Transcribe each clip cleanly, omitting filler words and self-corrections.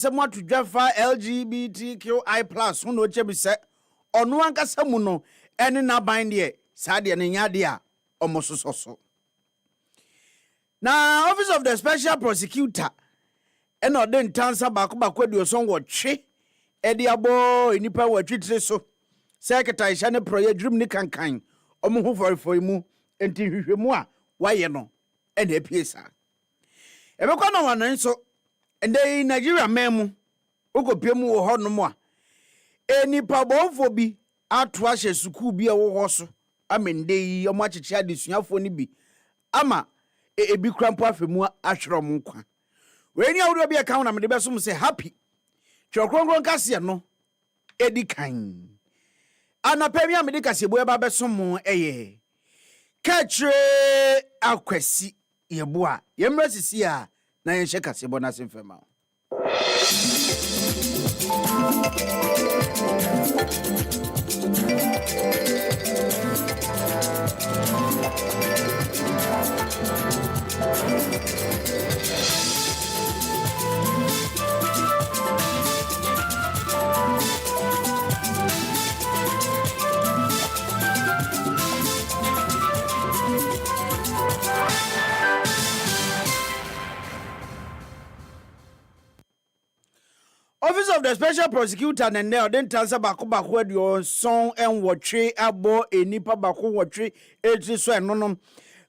Semwa to Jaffa LGBTQI+ no chebi se ono ankasa mu no ene na ban de sade ne nyade a omosososo. Na Office of the Special Prosecutor eno den tansa bako de oson wo twe ede abo enipa wo twitire so secretary shane proye dream ni kankan omo ho forifori mu enti hwehwemu a waye no ene apiesa ebekwa no wanan so ende Nigeria memu ukopiem wo ho no mo a enipa bonfo bi ato ahye suku bi a wo ho so amende yi omo acheche adesuafo ni bi ama ebi krampo afemu ahwero mo nkwa we ni awuro bi e kan na me de beso mo se happy twokronkron kase no edi kan anapemi a me de kase bo e ba beso mo eye katre akwasi yebo a yemra sisi a na yenhye kase bo na semfema Office of the Special Prosecutor and now then tells about where your song and watche abo enipa bako watche etri so enonom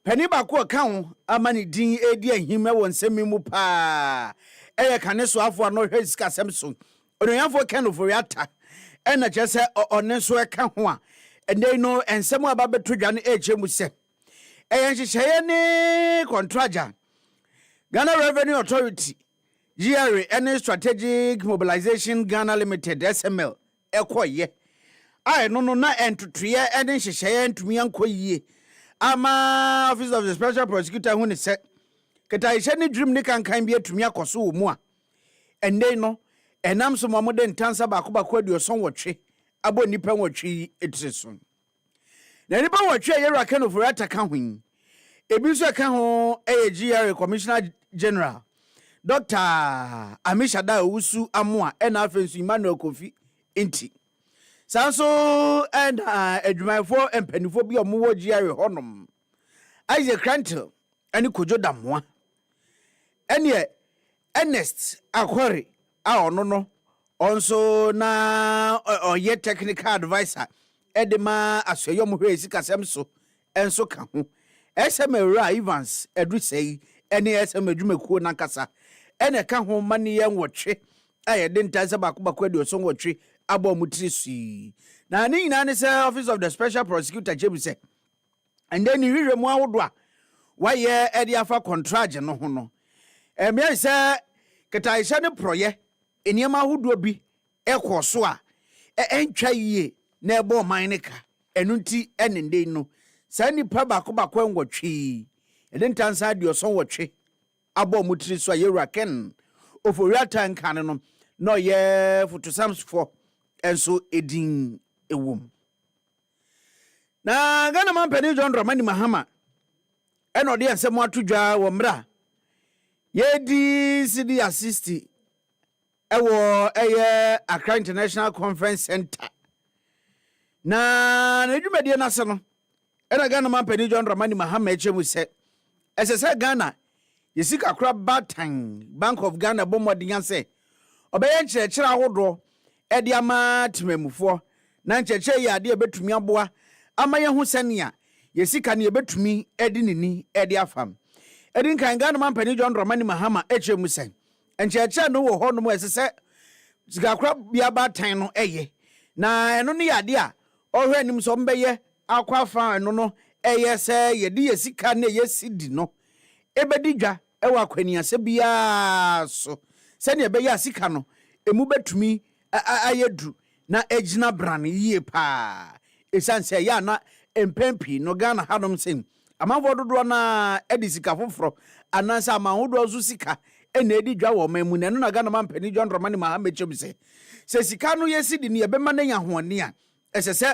pani bako account amani din edi ahime won semi mu pa eye kane so afo no hwe sika semso onyanfo ken of riata ena chese one so eka ho a ende no ensem aba beto dwane echemu se eye nhyehyeye ne contractor Ghana Revenue Authority GRA any Strategic Mobilization Ghana Limited SML ekoye ai no na entutue ene hyehyeye ntumi ankoyie ama Office of the Special Prosecutor hu ne se ketaihye ne dream ne kankan bi atumi akoso wo mu a ende no enam so mamode ntansa bako aduoson wotwe abo nipa wotwe etreso na nipa wotwe yera kan of rata kan hu ebi so kan ho GRA Commissioner General Dr. Amishada Usu Amwa ena afensu Emmanuel Kofi inti sanso and adwumayfo empanifo bi omo GRA honom Isaac Crantle ani kojo damwa ene Ernest Akwari a ono no onso na oye technical advisor edema asoyom hwe sikasem so enso ka ho SMRA Evans edusei ene SM adwumakuo nankasa ene ka ho mane ye nwotwe ayede ntanse bako ade oso nwotwe abo mutiri sui na ni nyina ne se Office of the Special Prosecutor jebuse and then hwehwe mu awodo a waye ede afa contract no ho no me se ketaihye ne proye eniema ahodo bi ekoso a entwa yie na ebo man ne ka enunti enende no sa nipa bako nwotwe ede ntanse ade oso nwotwe abo mutiri so yewura ken oforiata nkan no no ye photosams for enso edin ewom na Ghana man pani John Dramani Mahama eno de ensem atodwa wo mra ye di CD assist ewo eye Accra International Conference Center na edwumade na se no ena Ghana man pani John Dramani Mahama echemu se esese Ghana yesika kra batan Bank of Ghana bomodian se obeye nkyerɛkyerɛ ahodo ede ama temamufo na nkyerɛkyerɛ ya ade betumi aboa ama ye hu sɛnea yesika ne betumi ede nini ede afam ede nkan Ghana man pani John Dramani Mahama echemu se nkyerɛkyerɛ no wo hɔ no mo esese sika kra bia batan no eye na eno ne yade a ohwe anim so mbeye akwafa eno no eye se yede yesika na yesidi no ebedi dwa ewa kwaniase bia so sene ebeya sika no emu betumi ayedu na ejina bran yie pa esanse ya na empempi no Ghana hanom sen amanfo dodo na edisika foforo anansa amanhodo azu sika ena edi dwa wo mamu na no na Ghana man pani John Dramani Mahama chemse se sika no yesidi ne ebema na nya hoone a esese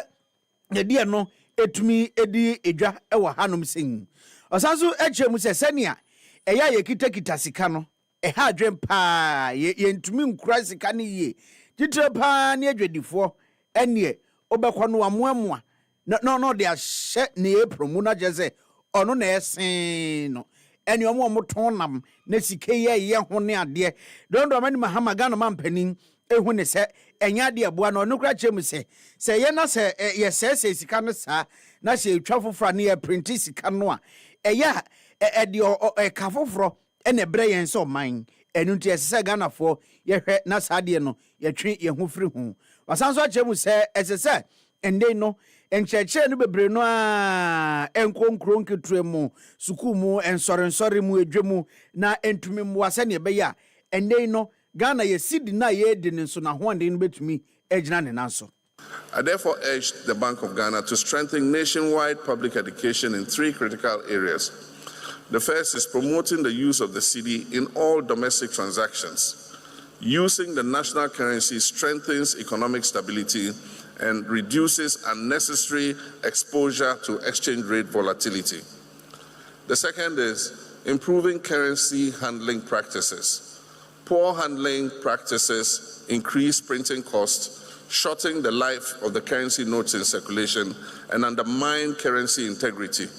yedi no etumi edi edwa ewa hanom sen osanso echemu se sene a eya ye kita sika no ha adwen pa ye ntumi nkura sika ne ye titire pa ne adwedifo ene obekwa no amoamoa no de ahye ne epromu na jeze ono na esen no ene omo ton nam na sika ye ho ne ade dondo mani mahama Ghana mampanin ehu ne se enya de aboa no no kra chem se ye na se ye se sika no sa na se etwa fofora ne ye print sika no a eya de ka foforo ene bre yen so man enu nti esese Ghana fo ye hwe na saade no ye twe ye ho firi hu wasanso chem se esese ende no encheche no bebre no a enkonkro nketre mu suku mu ensore mu edwemu na entumi mu wase ne be ya ende no Ghana ye sidi na ye de ne so na ho ande no betumi ejina ne nanso. I therefore urge the Bank of Ghana to strengthen nationwide public education in 3 critical areas. The first is promoting the use of the cedi in all domestic transactions. Using the national currency strengthens economic stability and reduces unnecessary exposure to exchange rate volatility. The second is improving currency handling practices. Poor handling practices increase printing costs, shorten the life of the currency notes in circulation, and undermine currency integrity.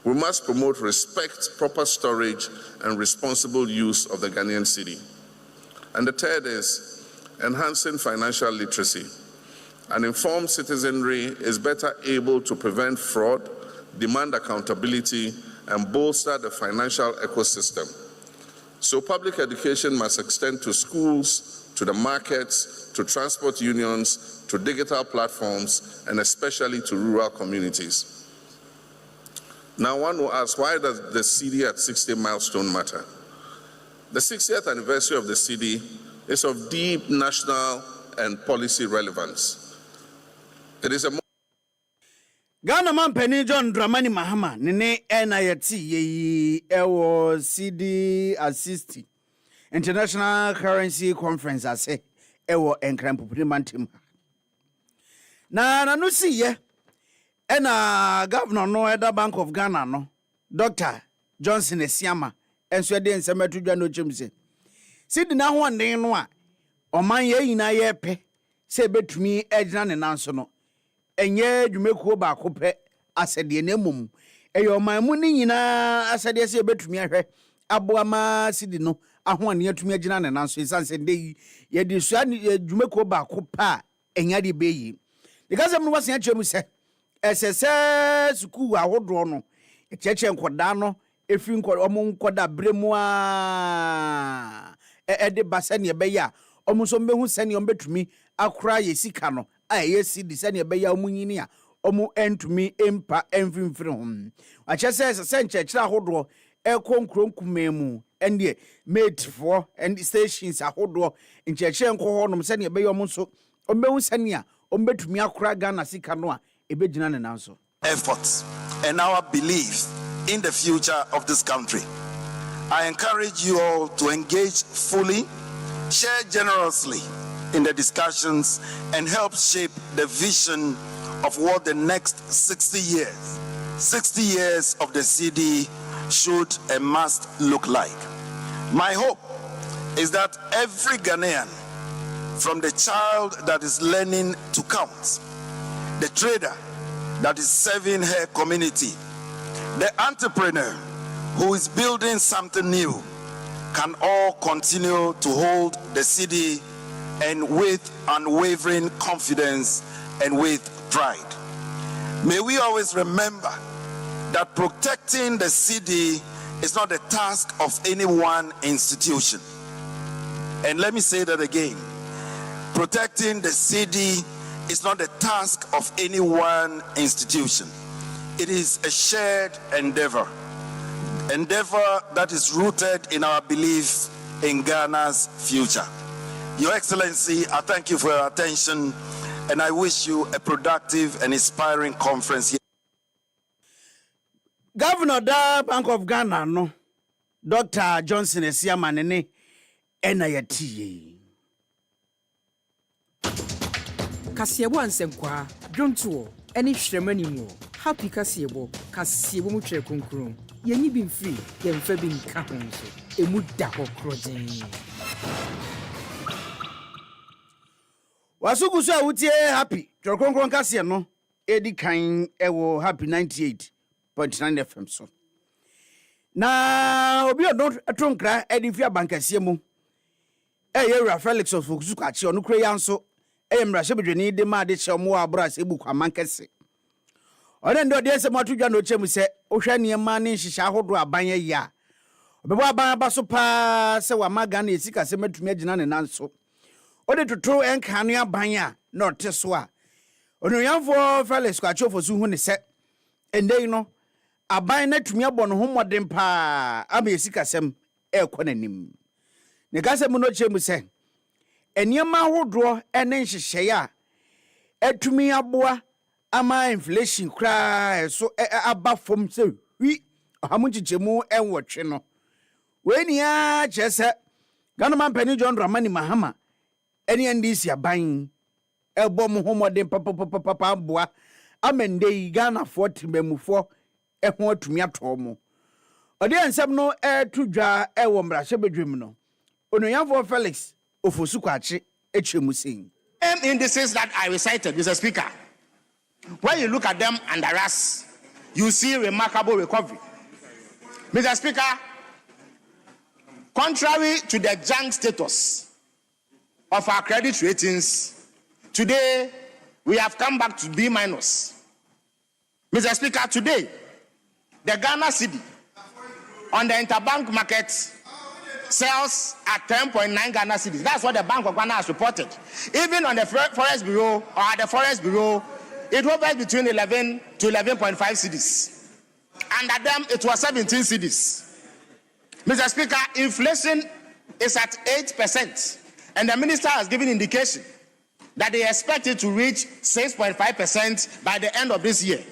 We must promote respect, proper storage, and responsible use of the Ghanaian cedi. And the third is enhancing financial literacy. An informed citizenry is better able to prevent fraud, demand accountability, and bolster the financial ecosystem. So public education must extend to schools, to the markets, to transport unions, to digital platforms, and especially to rural communities. Now one will ask, why does the cedi at 60 milestone matter? The 60th anniversary of the cedi is of deep national and policy relevance. It is a Ghana mampani John Dramani Mahama nene NIT ye ewo cedi assist International Currency Conference ase ewo enkrampo primantim na no si ye ena governor no Eda Bank of Ghana no Dr. Johnson Esiama enso de nsematu dwa no chimse cedi na ho nden no a oman ye yina ye pe se betumi ejina ne nanso no enye dwumekuo ba kope asede na mum eyo man mu ni nyina asede se betumi ahwe aboa ma cedi no ahoane atumi agina ne nanso isanse ndey ye di sua dwumekuo ba kopa enya de beyi because no wasen achemu se esese suku ahodo no echeche nkoda no efi omo nkoda bremu a de basane beya omo so mbehu sane ombetumi akura ye sika no aye cedi sane beya omunyini a omo entumi empa emfimfiri hom achese se nchechira ahodo ekonkronkumemu ende mate for and stations ahodo nchechire nko honom sane beya omo so ombehu sane a ombetumi akura Ghana sika no a ebegina ne nanso efforts and our belief in the future of this country. I encourage you all to engage fully, share generously in the discussions, and help shape the vision of what the next 60 years of the cedi should and must look like. My hope is that every Ghanaian, from the child that is learning to count, the trader that is serving her community, the entrepreneur who is building something new, can all continue to hold the cedi and with unwavering confidence and with pride. May we always remember that protecting the cedi is not the task of any one institution. And let me say that again. Protecting the cedi is not the task of any one institution. It is a shared endeavor that is rooted in our belief in Ghana's future. Your Excellency, I thank you for your attention, and I wish you a productive and inspiring conference here. Governor da Bank of Ghana no Dr. Johnson Esiama nene NIT. Kasiyebu ansenkwa, dwontuo. Any shremani mo. Happy Cassiebo, Cassiebo Mutre Concrum. Yenny been free, yen febbing caponso. A mudaho crossing. Wasugu so wutie happy. Trokonkron Cassia no. Edi Kain ewo happy 98.9 FM so. Na obi odon atonkra edifia bankasie mu. Yewra Felix of Zukachi onu kure yanso mrashe bedweni de ma de chemo abra se bu kwaman kese. Ode ndo de se matudwa no chemu se ohwa niema ne nhihya hodo aban ya. Obebo aban abaso pa se wa maga na esika se matumi agina ne nanso. Ode toto enkanu aban ya na oteso a. Onu yanfo Felix kwachi of Zu hu ne se endei no aban na tumi abɔ no ho modern pa ama esika sem ekonanim. Ne gase mu no chemu se eniema hodo ene nhyehyɛ a atumi aboa ama inflation kra so aba fom se wi hamu chichemu enwotwe no we nia chese Ghana man pani John Dramani Mahama ene ndisi aban ebo mo homode papa aboa amende Ghana for timemufo ho atumi ato mo ode ensem no tudwa ewo mrahye bedwem no Onoyanfo Felix Ofosukwachi echemusin. Indices that I recited, Mr. Speaker, when you look at them under us, you see remarkable recovery. Mr. Speaker, contrary to the junk status of our credit ratings, today we have come back to B-. Mr. Speaker, today, the Ghana cedi on the interbank market sells at 10.9 Ghana cedis. That's what the Bank of Ghana has reported. Even on the Forest Bureau, or at the Forest Bureau, it hovers between 11 to 11.5 cedis. Under them, it was 17 cedis. Mr. Speaker, inflation is at 8%, and the minister has given indication that they expect it to reach 6.5% by the end of this year.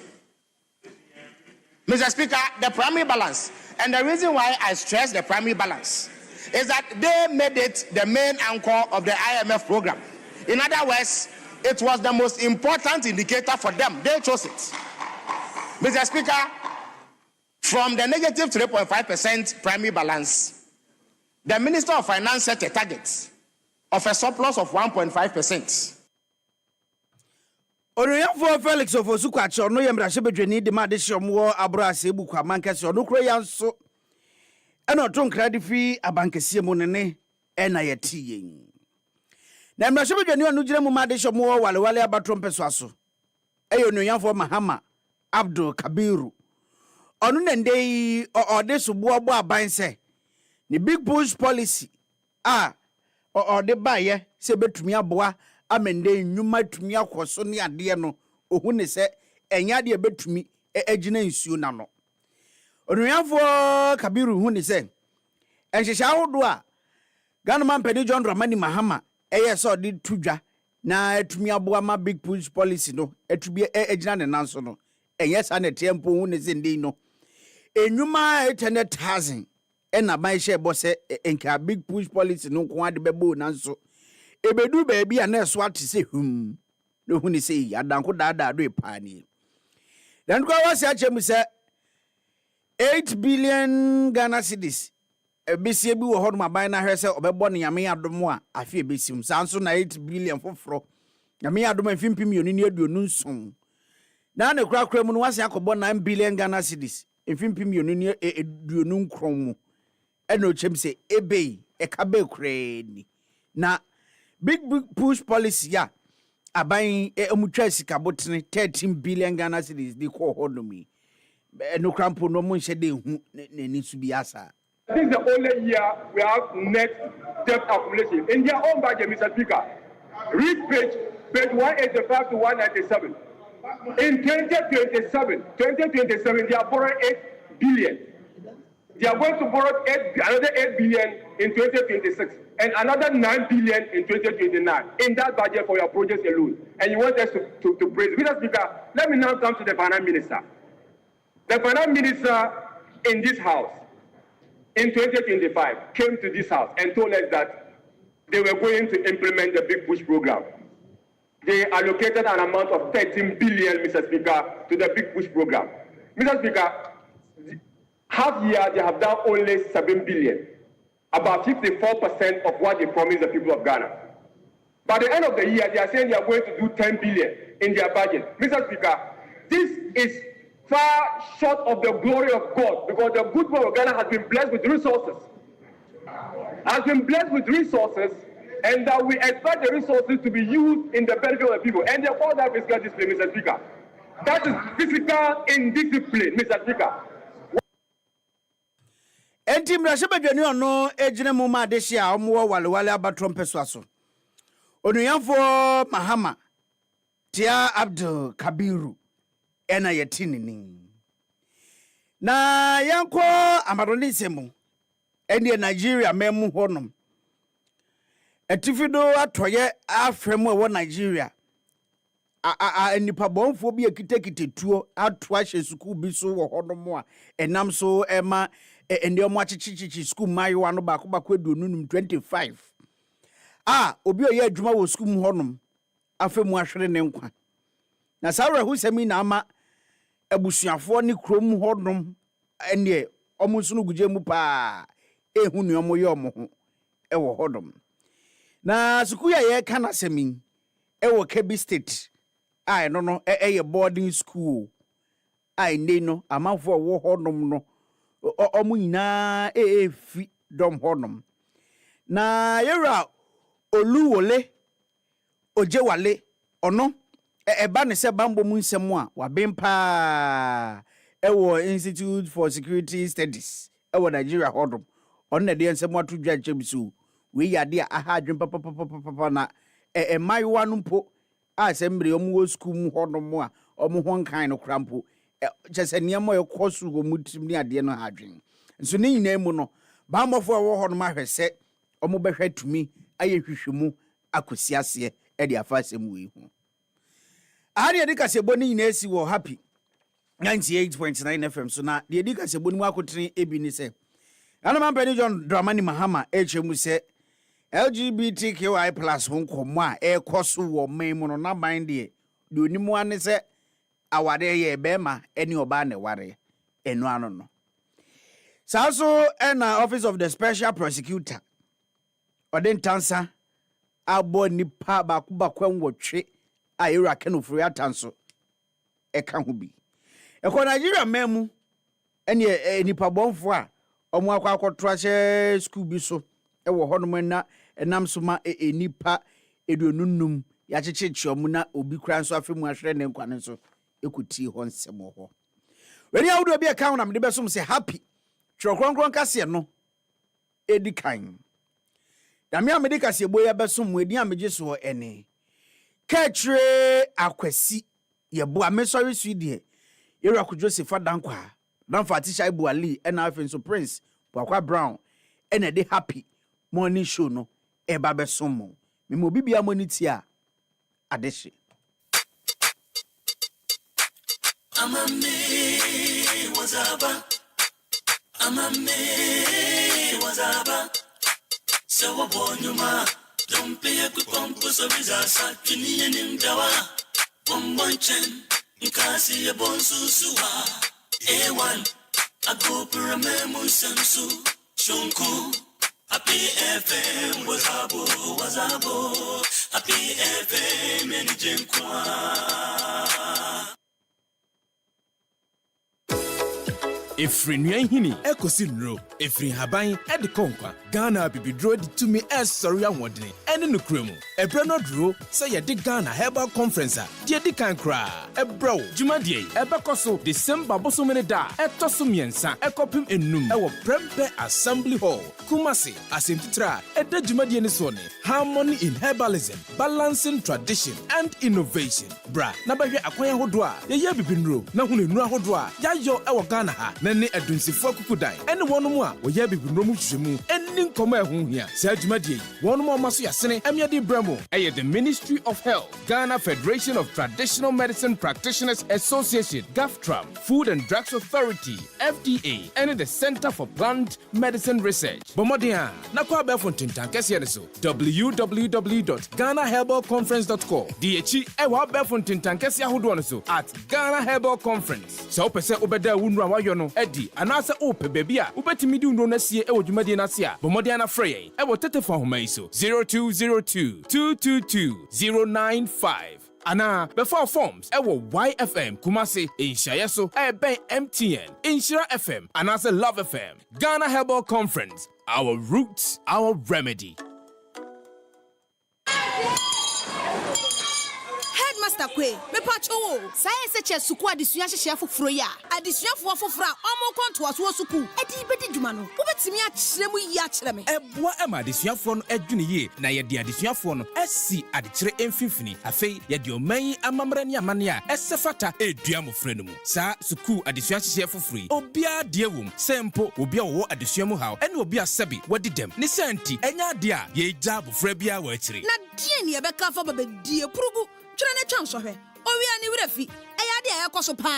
Mr. Speaker, the primary balance, and the reason why I stress the primary balance, is that they made it the main anchor of the IMF program. In other words, it was the most important indicator for them. They chose it. Mr. Speaker, from the negative 3.5% primary balance, the Minister of Finance set a target of a surplus of 1.5%. Onoyanfo Felix Ofosukwachi ono yemrahye bedweni de ma de hyemowo abro asebu kwaman kese ono kure yanso ena otonkra de fi abankesie mu ne ena yetiyen. Na mrahye bedweni onu gire mu ma de hyemowo walewale abatro mpeso aso. Eyo onoyanfo Mahama Abdul Kabiru. Onu nendei ode subo obo aban se ni big push policy ode baye se betumi aboa amende nyuma tumi akoso ne ade no ohu ne se enya de betumi agina nsuo na no. Onuyanfo Kabiru hu ne se enhyehyɛ ahodo a Ghana man pani John Dramani Mahama eye se ode tudwa na atumi aboa ma big push policy no atubi agina ne nanso no enye sa ne tempo hu ne se ndei no enyuma 800,000 ena ban hye bo se enka big push policy no ko ade bebo nanso ebedu baby a na so ate se hum no hu ni se adanko daada do epani dan ko wase achemu se 8 billion Ghana cedis ebesie bi wo hodo maban na hwese obebo ne yame adom a afi ebesim sanso na 8 billion foforo yame adom afimpi mionu ni aduonu nson na ne kura mu no wase akobo 9 billion Ghana cedis afimpi mionu ni aduonu nkron mu ena ochem se ebei ekabe kreni na big push policy ya aban emutwa sika botene 13 billion Ghana cedis di ko honomi no crampo no mo nhye de hu nani su bi asa. This is the only year we have net debt accumulation in their own budget, Mr. Speaker. Read page 185 to 197. In 2027 they are borrowing 8 billion. They are going to borrow another 8 billion in 2026 and another 9 billion in 2029 in that budget for your projects alone. And you want us to praise. Mr. Speaker, let me now come to the finance minister. The finance minister in this house in 2025 came to this house and told us that they were going to implement the big push program. they allocated an amount of 13 billion, Mr. Speaker, to the Big Push program. Mr. Speaker, half year they have done only 7 billion, about 54% of what they promised the people of Ghana. By the end of the year, they are saying they are going to do 10 billion in their budget. Mr. Speaker, this is far short of the glory of God, because the good people of Ghana has been blessed with resources. And that we expect the resources to be used in the benefit of the people. And they call that fiscal discipline, Mr. Speaker. That is fiscal indiscipline, Mr. Speaker. Enti mrashebadwani ono ejine mu ma deshi a omwo walewale abatrom peswaso. Onuyamfo Mahama Tia Abdul Kabiru ena yetinini. Na yanko amadoni semu ende Nigeria memu honom. Etifido atoye afremu ewo Nigeria. Nipa bonfo bi ekite tuo atoa hye school bi so wo honom a enam so ema ende omo achichichi school mayo ano bako edonunum 25. Obi oye adwuma wo school mu honom afemu ahwere ne nkwa. Na sawe hu semi na ama abusuafo ne krom honom ene omo so no guje mu pa ehu ne omo ye omo ho ewo honom. Na school ye kana semi ewo Kebbi State no eye boarding school ne no amafo wo honom no omo nyina fi dom honom. Na yera Oluwole Ojewale ono eba ne se bambo mu nsem a wabempa ewo Institute for Security Studies ewo Nigeria hodom ono na de nsem atu dwache bisu we yade a aha adwen papa na maiwa no mpo asembre omu wo school mu hodom a omu ho nkan no krampo chese niam yo kosu go mutim ni ade no ha adwen nso ne nyina mu no bambofo wo hodom ahwese omu behwe tumi aye hwehwemu akosiase e de afasem we hu ahari edikasebo ni nyina esi wo happy 98.9 FM so na de edikasebo ni mu akotene ebi ni se Anampeni John Dramani Mahama HM se LGBTQI+ honkomo a ekoso wo memu no na ban de onimu ane se awade ye bema eni oba ne ware enu ano no. Saso na Office of the Special Prosecutor Odin Tansa abo nipa bakubakwa nwotwe a yera kenofuru atanso eka ho bi. Eko Nigeria memu eni nipa bonfo a omo akwakotra che school bi so ewo honom na enam so ma nipa edonunum ya chechechi omo na obi kra nso afemu ahwere ne nkwane so ekuti ho nsemo ho. Weni awudo bi account na mede besom se happy chokronkron kase no edikan dame amede kase boya besom edi ameje so ene katre akwasi yebo amesori suide yera Kwadwo Sefah-Danquah Dan Fatisha Ibu Ali ena afenso Prince Bwakwa Brown ena de happy morning show no eba besomo memo bibia moniti a adehye amame wazaba sewa bonyuma dompe kukomposo bizasa kiniye nimjawa bombonchen nkasi ye bonsusuwa A1 agopura musamsu shunku happy FM wazabo happy FM enjenkwa Efri nwan hini ekosi nro efri haban ede konkwa Ghana bibidro di tumi sorry anwodene ene nukremu ebre no dro se ye de Ghana Herbal Conference de di kan kra ebro jumadie ebekoso December bosomene da etoso miensa ekopim enum ewo Prempe Assembly Hall Kumasi asemtitra ede jumadie ne so ne Harmony in Herbalism Balancing Tradition and Innovation bra na bahwe akwan hodo a ye bibinro na hunenu ahodo a yayo ewo Ghana ha nene adunsifo akukudan ene wonom a woye bibinro mu hwehwemu eni nkoma ehunhia se adwumadie wonom omaso yase Yesene Emiadi Bremo, the Ministry of Health, Ghana Federation of Traditional Medicine Practitioners Association, GAFTRAM, Food and Drugs Authority, FDA, and the Center for Plant Medicine Research. Bomodia, Nakwa Befontin Tankesianeso, www.ghanaherbalconference.com. DHE Ewa Befontin Tankesia Huduaneso at Ghana Herbal Conference. So Pese Obeda Unra Wayono, Eddie, and answer Ope Bebia, Ubetimidu Nonesia, Ewajumadi Nasia, Bomodiana Frey, Ewo Tete Fahumaiso, 0202-222-095. Ana, before forms, ewo YFM, Kumasi, Inshayeso, Ben MTN, Inshira FM, and as a Love FM, Ghana Herbal Conference, our roots, our remedy. Headmaster Kwe, me pacho wo. Science che suku adisua hye foforo ya. Adisua foforo a omo konto aso suku. Edi bedi dwuma no. Wobetimi a kyerɛ mu yi a kyerɛ me. Eboa ema adisua fo no adwune ye, na ye de adisua fo no asi adekyerɛ emfimfini. Afei ye de oman amamra ne amane a ɛsɛfata edua mofra no mu. Sa suku adisua hye foforo yi. Obia de wom, sempo obia wo adisua mu haw. Ɛne obia sɛbi wadi dem. Ne santi enya de a ye gya bofra bia wa akyire. Na die ne yɛbɛka fa babadie purugu. Twere ne twan sohwe. Owia ne wurafi. Eyade a yakoso pa.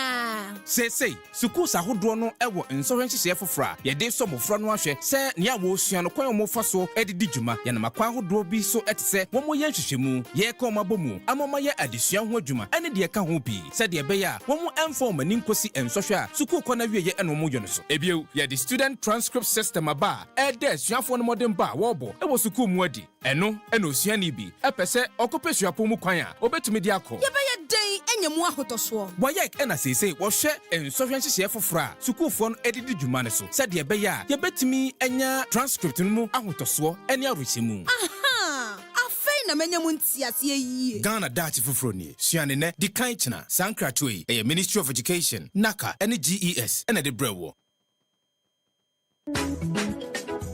Sei, suku sahodo no ewo nsohwe nhyehyɛ fofora. Ye de so mofra no ahwɛ sɛ ne a wo sua no kwan mo fa so edidi dwuma. Ye na makwa ahodo bi so etese wo mo ye nhyehyɛmu. Ye ka ma bomu. Amoma ye adesua ho adwuma. Ene de ka ho bi. Sɛ de be ya wo mo emfa mani nkosi ensohwe a suku kɔ na wie ye eno mo yo no so. Ebio ye the student transcript system aba. Ede asuafo no modern ba wo bo. Ewo suku mu adi. Eno osuani bi. Epese okope suapo mu kwan a obetumi di akɔ. Ye be ye den enyemu ahotoso. Wayek ena sese wo hwe ensohwe nhyehyɛ fofora sukufo no edidi dwuma ne so sɛ de be ya ye betimi enya transcript no mu ahotoso ene arohyemu. Aha, afei na menyemu ntiase yie. Ghana Dutch foforo ni suane ne di kan china sankratoi Ministry of Education NACA ene GES ene de brewo.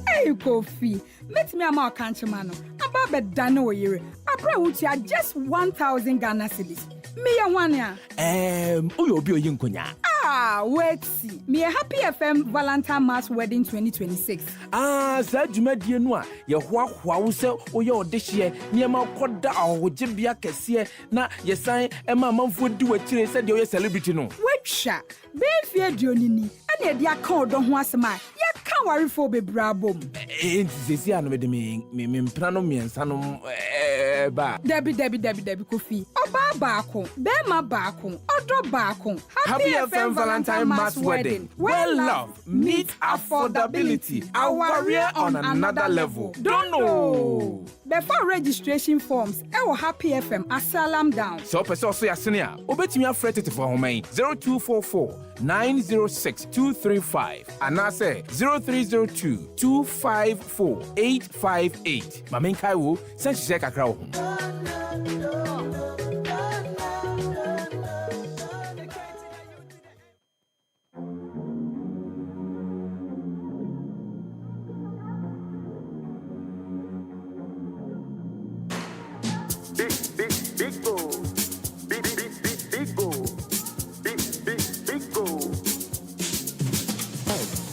Hey Kofi, let me ama kanchema no aba bedane oyire abra wutia just 1000 Ghana cedis. Me ya wane a oyo obi oyi nkonya. Wait see. Me a Happy FM Valentine Mass Wedding 2026. Sa dwumadie no a ye hoahoa wo se oye odehye niema koda ahoje bia kese na ye san ema amanfo di wakire se de oye celebrity no. Wetwa, be fie duonini, ane e de aka odo ho asema. Ya ka warefo bebrabom. Sesi anu de me mpra no miensa no ba. Debi Kofi. Oba baako, bema baako, odo baako. Happy FM Valentine Mass Wedding. Well love meet affordability. Our career on another level. Don't know. Before registration forms, ewo Happy FM asalam down. So person so yasene a, obetimi afret it for homan 0244 906 235 and I say 0302 254 858. Mamen kai wo sen hye kakra wo ho.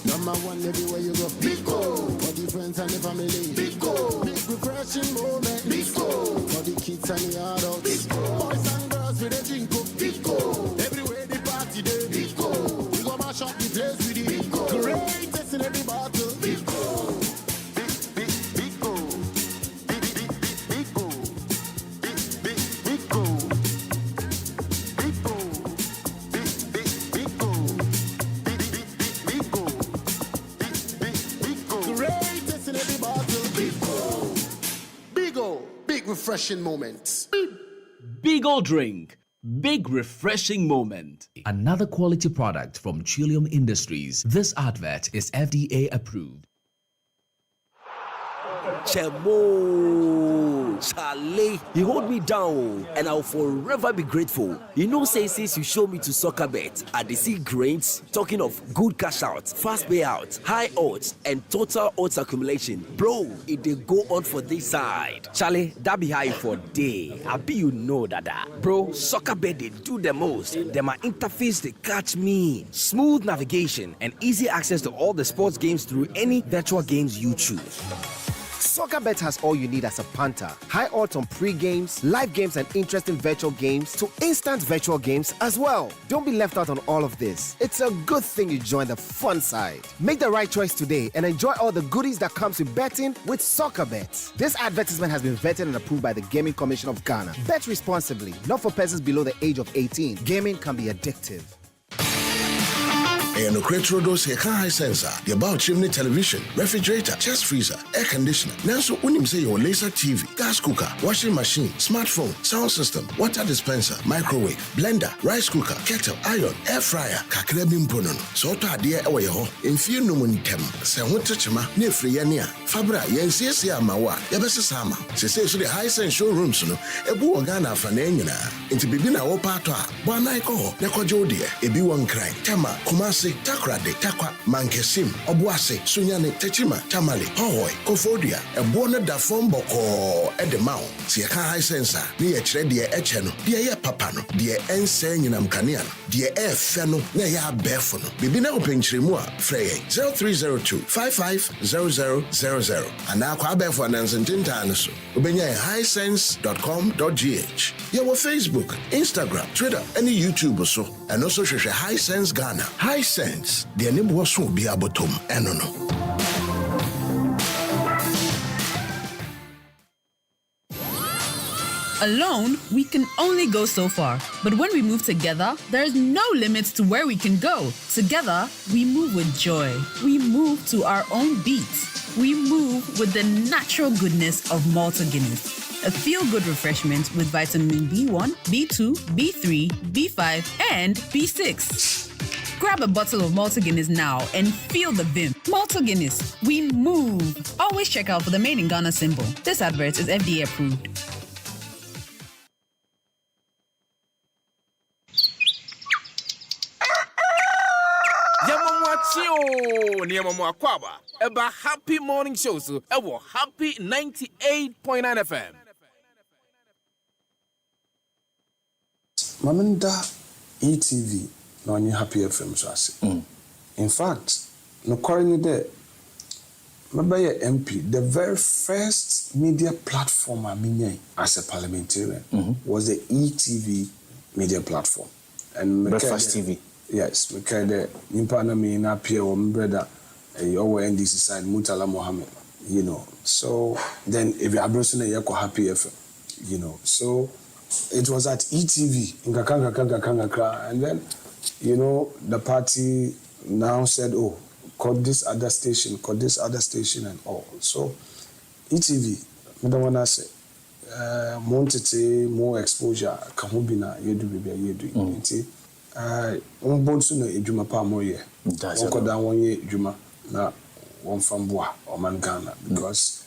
Number one everywhere you go. Big go. For the friends and the family. Big go. Big refreshing moment. Big go. For the kids and the adults. Big go. Boys and girls with a drink up. Big go. Everywhere the party day. Big go. We go mash up the place with the big go. Greatest in every battle. Big go. Big go. Big go. Big go. Big go. Big go. Big refreshing moments. Bigo drink. Big refreshing moment. Another quality product from Trillium Industries. This advert is FDA approved. Chemo, Charlie, you hold me down and I'll forever be grateful. You know, say since you show me to soccer bet, I dey see grains, talking of good cash out, fast payout, high odds, and total odds accumulation. Bro, it dey go on for this side. Charlie, that be high for day. I be you know that. Bro, soccer bet they do the most. Then my interface they catch me. Smooth navigation and easy access to all the sports games through any virtual games you choose. SoccerBet has all you need as a punter. High odds on pre-games, live games and interesting virtual games to instant virtual games as well. Don't be left out on all of this. It's a good thing you join the fun side. Make the right choice today and enjoy all the goodies that comes with betting with SoccerBet. This advertisement has been vetted and approved by the Gaming Commission of Ghana. Bet responsibly, not for persons below the age of 18. Gaming can be addictive. And Okretrodos high sensor, the about chimney television, refrigerator, chest freezer, air conditioner. Now so unim say your laser TV, gas cooker, washing machine, smartphone, sound system, water dispenser, microwave, blender, rice cooker, kettle, iron, air fryer, kakrebim ponono. So to adie ewe ho, infio no munitem. Se hote chima, ne free nia. Fabra yensie amawa, yabese sama. Se so the high sense showrooms no, ebu organa fane nyina. Inti bibina wo pato a, bwana iko, neko jodie, ebi wan cry. Tema, kumasi Takrade, Takwa, Mankesim, Obuase, Sunyane, Techima, Tamale, Hohoi, Kofodia, a Bona da Fomboko, Edemao, Siaka High Sensor, near Tredia Echeno, dear Papano, dear Ensen in Amcanian, dear F Feno, Nea Befono, Bibina Open Chrimua, Frey, 0302 550000, and now Quabe for Nansen Tintanaso, Ubenya highsense.com.gh. Your Facebook, Instagram, Twitter, any YouTube or so, and also share High Sense Ghana. High Sense, the name was so be abotum, enono. Alone, we can only go so far. But when we move together, there's no limits to where we can go. Together, we move with joy. We move to our own beats. We move with the natural goodness of Malta Guinness. A feel-good refreshment with vitamin B1, B2, B3, B5, and B6. Grab a bottle of Malta Guinness now and feel the vim. Malta Guinness, we move. Always check out for the Made in Ghana symbol. This advert is FDA approved. About happy morning shows, happy 98.9 FM. Mamanda ETV na onye happy FM so ase. In fact, no currently there Mabaya MP, the very first media platform I mean as a parliamentarian was the ETV media platform. And Breakfast TV. Yes, because the Nimpana me na appear on brother our NDC side Mutala Mohammed, you know. So then if you are browsing a happy FM, you know. So it was at ETV in Kakanga, and then, you know, the party now said, oh, call this other station, and all. So ETV, I don't want to say, more exposure, Kahubina, you do, Bonsuno, Juma Pamoye, Okoda 1 year, Juma, na one from Bois or Mangana, because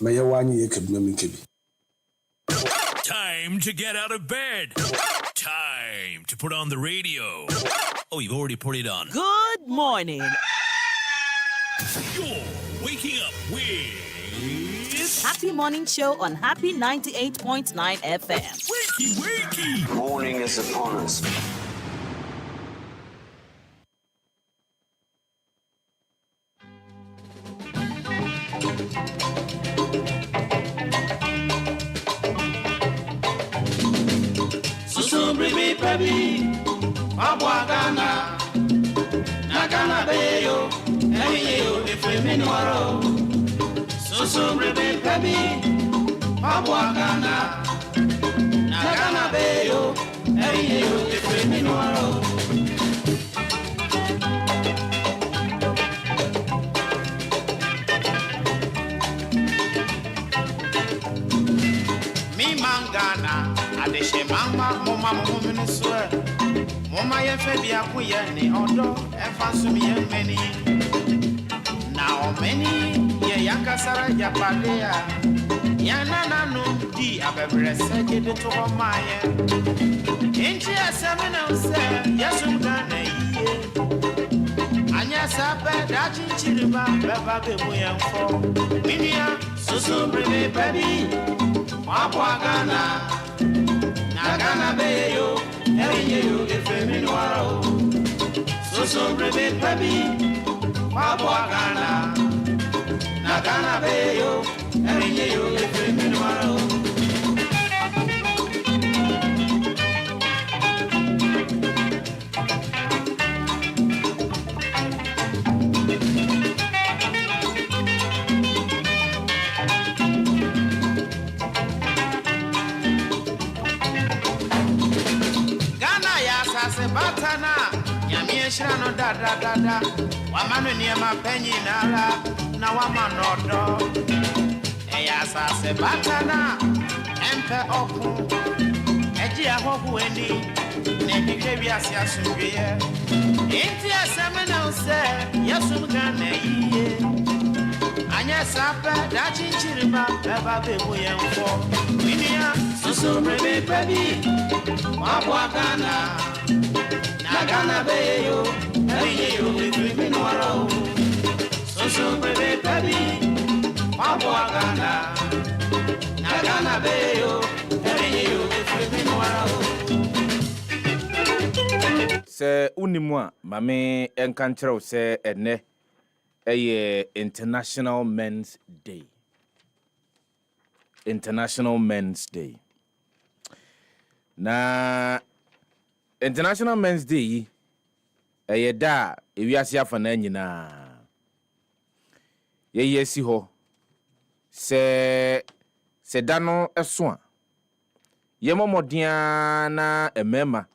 Mayawani Kebi. Time to get out of bed. Time to put on the radio. Oh, you've already put it on. Good morning. You're waking up with Happy Morning Show on Happy 98.9 FM. Wakey. Morning is upon us. Baby, Abwagana, Nagana Bayo, Ayo, if we meanwhile. So, baby, Abwagana, Nagana Bayo, Ayo, if we meanwhile. Me Mangana. Adeshe mama mama mumini swear Mama ye febi akuye ni odo Efansumi ye meni Now many ye yankasara japadea Yana no di abebre seje de to maye Inchi asemena use yesum dane iye Anya sabe dachi chiriba beba be muyemfo Minia susu brebe baby Wabwagana Nagana Bayo, Eyo, if a minuaro. So, Brebe Pabi, Wabwagana, Nagana Bayo, Batana, Yamieshano da da da da, Wamanu near my penny nala, now I'm a nodo. Eyasa se Batana, Empe Oku, Ejia Hokueni, Nebikavia Siasubia, Intia Seminole say, Yasum Gane, Anya Sapa, Dachin Chiriba, Baba Bebuyan for Minia, Susu Baby, Wabwagana. Nagana beyo, beyo, living waro. So baby, Wabwagana. Nagana beyo, beyo, living waro. Se unimwa, mame enkantreo se ene eye International Men's Day. International Men's Day. Na International Men's Day da ewiase afana nyina ye yesi ho se da no eso a ye momodia na emema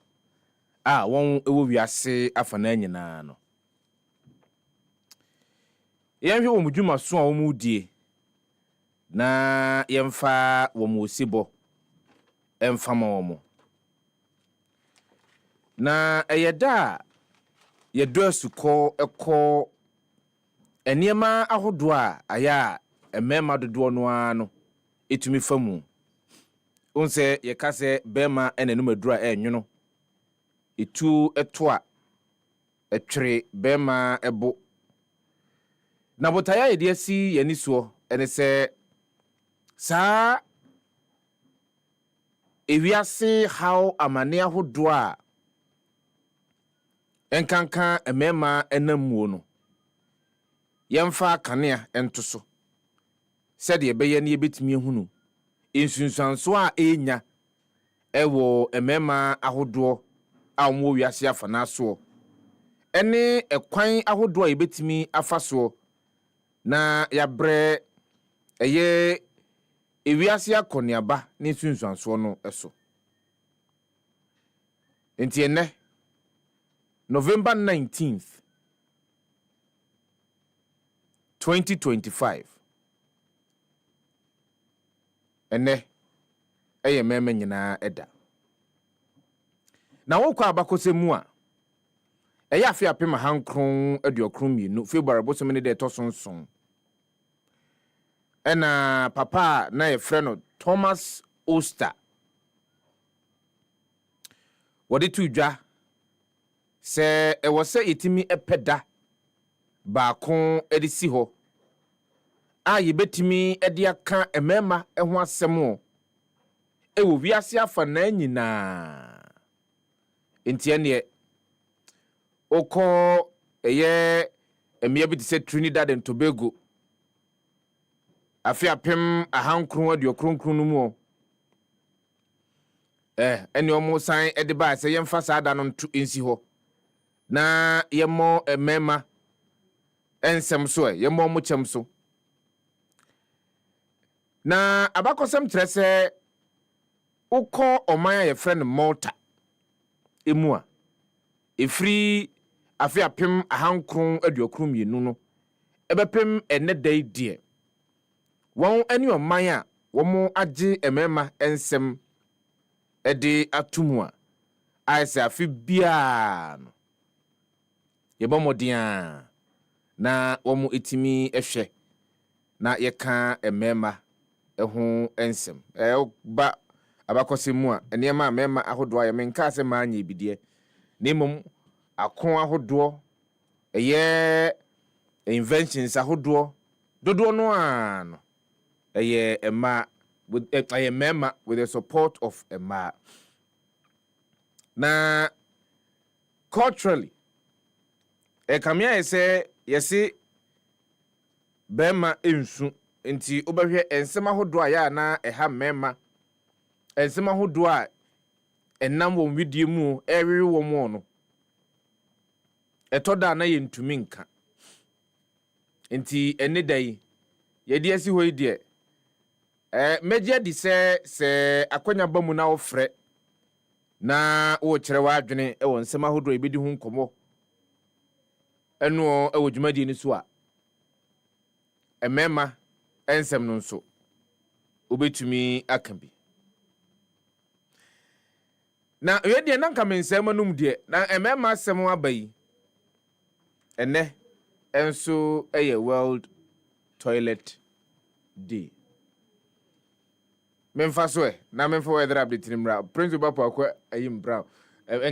a won ewo wiase afana nyina no ye hwe wo mudwuma so a wo mudie na ye mfa wo mosibo emfa ma wo mo na eyeda ye do suko eko eniema ahodo a aya emema dodo no ano etumi famu onse ye kase bema enenum adura enwono etu etoa etwere bema ebo na botaya ye de asi ye nisuo ene se sa ewiase how amane ahodo a enkanka emema enamuo no yemfa kanea ento so sede ebeye ne ebetimi ehunu ensunsuanso a enya ewo emema ahodo a omo wiase afana so ene ekwan ahodo a ebetimi afaso na yabre eye ewiase akoniaba ne ensunsuanso no eso enti ene November 19th, 2025. Ene eye meme nyina eda. Na wokwa abakose mu a eye afi apema hankron aduokron mienu February bosom ne de tosonson. Ena papa na ye freno Thomas Oster. Wodi tudwa se ewose itimi epeda baako edisi ho a yebetimi edi aka emema eho asemo ewo wiase afa na nyina entie ne oko eye emia bi se Trinidad and Tobago afi apem ahankron aduokronkron no mu eni omo san edi ba se yemfa saada no ntu ensi ho na yemo emema ensem so yemo mo chem so na abakosem trese uko oman ye friend Malta emu a efri afi apem ahankron aduokron mienu no ebepem ene dai die won eni oman a womo age emema ensem edi atumu a aisa afi bia no yebomodia na womo etimi ehwe na yeka emema eho ensem ba abakose mu a enema emema ahodo a menka se ma anya ebidie nemom akon ahodo eye inventions ahodo dodo no a no eye ema with eye mema with the support of ema na culturally ekamia ese yesi bema ensu nti obehwe ensem ahodo a ya na eha mema ensem ahodo a enam wo widie mu ewewe wo mu no etoda na yentumi nka nti ene dai yedi asi hoi de meje di se akonya bamu na ofre na wo kire wa adwene e won nsem ahodo ebedi hu nkomo eno e wo dwumadi ni so a emema ensem no nso obetumi aka bi na yedi na nka mensem manum de na emema asem abayi ene enso eye World Toilet Day memfa so na memfa weather update ni mra prince obapo akwa ayim brown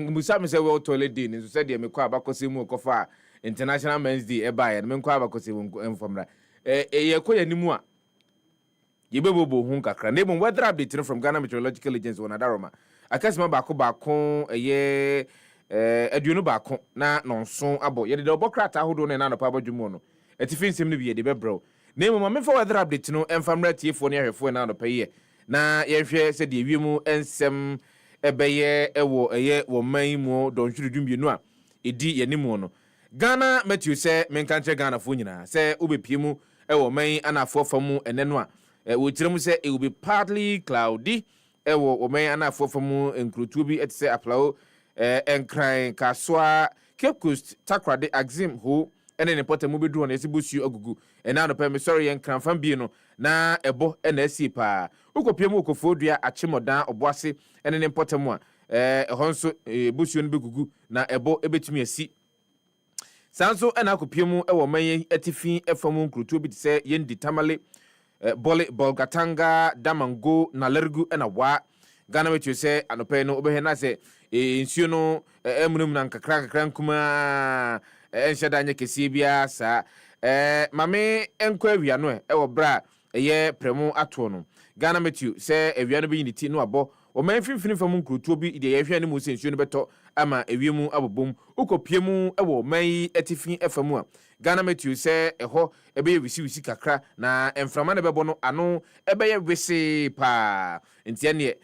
musa me say World Toilet Day ni so say de me kwa abakose mu kofa International Men's Day e bae me kwa abakose mu enfamra ye ko yanimu a yebebobo hu kakra na emum weather update from Ghana Meteorological Agency wona daroma akasema baako eye aduonu baako na nonso abo ye de obokrata ahodo na na pa badwumu no etifi nsem no bi ye de bebro na emum memfa weather update no enfamra tiefo ne ahwefo na no pa ye na yehwe se de wiemu ensem ebeye ewo eye wo man mu donhwuru dumbienu a edi yanimu no Ghana Matthew se menkanche Ghana fo nyina se obepiemu ewo man anafo famu ene no a wo tiremu se it will be partly cloudy ewo man anafo famu enkrutu bi etse aplao enkran kaswa Cape Coast takrade axim ho ene ne potamu bedu on esibusu agugu ena no pe me sorry enkran fam bi no na ebo ena asi pa ukopiemu ukofodua achimodan oboase ene ne potamu a honso busu no begugu na ebo ebetumi asi sanso ena akopiemu ewo man atifi efamu nkrutu bi tse yendi tamale bole bolgatanga damango na lergu ena wa Ghana Matthew se anope no obehe na se nsuo no emunum na kakra nkuma enhyeda anya kesi bia sa mame enko awia no ewo bra eye premu ato no Ghana Matthew se awia no bi yiniti no abo o man finfini famu nkrutuo bi de yehwe ne mu se nsuo no beto ama ewiemu abobom ukopiemu ewo man atifi efamu a Ghana Matthew se eho ebe wisi kakra na emframa ne bebo no ano ebe ye wisi pa ntia ne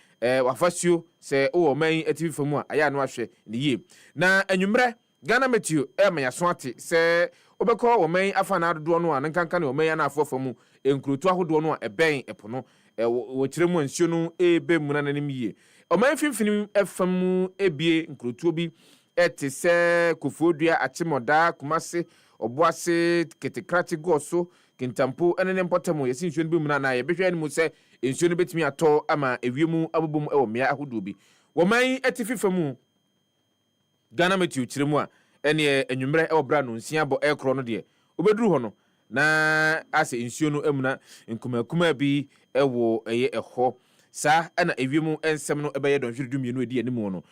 wafasuo se o man atifi famu a aya no ahwe ne yie na anwumre Ghana Matthew mayaso ate se obekọ wo man afa na adodo no a nkanka ne wo man na afo famu enkrutu ahodo no a eben epono wo kiremu nsuo no ebe mu na nanim yie o man finfini efamu ebie nkrutu bi ete se kofodua achimoda kumase oboase ketekrati goso kintampo enene mpotamu yesi nsuo no bi mu na yebehwe ne mu se nsuo no betimi ato ama ewiemu abobom ewo mea ahodo bi wo man etifi famu Ghana Matthew kiremu a ene anwumre ewo bra no nsia bo ekro no de obeduru ho no na ase nsuo no amuna nkumakuma bi ewo eye eho sa ana ewiemu ensem no ebeye donhwere dumienu edi animu no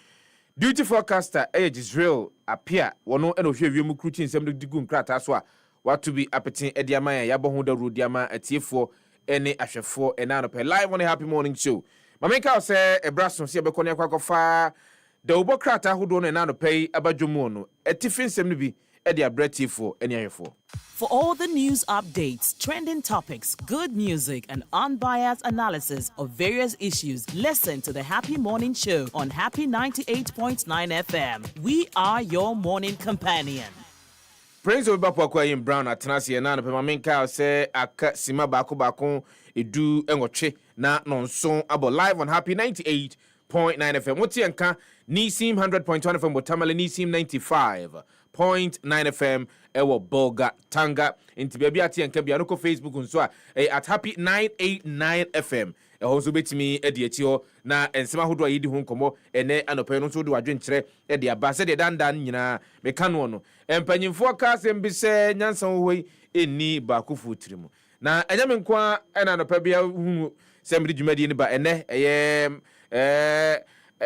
duty forecaster Israel apia wono ena ohwe ewiemu kruti nsem no digu nkrata so a watu bi apeten edi ama ya yabo ho da ro di ama atiefo ene ahwefo ena no pe live on a happy morning show mameka se ebraso se ebekọ ne akwakofa da obokrata ahodo no ena no pe abadwomu no etifi nsem no bi edi abratiefo ene ahwefo. For all the news updates, trending topics, good music, and unbiased analysis of various issues, listen to the Happy Morning Show on Happy 98.9 FM. We are your morning companion. Prince Obapo akwa yim Brown atenase na no pema menka se aka sima bako edu enwotwe na nonso abo live on Happy 98.9 FM. Woti enka Nisim 100.1 FM Botamale Nisim 95.9 FM ewo Bolga Tanga inti bia bia tie enka bia no ko Facebook nso a at Happy 989 FM eho so betimi edi achi ho na ensema hodo ayidi ho nkomo ene anope no so do adwenkyere edi aba se de dandan nyina meka no no empanyimfo ka se mbise nyansan hoyi eni ba kofu tirimu na enyame nko ena anope bia hu se mri dwumadi ni ba ene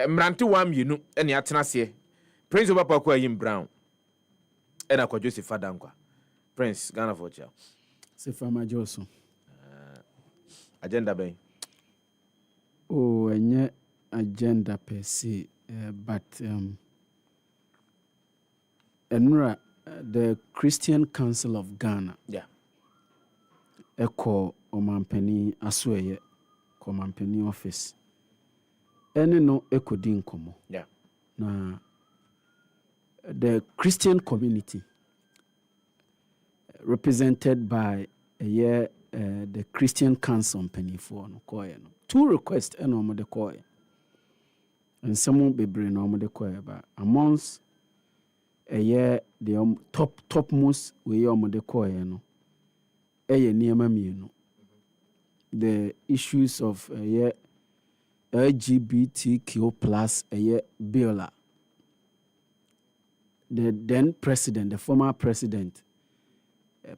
mrante wa mienu ene atenase Prince Obapo akwa yim Brown ena Kwadwo Sefah-Danquah Prince Ghana for cha Sefa Majoso agenda ben enye agenda per se but the Christian Council of Ghana yeah echo Omampeni Asweye, Comampeni office. Any no ekodin komo. Yeah. Na the Christian community represented by the Christian Council Pennyfor no koye no. 2 requests and no de koye. And some be bring no de koye ba amongst the topmost we de koye no. Niyama mienu. The issues of LGBTQ plus bill. The then president, the former president,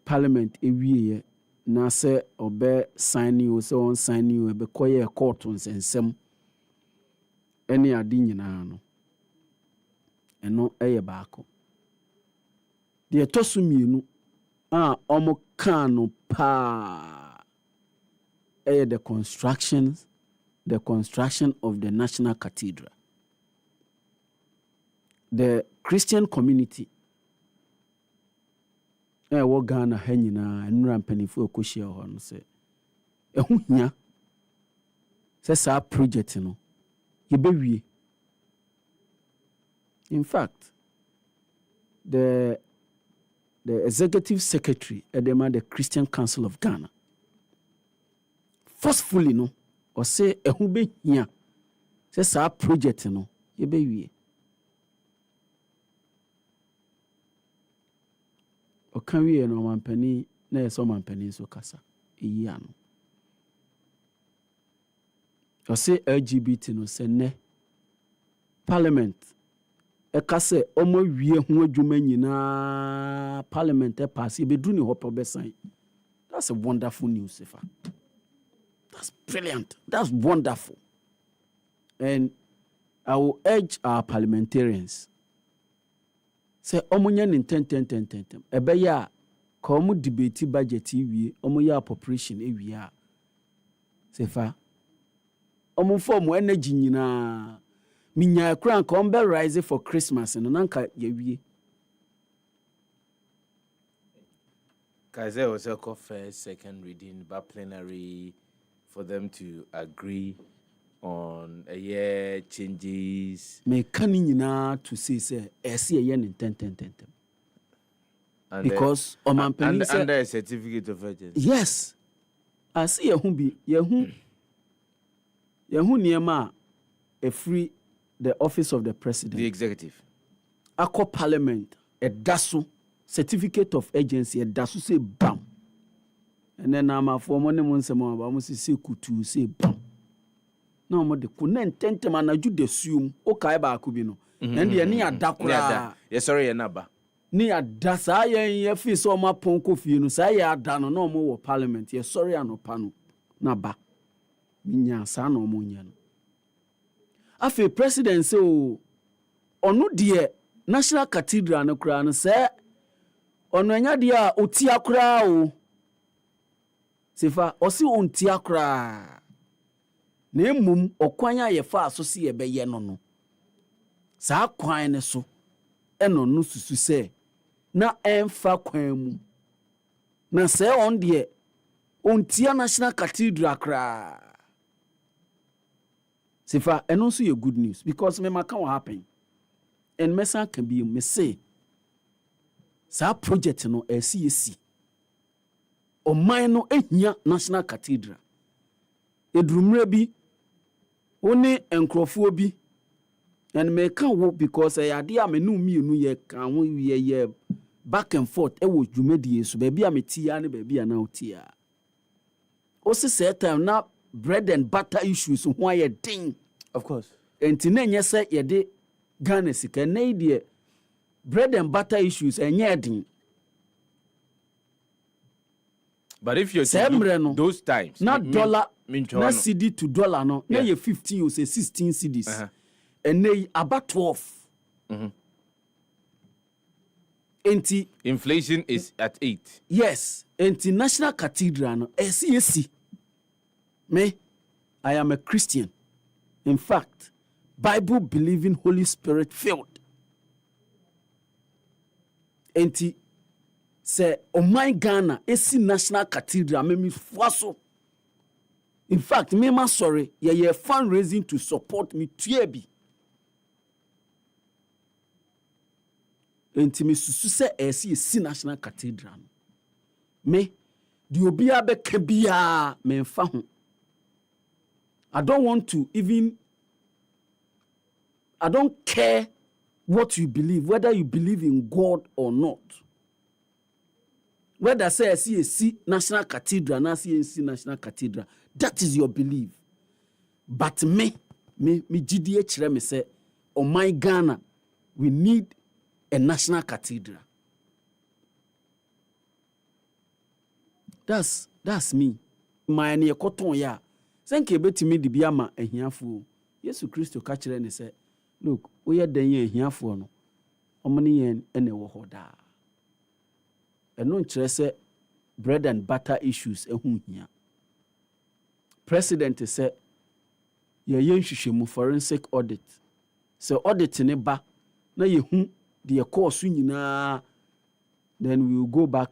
parliament ewie na se obe sign you so on sign you be koye court nsensem any ade nyina no eno baako de tosu mienu a omo kan no pa the construction of the National Cathedral. The Christian community wo Ghana ha nyina enura mpanifo ekohia ho no se ehu hia se sa project no yebewie. In fact, the executive secretary edema the Christian Council of Ghana forcefully no or say ehu be hia se sa project no yebewie. Can we no mampani na yeso mampani so kasa eyi ano o say LGBT no se ne parliament e kase omo wie ho adwuma nyina parliament e pass e bedu ni hopo besan. That's a wonderful news, Sefah. That's brilliant. That's wonderful. And I will urge our parliamentarians say omunya ni 10 ebe ya ka omu debate budget iwie omu ya appropriation ewie a Sefah omu form energy nyina minya kran ka ombe rise for Christmas no nanka yewie Kaze was a first, second reading, but plenary for them to agree on a year changes. Me kani nyina to say esi a year in 10. Because under a certificate of urgency. Yes. I see yehu niema a free the office of the president. The executive. Ako parliament a dasu certificate of urgency a dasu say bam. And then I'm a for money monsemo ba mo say kutu say bam. No mo de kunen tentem anaju de suum o kai ba akubi no. And the ni adakura. Yes sorry enaba. Ni adasa ye fi so ma ponko fie no say ya ada no mo wo parliament ye sorry anopa no na ba. Minya sa no mo nya no. Afi president say o onu de National Cathedral no kra no say onu anya de a oti akra o. Sefah osi onti akra. Na emum okwanya ye fa so se ye beye no no. Sa kwan ne so eno no susu se na emfa kwan mu. Na se on de onti National Cathedral akra. Sefah eno so ye good news because me maka what happen. And mesa can be me say sa project no esi o man no ehia National Cathedral edrumre bi oni enkrofo bi and me can wo because ade a me no mienu ye kan ho ye back and forth e wo dwumadi so ba bia metia ne ba bia na otia o se time na bread and butter issues ho aye din of course enti na nye se ye de Ghana sika na idea bread and butter issues enye din. But if you're saying those times, not dollar, not CD to dollar, no, now you're 15, you say 16 CDs, and they about 12. Inflation is at 8. Yes, National Cathedral, no, SEC. Me, I am a Christian. In fact, Bible believing, Holy Spirit filled. Say, oh my Ghana, esi National Cathedral, me fuaso In fact, me ma sorry, ye fundraising to support me tuebi. Enti me susu se esi National Cathedral. Me di obi abeka bia me mfa ho. I don't want to even, I don't care what you believe, whether you believe in God or not. Whether say I see National Cathedral, na see National Cathedral, that is your belief. But me GDA chere me say, oh my Ghana, we need a National Cathedral. That's me. My ne koton ya. Senke betimi di biama ehiafo. Yesu Kristo ka kire ne say, look, we den ye ehiafo no. Omni yen ene wo hoda. Eno nkire say bread and butter issues ehun hia. President say ye nhwehwemu forensic audit. So audit ne ba na ye hu the course nyina, then we will go back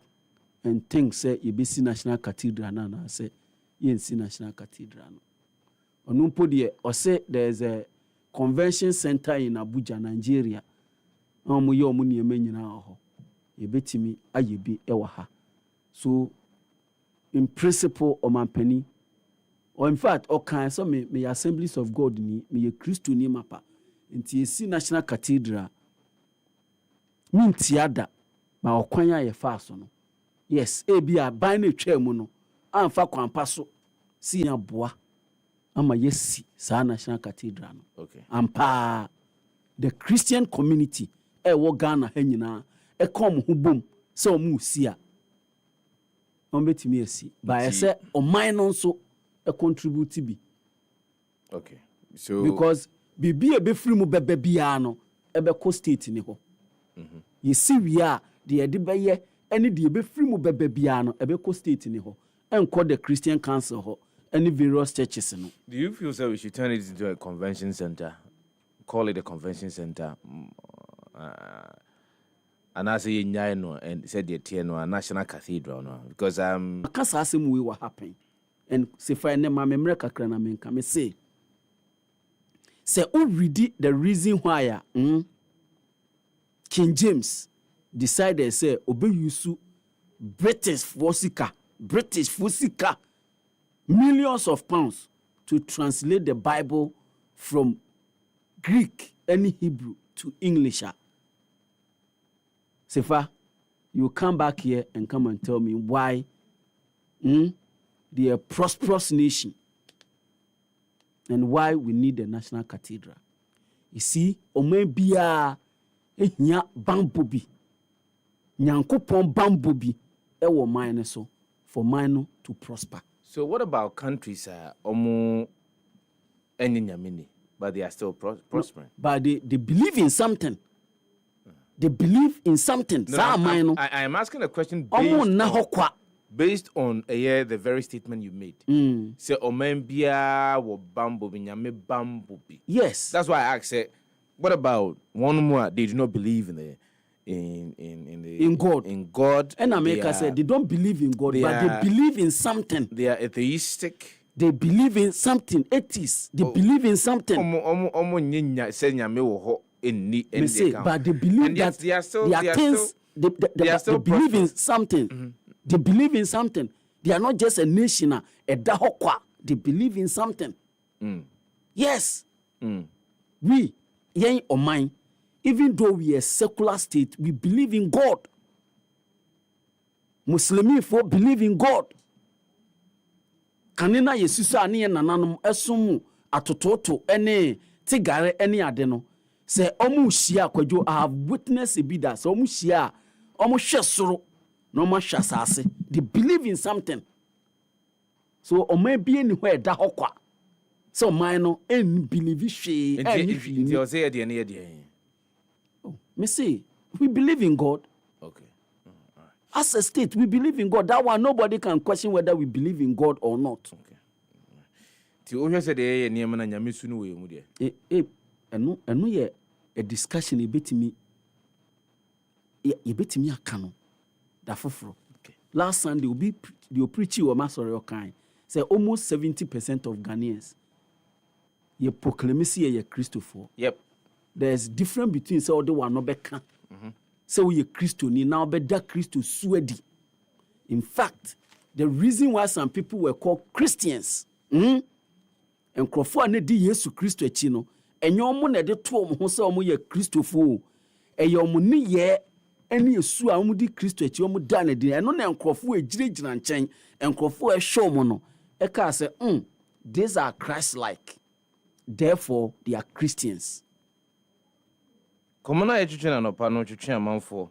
and think say ye be see National Cathedral na say ye see National Cathedral no. Onumpo de o say there is a convention center in Abuja, Nigeria. Omo ye omo ne nyina ho. Ye betimi ayebi ewa ha. So in principle omampani, or in fact okay, so me Assemblies of God ni me Christo ni mapa. Nti ye see National Cathedral mintiada ma okwanya ye fa so no. Yes, ebia ban na twa mu no amfa kwampa so si ya boa ama yesi sa National Cathedral no. Okay. Ampa the Christian community wo Ghana ha nyina kom ho bom se o mu si a on betimi esi ba se o man no so contribute bi. Okay. So because bibi e be free mu bebe bia no ebe ko state ni ho. You see we are the edibeye any the be free mu bebe bia no ebe ko state ni ho enko the Christian council ho any various churches no. Do you feel so we should turn it into a convention center? Call it a convention center. And I say no and said the no National Cathedral no because kasa asem we what happen and say for na ma memre kakra na menka me say o read the reason why King James decided say obe use British fosika millions of pounds to translate the Bible from Greek and Hebrew to English. Sefah, you come back here and come and tell me why they are a prosperous nation and why we need a National Cathedral. You see, omebia ehia bambobi nyankopon bambobi ewo mine so for mine to prosper. So what about countries omo enyinyamini but they are still prospering? But they believe in something. They believe in something. No, I am asking a question based on the very statement you made. Say omembia wo bambobi nyame bambobi. Yes. That's why I asked. What about one more? They do not believe in God. In God. And America said they don't believe in God, but they believe in something. They are atheistic. They believe in something. Atheists. They believe in something. But they believe that they believe in something. Mm-hmm. They believe in something. They are not just a nation. They believe in something. Yes. We, yen or mine, even though we are a secular state, we believe in God. Muslimi for believe in God. Kanina yesusa ani nananum esumu atototo ene tigare ene adeno. Say omu shia Kwadwo, I have witnessed a bit that so omu shia omu shesoro no ma shasase. They believe in something. So omebi anywhere da hokwa. So mine en believe she you say me say we believe in God. Okay. As a state, we believe in God. That one nobody can question whether we believe in God or not. Okay. Ti o hwe say dey na nyame su no we mu de. Eno ye a discussion ebetimi aka no da foforo. Okay. Last Sunday we preach o masori okan say almost 70% of Ghanaians ye proclaim say ye Christopher. Yep. There's difference between say the one no beka. Say we ye Christo ni now be that Christo suedi. In fact, the reason why some people were called Christians, and Crawford ne di Yesu Christo echi no, enyo mo na de to omo say omo ye Christopher. Eyo ni ye eni esu a omo di Christo echi omo da na di eno na Crawford ejirejira nchen Crawford e show mo no e ka say these are Christ-like, therefore they are Christians. Komona etwetwe na no pa no twetwe amanfo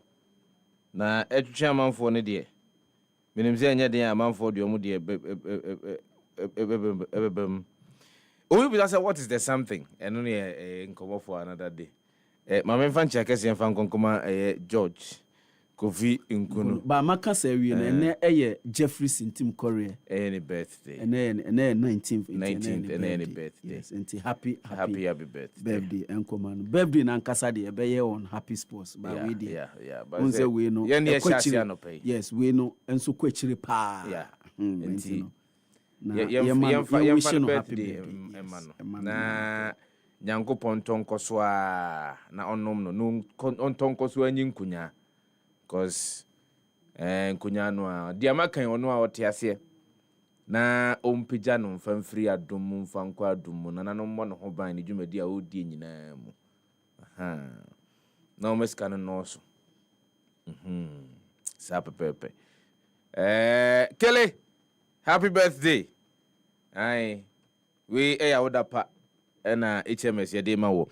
na etwetwe amanfo ne de menim say anya de amanfo de omo de we be say what is the something eno ne nkomo for another day mama mfa ncha kese mfa nkonkoma George Kofi Nkunu ba maka say we na eye Jeffrey Sintim Korea any birthday and 19th any birthday. Yes, and happy birthday enkoman birthday na nkasa de be ye on happy sports ba we dey but unse we no yes we no enso kwachire pa na birthday na nyankopon tonkoso a na onom no ontonkoso anyi nkunya cause nkunya no a diama kan ono a otiase na ompija no mfamfiri adom mfanko adom na nanom mo no ho ban ne dwumadi a odi nyina mu na o meska no no so sa pepepe Kelly, happy birthday. Aye, we odapa na HMS ye de ma wo.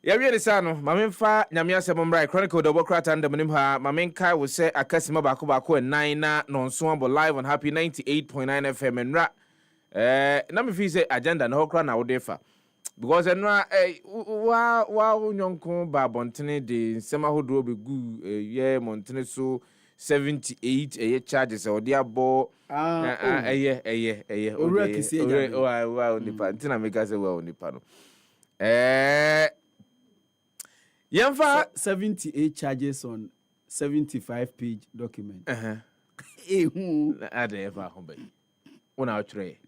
Ya wie de sa no, mamemfa nyame asem mbrai Chronicle double crata and manim ha, mamenkai wo se akasima bako 9 na nonso abo live on Happy 98.9 FM enra. Na me fi se agenda na hokra na wo defa. Because enra wa nyonko ba bontene de nsema hodo obegu ye montene so 78 eye charges o dia bo eye ora kisi eja wa onipa ntina mega se wa onipa no yemfa 78 charges on 75 page document ade ever hombe una otre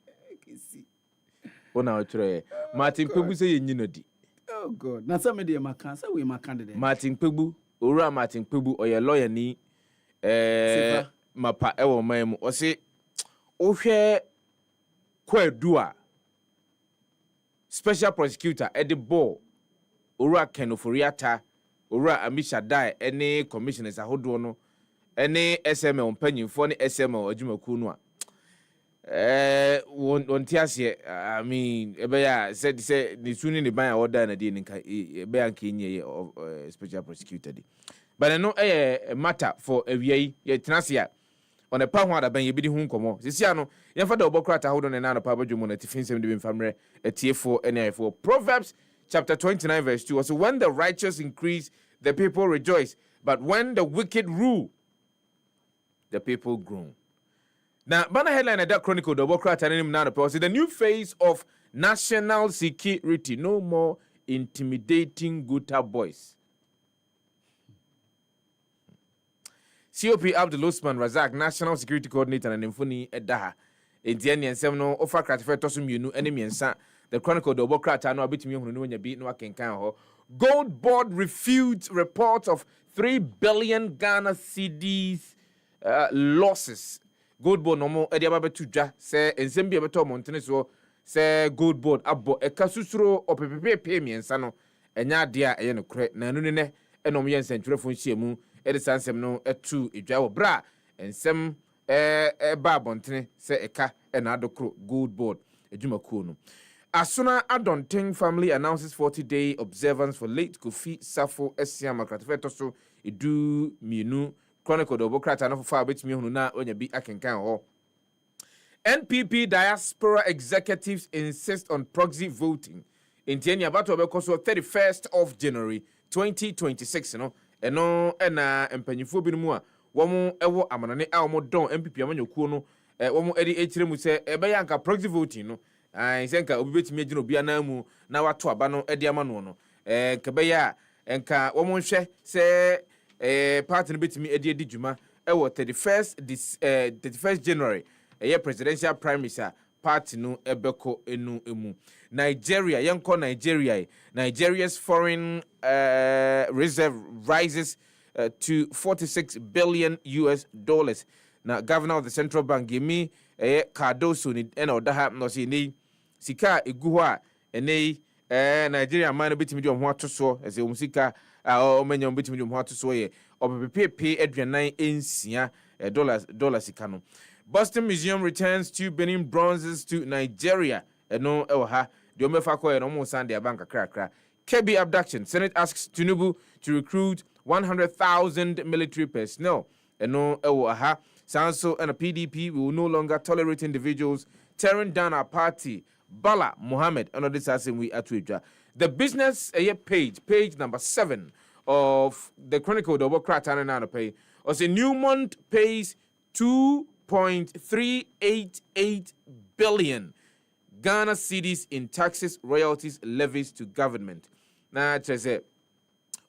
Martin Pegbu say yenyina di oh god na some dey makan say we makan de Martin Pegbu ora Martin Pegbu oye lawyer ni mapa ewo mamu o se ohwe Kwadwo special prosecutor edibo ora kenoforiata ora amisha dai ene commissioners ahodo no ene SML mpanyimfo ne SML adwumaku no a wontiase I mean ebeya said the suni ne ban order na dey nka ebeya nka enye special prosecutor di but no matter for awiai ye tenasia on a power that ben ye bidi hu nkomo sisia no ye fa da obokrata hodo ne na no pa badwumo na tifinsem de bimfamre etiefo NIFO Proverbs chapter 29 verse 2 also when the righteous increase the people rejoice but when the wicked rule the people groan. Now bana headline at that Chronicle the obokrata name na no the new phase of national security no more intimidating gutter boys. COP Abdul Osman Razak, National Security Coordinator and Infuni Edaha. Entieni ensem no offer kratefe toso mienu enemy ensa. The Chronicle the obokrata no abitimi hunu no nya bi no akenkan ho. Gold Board refutes reports of 3 billion Ghana cedis losses. Gold Board no mo edi ababetu dwa se ensem bi abeto montene so se Gold Board abo ekasusuro opepepe mi ensa no enya ade a eye no kre na anu ne enom ye nsentwerefo nhyiemu edisansem no etu edwa bra ensem ba bontene se eka na adokro Gold Board edwumakuo no Asuna Adonting family announces 40-day observance for late Kofi Sefah-Danquah Makratefe so edu mienu Chronicle the obokrata no for betimi hunu na onya bi akenkan ho. NPP diaspora executives insist on proxy voting in Tiania Bato Bekoso 31st of January 2026 no eno na empanyifo binumu a womo ewo amanane a womo don MPP amanyokuo no womo edi etire mu se ebeya nka proxy voting no senka obi betimi agina obi anamu na wato aba no edi amano no kebeya enka womo hwe se party no betimi edi djuma ewo 31st January presidential primaries party no ebeko enu emu. Nigeria, yanko Nigeria. Nigeria's foreign reserve rises to $46 billion. Now, governor of the central bank give me Cardoso ni eno daha no si ni sika eguwa ene Nigeria man bitimi di omho atoso ese sika o menya bitimi di omho atoso ye opepepe aduanan ensia dollars sika no. Boston Museum returns 2 Benin bronzes to Nigeria. Eno ewa the omefa ko eno mo sande bank krakra. KB abduction. Senate asks Tinubu to recruit 100,000 military personnel. Eno ewa Sanso and a PDP will no longer tolerate individuals tearing down our party. Bala Mohammed and this as we at the business page number 7 of the Chronicle double crack and pay was a Newmont pays 2.388 billion Ghana cedis in taxes, royalties, levies to government. Now it says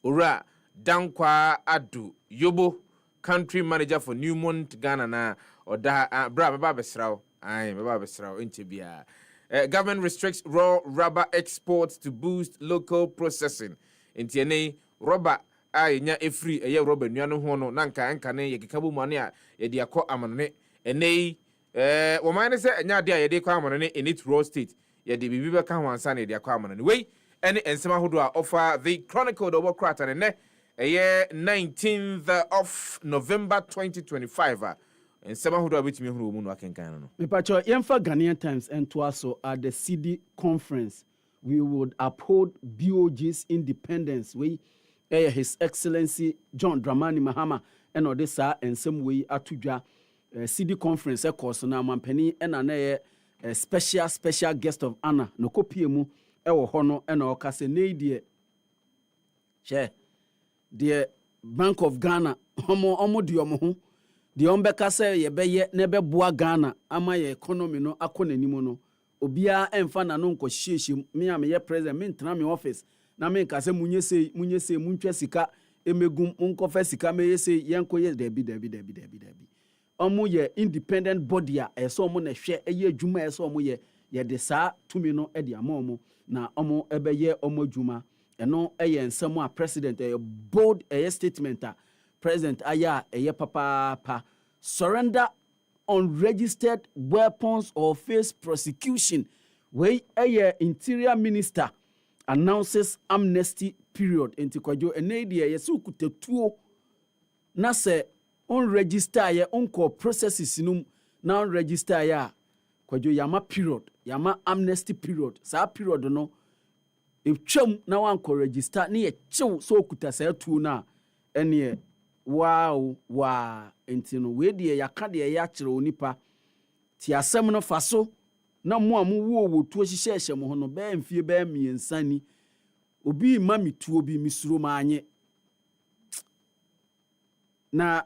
Ura Dankwa Adu Yobo, country manager for Newmont Ghana na oda baba besrao intibia. Government restricts raw rubber exports to boost local processing. Intiene rubber nya efri eye rubber nuano hono nanka anka ne yekikabu mane a ye de akọ amanone ene wo man se nya de a ye de akọ amanone in its raw state ye de bibi be ka ho ansa na ye de akọ amanone we ene ensema hodo a offer the Chronicle double crat and ne 19th of November 2025 and some who are with me who no can no. Mepacho Yemfa Ghanaian Times and Twaso at the CD conference we would uphold BOG's independence. We His Excellency John Dramani Mahama and Odessa and some way atudwa CD conference course na mampani and an special guest of honor no kopiemu ewo hono and okase neidie che the Bank of Ghana omo di omo ho the ombeka say ye beye na be boa Ghana ama ye economy no akonanimo no obia emfa na no nkohyehyem me am ye president me ntena me office na me nka say munyese muntwa sika emegum nkofa sika me yese yenko ye dabi omo ye independent body a eso omo na hwe eye adwuma eso omo ye de saa tumi no e de amomo na omo ebeye omo adwuma eno eye nsemo a president bold statement a president aya eye papa surrender unregistered weapons or face prosecution wey eye interior minister announces amnesty period enti Kwadwo enedi yesu kutetuo na se unregister ye unko processes num na unregister ya Kwadwo yama period yama amnesty period sa period no etwam na wanko register ne ye chew so okuta sa tuo na ene wow enti no we de yaka de ya kire onipa ti asem no faso na mo amu wo tuo hihye mo ho no be mfie be miensani obi mami tuo bi misuro maanye na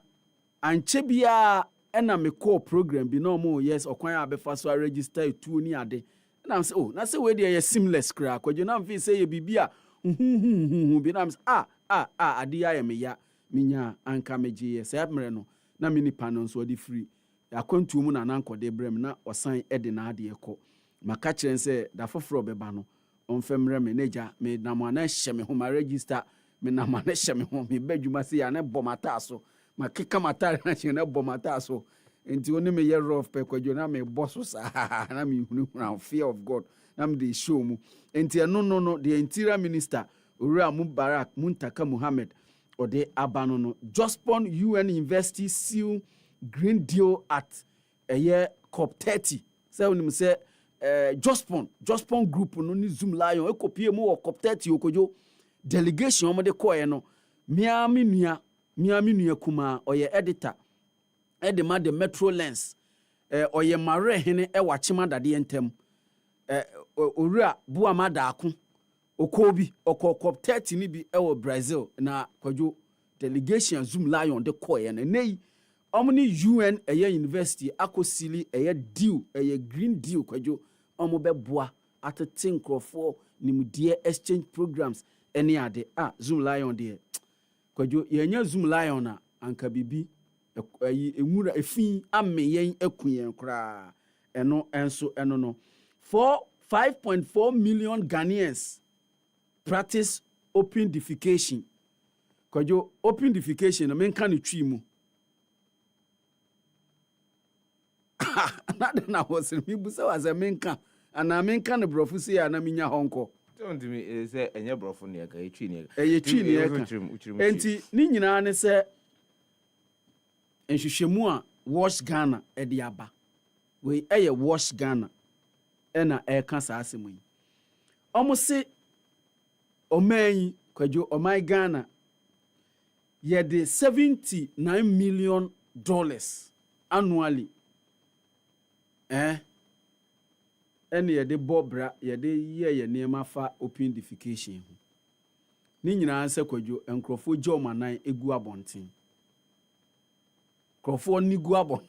anche bia ena me call program bi no mo yes okwan abefa so register tuo ni ade na am say oh na say we de ye seamless kra Kwadwo na mfi say ye bibia bi na am say ade ya me ya minya anka meje ye say mere no na me nipa no so de free akwantu mu na nankode brem na osan ede na ade ekọ maka kiren say da foforo beba no onfemre me neja me na mo na hye me ho ma register me na ma na hye me ho me badwuma say ya na bomata so makeka mata na hye na bomata so enti oni me ye rough pe Kwadwo na me boss sa na me hunu fear of God na me dey show mu enti no the interior minister Owura Mubarak Muntaka Mohammed ode abano no Jospon UN University seal green deal at a year COP30 say onim say Jospon group no ni Zoom Lion ekopie mu COP30 Okwadwo delegation omo de koye no miami nua kuma oye editor edema de metro lens oye mare hene wachima dade entem Owura Buamada Ako okobi okokop 30 ni bi ewo Brazil na Kwadwo delegation Zoom Lion de koye na nei omni UN university akosili deal green deal Kwadwo omo beboa atete nkrofo nimdie exchange programs ene ade Zoom Lion de Kwadwo yenya Zoom Lion na anka bibi enwura efin ame yen ekuyen kra eno enso eno no 5.4 million Ghanaians practice open defecation. Kwadwo open defecation no menka ne twi mu. Na na was me busa was a menka ana menka ne brofu se ya na minya honko. Don't me say enye brofu ne ka etwi ne. Etwi ne ka. Enti ni nyina ne se enhwehwemu a Wash Ghana e de aba. We eye Wash Ghana ena e ka sa asemu yi. Omo se oman Kwadwo oman Ghana ye de $79 million annually. Ene ye de bobra ye de ye niema fa open defecation. Ni nyina anse Kwadwo enkrofo je omanan egu abonten. Krofo ni gu abon.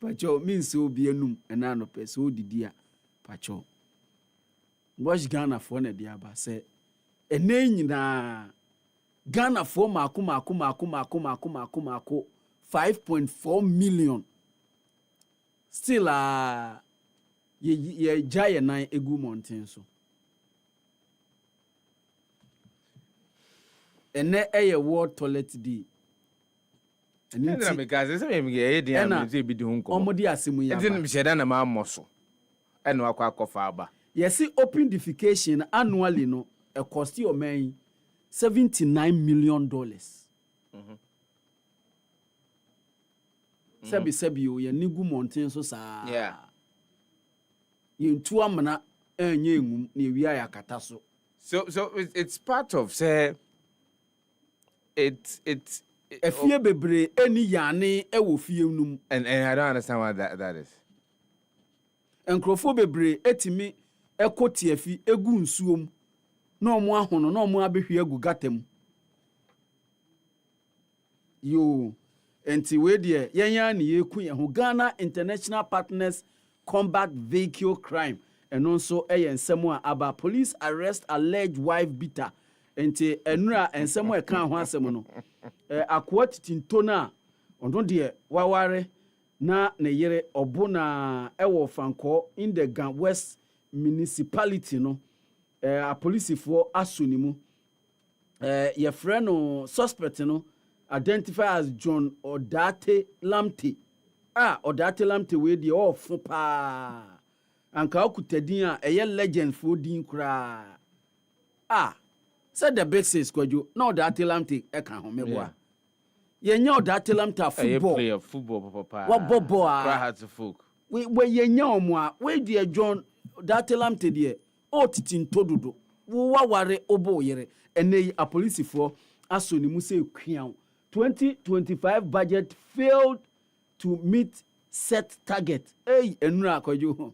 Pacho means so be enum ena no pe so didi a pacho. Wash Ghana for na dia ba say ene nyina Ghana for mako 5.4 million. Still ye giant nine egu mountain so. Ene eye world toilet day. Eni na me gaze se me ye dey am say bi di hunko. Omodi asemu ya. Enti me sheda na ma moso. Eno akwa aba. Yes, open defecation annually no a cost your man $79 million. Sebi you nigu mountain so sa. Yeah. You two amana enye ngum na wi ayakata so. So it's part of say it's efie bebre eni yane e wo fie num. And I don't understand what that is. Enkrofo bebre etimi ekoti afi egu nsuom na omo ahono na omo abehwe agu gatam. Yo enti we de yenya na yeku ye ho Ghana International Partners Combat Vehicle Crime eno nso ensemo a aba police arrest alleged wife beater. Enti enura ensemo e kan ho asemo no akwa titinto na ondo de waware na ne yere obuna ewo fanko in the Gan West municipality no a police for asunimu your friend no suspect no identified as John Odate Lamte. Odate Lamte we di off pa anka okutadin a eye legend for din kra said the basis Kwadwo no Odate Lamte e kan ho meboa yenya Odate Lamte football player football papa what bobo cry hard to folk we yenya omo a we di John Odate Lamte de o titinto dodo wo waware obo yere ene a police for asonimu say kwian 2025 budget failed to meet set target. Enura Kwadwo.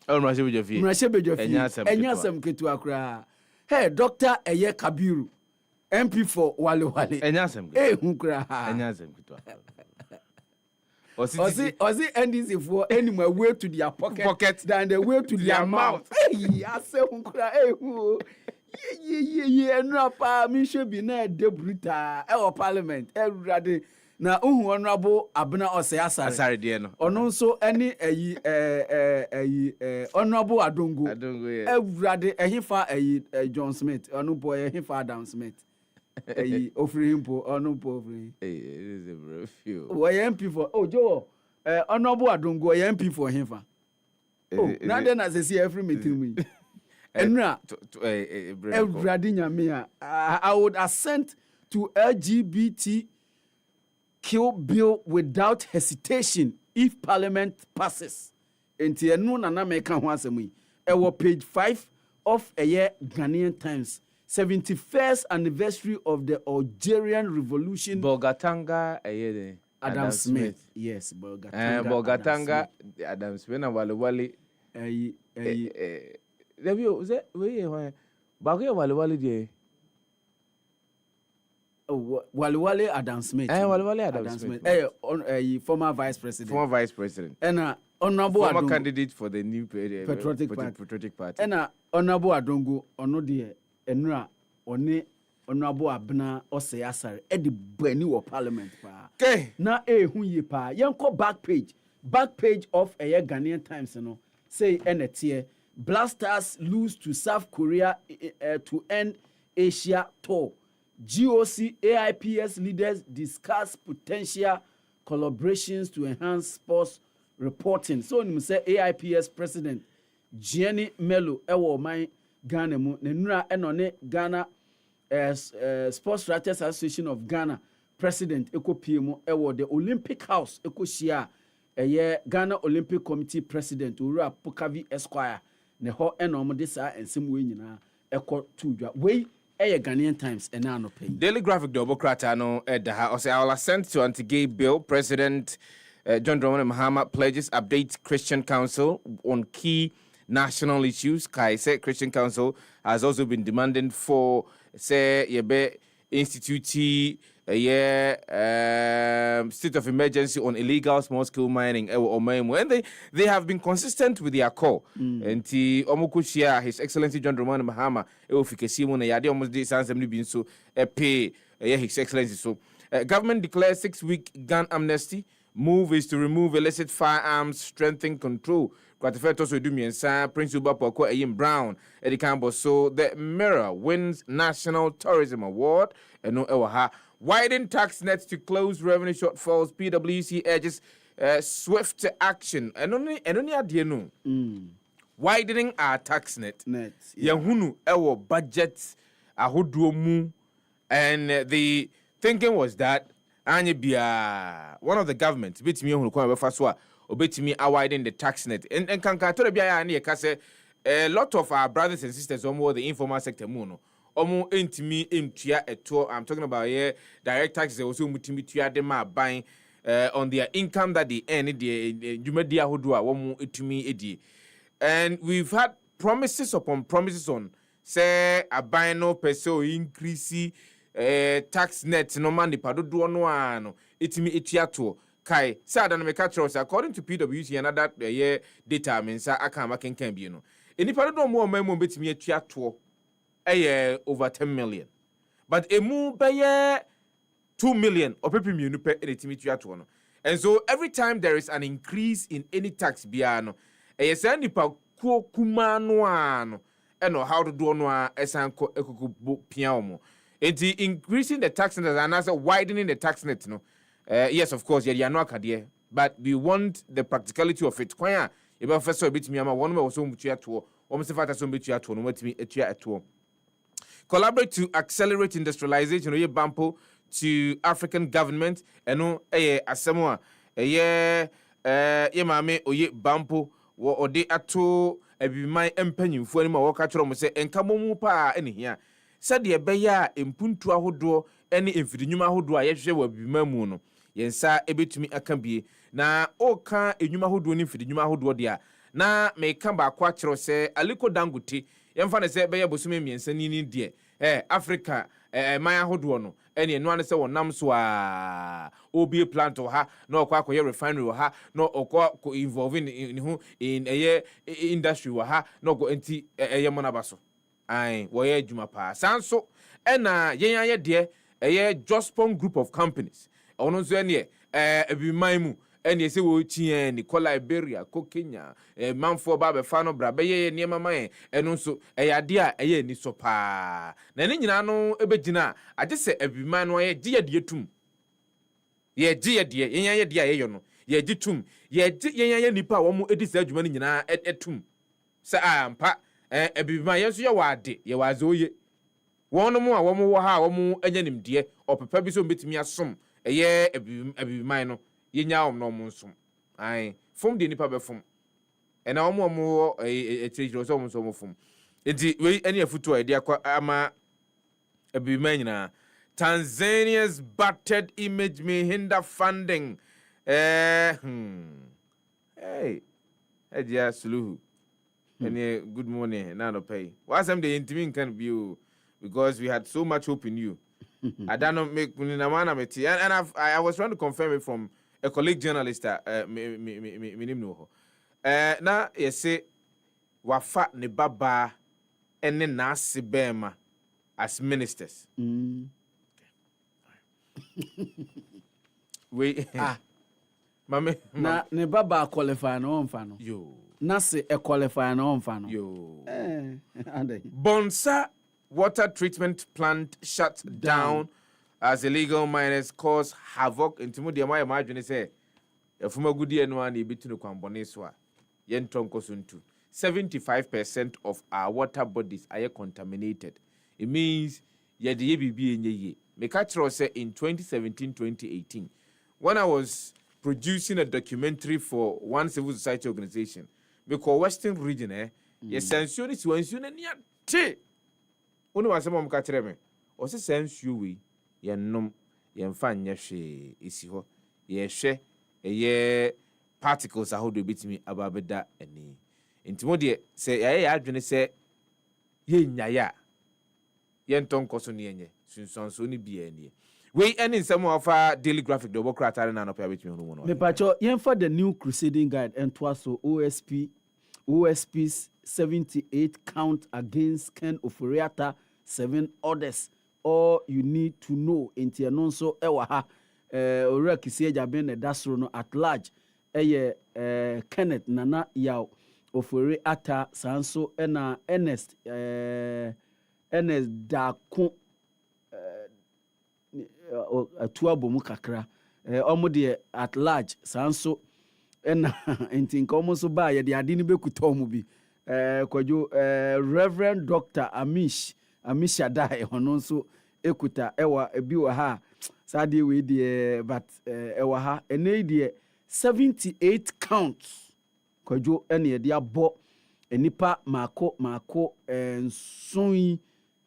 Enya sem ketu akra. Hey, Dr. Eye Kabiru. MP for Wale. Enya sem. Hunkra. Enya sem ketu akra. Ozi NDC for anywhere way to their pocket than the way to their mouth. Hey, I say hunkra. Who? Yeah, no pa mi should be na debrita e parliament everybody na honorable abna ose asare de no ono nso any honorable adongo everybody ehifa John Smith ono boy ehifa Adam Smith ofri himpo ono po ofri it is a review we MP for Joe honorable adongo MP for hifa na then as see every meeting me Enra, I would assent to LGBT kill bill without hesitation if Parliament passes. Enti enu na meka ho asemu. Ewo page 5 of a year Ghanaian Times. 71st anniversary of the Algerian Revolution. Bolgatanga Adam Smith. Yes, Bolgatanga Adam Smith na wale. Review ze we ba ko wale de Wale Adam Smith. Wale Adam Smith. Former vice president. And honorable former candidate for the new Patriotic Party. And honorable Adongo ono de enura one Honorable Abna Ose Asare edi bani wo parliament pa. Okay. Na hu ye pa. Yanko back page of Ghanaian Times no. Say enetie Blasters lose to South Korea to end Asia tour. GOC AIPS leaders discuss potential collaborations to enhance sports reporting. So you say AIPS president Jenny Melo ewo man Ghana mu nenura enone Ghana Sports Writers Association of Ghana president ekopie mu ewo the Olympic House ekoshia Ghana Olympic Committee president Owura Pokavi Esquire ne ho enom de sa ensem we nyina ekọ tudwa we Ghanaian Times and now pay. Daily Graphic Democrat no edaha or say I will assent to anti-gay bill. President John Dramani Mahama pledges update Christian Council on key national issues. Kai said Christian Council has also been demanding for say yebe institute state of emergency on illegal small-scale mining and they have been consistent with their call. And Omokushia, His Excellency John Dramani Mahama, Eofikesimu na yade almost de sansem ni bin so pay His Excellency. So government declares 6-week gun amnesty. Move is to remove illicit firearms, strengthen control. Kwatifeto so do miensa Prince Ubapoko Eyim Brown Edikambo. So the Mirror wins National Tourism Award and no ewaha. Widen tax nets to close revenue shortfalls. PwC urges swift action. And only idea no. Widening our tax net. Yahunu ewo budget ahoduo mu. And the thinking was that anye bia one of the government betimi ehunu kwa befa so a obetimi widen the tax net. And kankato bia ya na ye ka say a lot of our brothers and sisters omo the informal sector mu no. Omo entimi emtua eto. I'm talking about here direct taxes also mutimi tua dem aban on their income that they earn the jumadi ahodo a womo etumi edi. And we've had promises upon promises on say aban no peso increase tax net no man the padodo no ano etimi etua to kai say adan me catch according to PwC and that year data means aka makenkan bi no eni padodo mo man mo betimi etua to over 10 million. But emu beye 2 million or pepe mienu pe enetimi to no. And so every time there is an increase in any tax biano, say nipa ko kuma no ano eno how to do no esanko ekuku piaomo. Enti increasing the tax net and also widening the tax net no. Yes, of course, you are no akade, but we want the practicality of it. Kwanya e be first so bit me ama one me so mutua to o me se fata so mutua to no matimi etua eto. Collaborate to accelerate industrialization oye bampo to African government eno asemo ye mame oye bampo wo ode ato abiman empanyimfo ani ma wo ka kiro mo se enkamomu pa enihia sade ebeya empuntu ahodo ene emfidinwuma ahodo a yehwe wa abiman mu no yensa ebetumi aka bie na oka enwuma ahodo ni emfidinwuma ahodo dia na me ka ba kwa kiro se Aliko Dangote yemfa ne se beye bosume miensa ni die Africa maya hodo no ene eno ane se wonam so a obi plant ha na okwa akoye refinery ha na okwa ko involve in who in industry ha na go enti monaba so ai wo ye adwuma pa sanso ena yen de Jospon group of companies ono so ene ebiman mu ene se wo tie ni ko Liberia ko Kenya manfo ba be fa no bra be ye ne mama ye eno so ade a ni so pa na ne nyina no ebegina age se abiman no ye gye de tum ye gye de yen de aye no ye gye tum ye gye yen nipa wo mu edi sa adwuma ni nyina etum sa ampa abiman ye so ye wade ye wazo ye wono mu a wo mu wo ha wo mu anyanim de opepa bi so betimi asom abiman no yenya no monsum ai fom de nipa be fom ena omo etejiro so monsum fom enti we ene afutu a de akwa ama abiman nyina. Tanzania's battered image may hinder funding. Hey Edia Suluhu. Any good morning, Nano Pay. Why some the intimate can be because we had so much hope in you. I don't know make and I was trying to confirm it from a colleague journalist na you say wafa ne baba ene na asibema as ministers. We Mame na ne baba qualify no onfa no. Yo. Na se e qualify no onfa no. Yo. Ande. Bonsa water treatment plant shut down as illegal miners cause havoc. Intimo de my imagine say efuma gudi eno an ebitu no kwambone so a yentonko suntu. 75% of our water bodies are contaminated. It means yede bibi enye. Me catch say in 2017-2018 when I was producing a documentary for one civil society organization because Western region yes sensuo ni siwansuo na nia te onu wasema mo ka kire me o se sensuo we ye nom ye mfa nya hwe esi ho ye hwe ye particles ahodo bitimi ababeda ani intimo de se ya adwene se ye nyaya ye ntonkoso ne yenye sunsunso ni bia ani we any some of our daily graphic the work rather than up with me no me pacho yen for the new crusading guide and so OSP's 78 count against Ken Oforiatta 7 orders all you need to know enti eno so ewa ha ora kisi jabe na dasro no at large Kenneth Nana Yaw Oforiatta sanso ena Ernest Dako atuabo mu kakra omo de at large sanso ena entinka omo so ba ye de ade ni bekuta omo bi Kwadwo Reverend Dr. Amisha Dai hono so ekuta ewa ebi wa ha sade we de but ewa ha ene de 78 counts Kwadwo ene ye de abo enipa mako nson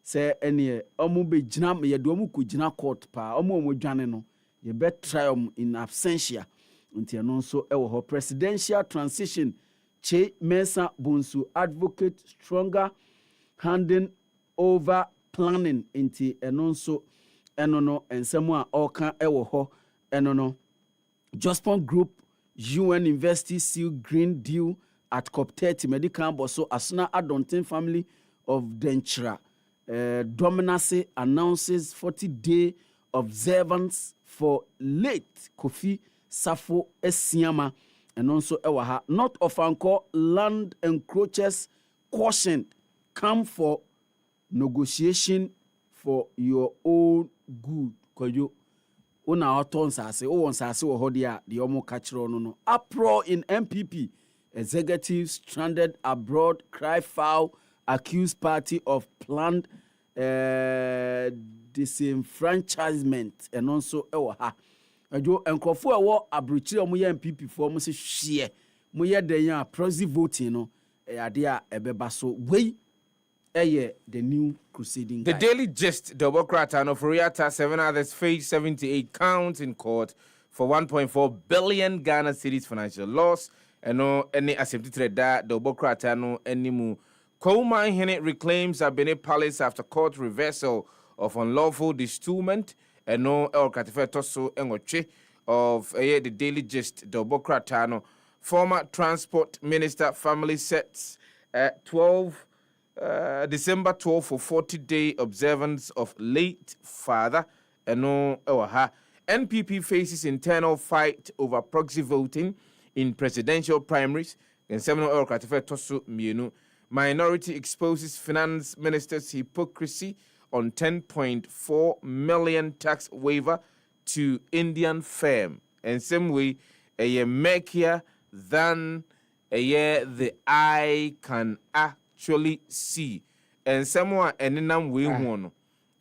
se ene omo be gina ye de omo ko gina court pa omo dwane no ye be try in absentia nti eno so ewo ho presidential transition Che Mesa Bonsu advocate stronger handing over planning nti eno so eno no ensemo a oka ewo ho eno no Jospon Group UN University seal Green Deal at COP30 medical boso asuna Adontin family of Denchra Dominacy announces 40-day observance for late Kofi Safo Esiama and also ewa not of anchor land encroachers caution come for negotiation for your own good Kwadwo una oton sase o won sase wo hodia de omo kachiro no uproar in MPP executives stranded abroad cry foul accused party of planned disenfranchisement and also ewa ha Kwadwo enkrofo ewo abrochire omo ye MPP fo omo se hwe mo ye den ya proxy voting no ade a ebeba so wei the new crusading the guide. Daily Gist Democrat and Oforiatta 7 others face 78 counts in court for 1.4 billion Ghana cedis financial loss and no any accepted that the Democrat no animu Kouma Hene reclaims Abene Palace after court reversal of unlawful bestowment and no El Katife Toso Engoche of the Daily Gist Democrat no former transport minister family sets 12 December 12 for 40-day observance of late father Eno Ewaha. NPP faces internal fight over proxy voting in presidential primaries. And seminal Ewa Katife Tosu Mienu. Minority exposes finance minister's hypocrisy on 10.4 million tax waiver to Indian firm. And same way, a year murkier than a year the eye can actually see. And someone and nam we won.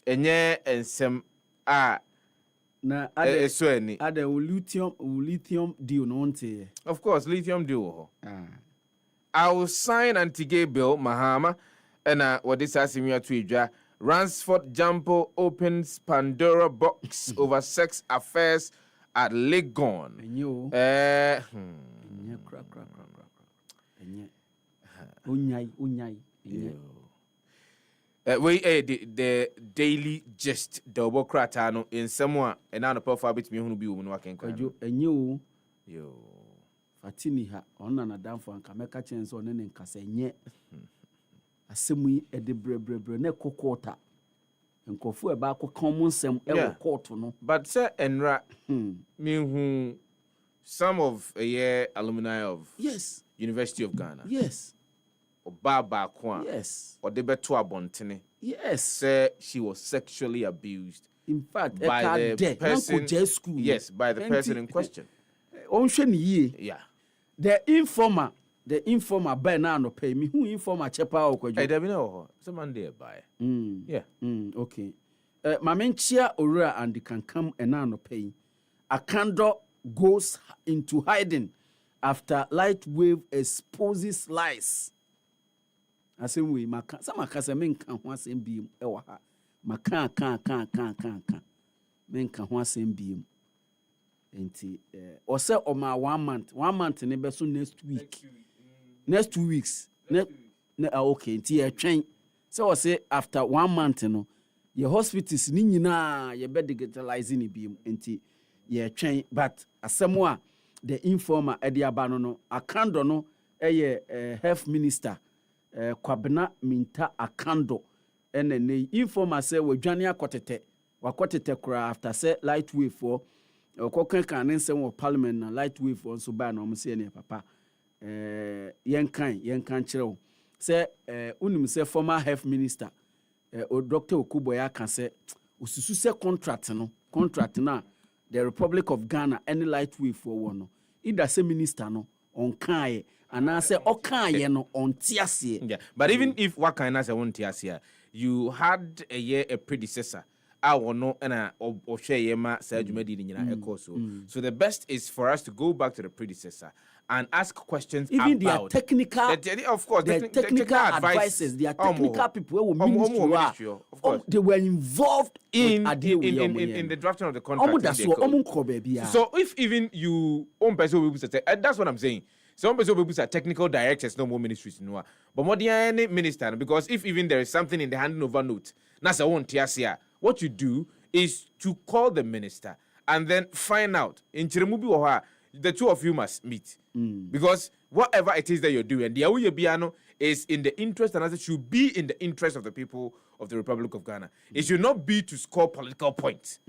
And yeah, and some na ade lithium deal no nte. Of course, lithium deal. I will sign anti-gay bill, Mahama, and what this has in your Twitter. Ransford Jampo opens Pandora box over sex affairs at Legon. The Daily Gist double cratano in someone and now the profile bit me who be woman working. Yo Fatini ha ona na damfo anka meka chense one ne nkasa nye asemu e de brebre ne kokota nkofo e ba ko common sem e wo court no. But say enra me who some of a year alumni of University of Ghana. Yes. Baba Kwan. Yes. Or the beto abontene. Yes. Say she was sexually abused. In fact, by the person. Yes, by the person in question. Yeah. The informer by now no pay me. Who informer chepa o kwajo? I don't know. Someone there buy. Yeah. Okay. Mamenchia Ora and the can come and now no pay. Akando goes into hiding after light wave exposes lies. Asem we maka some akasa menka ho asem biem e wa ha maka kan menka ho asem biem enti ose o ma 1 month ne be so next week next 2 weeks okay enti e twen so o say after 1 month no your hospitals ni nyina ye be digitalizing ni biem enti ye twen but asem a the informer e dia ba no akando no health minister Kwabena Minta Akando and the informer say we Johnny wakotete kura after say light wave for kokan kan nsem of parliament na light wave for so ba na say ne papa yenkan kirew say unim say former health minister Dr. Okuboya kan say osusu say contract na the Republic of Ghana any light wave for one either say minister no on kai and I say okay no on tiasie. Yeah, but even if what kind of say on tiasie, you had a predecessor. I will know and or share yema say jumedi ni nyina ekoso. So the best is for us to go back to the predecessor and ask questions even about their technical of course their technical advices, their technical people who ministry of course they were involved in the drafting of the contract. So if even you own person will say that's what I'm saying. Some people are technical directors, no more ministries. No, but more than any minister, because if even there is something in the handing over note, that's one tiasia. What you do is to call the minister and then find out. In Chiremubi, the two of you must meet because whatever it is that you're doing, the Awuye Biano is in the interest, and as it should be in the interest of the people of the Republic of Ghana. It should not be to score political points.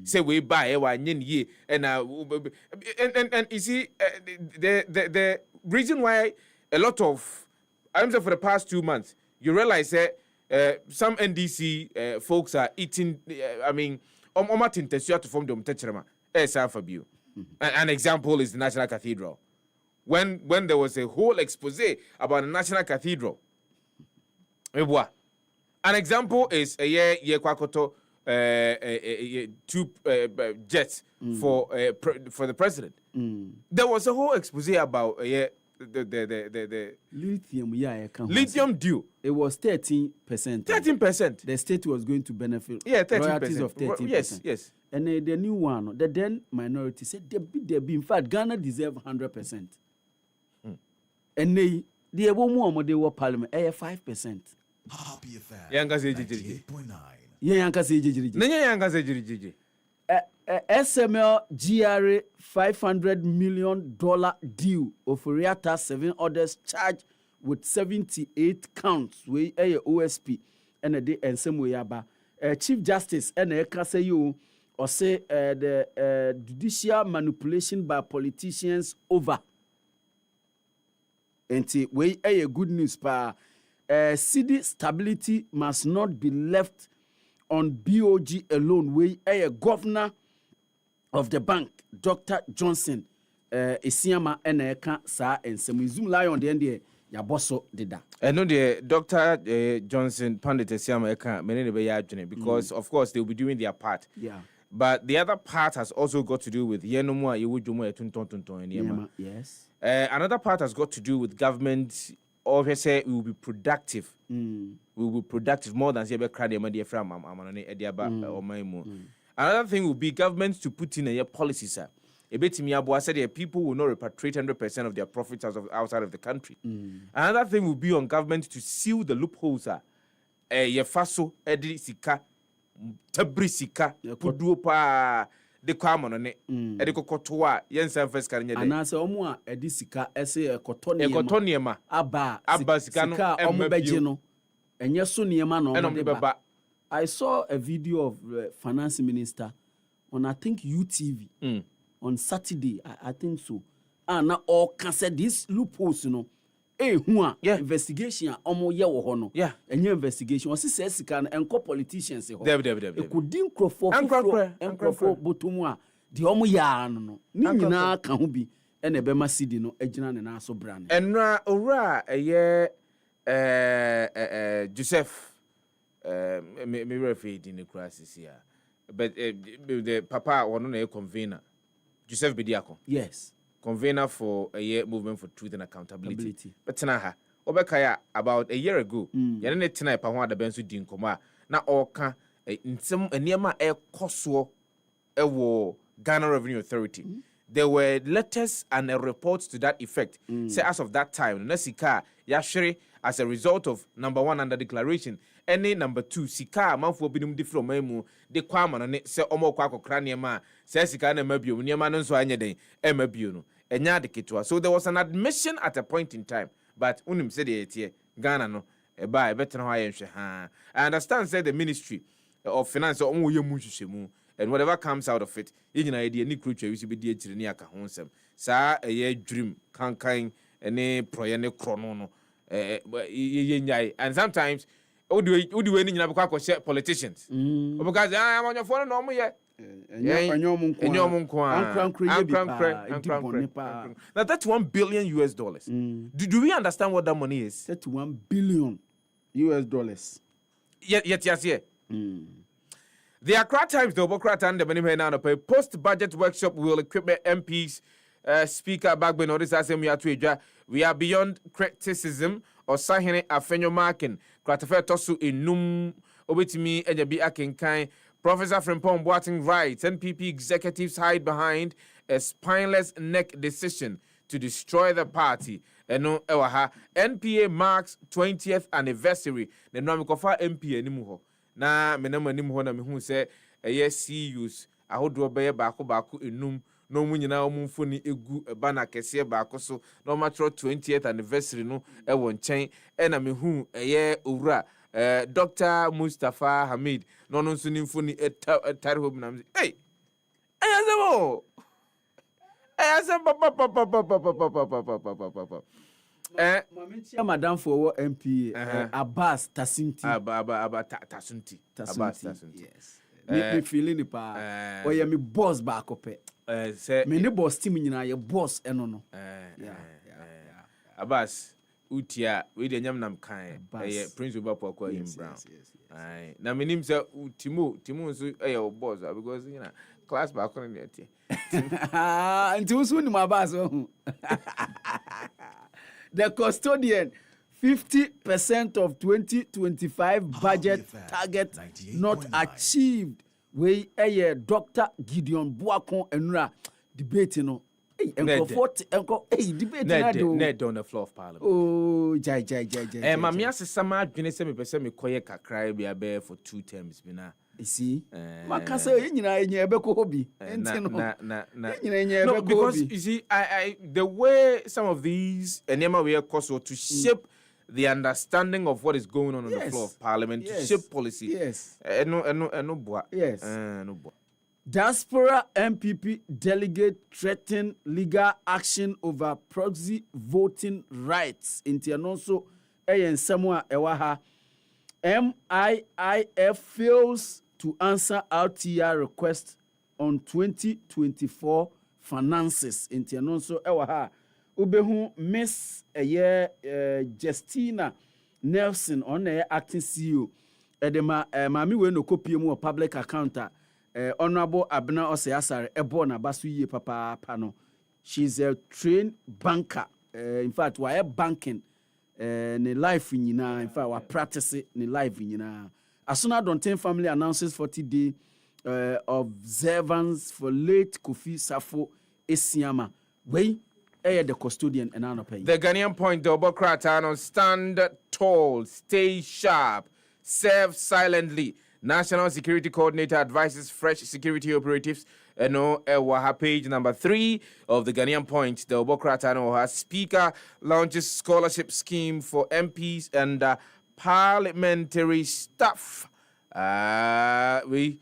Say we buy and you see the reason why a lot of I'm saying for the past 2 months you realize that some NDC folks are eating. I mean, to form the an example is the National Cathedral. When there was a whole expose about the National Cathedral. An example is a year kwakoto 2 jets for the president. There was a whole expose about the lithium deal. It was 13%. 13%. The state was going to benefit. Yeah, 13%. Royalties of 13%. Yes. And the new one, the then minority said they be. In fact, Ghana deserve 100%. And they were parliament 5%. Yanga say 8.9. Yanga say JJ. SML GRA $500 million deal of Riata 7 others charged with 78 counts we OSP and a day and some way aba Chief Justice and a say you or say the judicial manipulation by politicians over. And we a good news pa city stability must not be left on BOG alone. We a governor of the bank, Dr. Johnson, Isiama Eneka sa and some zoom lie on the end there. Ya bosso did that. I know the Dr. Johnson Pandit Isiama Eka many because of course they will be doing their part. Yeah. But the other part has also got to do with Yenomwa Yewujumo Tunton. Yes. Another part has got to do with government. Obviously, we will be productive. We will be productive more than Zebe Kradi from Ediaba. Another thing will be governments to put in a policy, sir. A bit Miabua said that people will not repatriate 100% of their profits outside of the country. Another thing will be on government to seal the loopholes, sir. Yefaso, Edi Sika, Tabrisika, Pudupa, the common on it, Ediko Kotoa, Yensen Fescarina. And answer Omwa, Edi Sika, Esse, a Cotoniema, Abba, Sika, Omobegino, and Yasuniaman, and Omibaba. I saw a video of finance minister on I think UTV on Saturday. I think so. And now all can say these loopholes, you know. Investigation omo ye wo ho no. Enye investigation. Wasi say sika no enko politicians ho. Deb. E could Nkrofo botomu a de omo ya no. Ni nyina ka ho bi e na be ma sidi no agina ne na so bra ne. Enra owura eye Joseph me refer di ne crisis here. But the papa wono na convener. Joseph Bediako. Yes. Convener for a year movement for truth and accountability. But tanaha obekaya about a year ago. Yane tena pa ho adabenso di nkoma na oka nsem eniema e koso e wo Ghana Revenue Authority. There were letters and a report to that effect. Say as of that time, Nasika Yashri as a result of number 1 under declaration. Any number 2, Sika manfo binum different memu de kwama no se omo kwa kokra niema se sika na mabio niema no so anye den e mabio no enya de ketwa. So there was an admission at a point in time, but unim said the Ghana no e ba e better ho ayenhwe ha. I understand say the Ministry of Finance omo ye mu hwehwemu, and whatever comes out of it yina idea ni krutwa wi be di akire ni aka ho nsem sa ye dream kankan ene proye ne krono no ye nyai. And sometimes Udi we ni nyina bekwa share politicians because am on your phone no mo ye enyo nko now that's $1 billion US. Do we understand what that money is? $31 billion US. Yet yes here. The Accra Times, the Obokra and the Benime now a post-budget workshop will equip MPs. Speaker Bagbe notice as we are beyond criticism or Sahene Afenyo Markin. Kratafe Tosu Inum Obitimi Ejabi Akinkai. Professor Frimpong Boating writes NPP executives hide behind a spineless neck decision to destroy the party. Eno ewaha NPA marks 20th anniversary. The Namikofa NPA nimuho. Na menema nimuho na mihu se CUs. Ahodro beye baku enum. No munyina omumfoni egu bana kese baako so no matro 20th anniversary no e won chen e na mehu eye owura Dr. Mustafa Hamid no nso ni mfoni tare ho binam hey ayazemo Mamitia madam for MPA Abbas Tasunti Tasunti Abbas Tasunti. Yes. Me feeling it pa oye me boss back up me ne boss team nyina ye boss eno no Abbas utia we de nyam nam kan Prince Obapo kwa him Brown na menim say Timo so your boss because you know class back on there until soon my boss the custodian 50% of 2025 budget target not achieved. We Dr. Gideon Buakon Enra debate no. Hey, debate net on the floor of Parliament. Oh, jai. Mamia se sama adwene se me pese me koye kakra bia be for 2 terms bi na. You see? Makasa nyina enye be ko hobi. No, because you see I the way some of these enema we cause to shape the understanding of what is going on the floor of Parliament, to shape policy. Yes. No boa. Yes. No boa. Diaspora MPP delegate threaten legal action over proxy voting rights. Intianonso Samoa Ewaha. MIIF fails to answer RTR request on 2024 finances. Intianonso Ewaha. Ubehu Miss Justina Nelson on acting CEO. Edema mami we no copy mu public accountant. Honorable Abna Oseasare ebo na basu ye papa pano. She's a trained banker. In fact, we are banking ne life nyina. In fact, we practice ne life nyina. Asuna Donten family announces 40-day observance for late Kofi Safo Esiama. We the custodian and anopay. The Ghanaian Point, the Obokratan, stand tall, stay sharp, serve silently. National Security Coordinator advises fresh security operatives. Waha page number 3 of the Ghanaian Point. The Obokratan Speaker launches scholarship scheme for MPs and parliamentary staff. We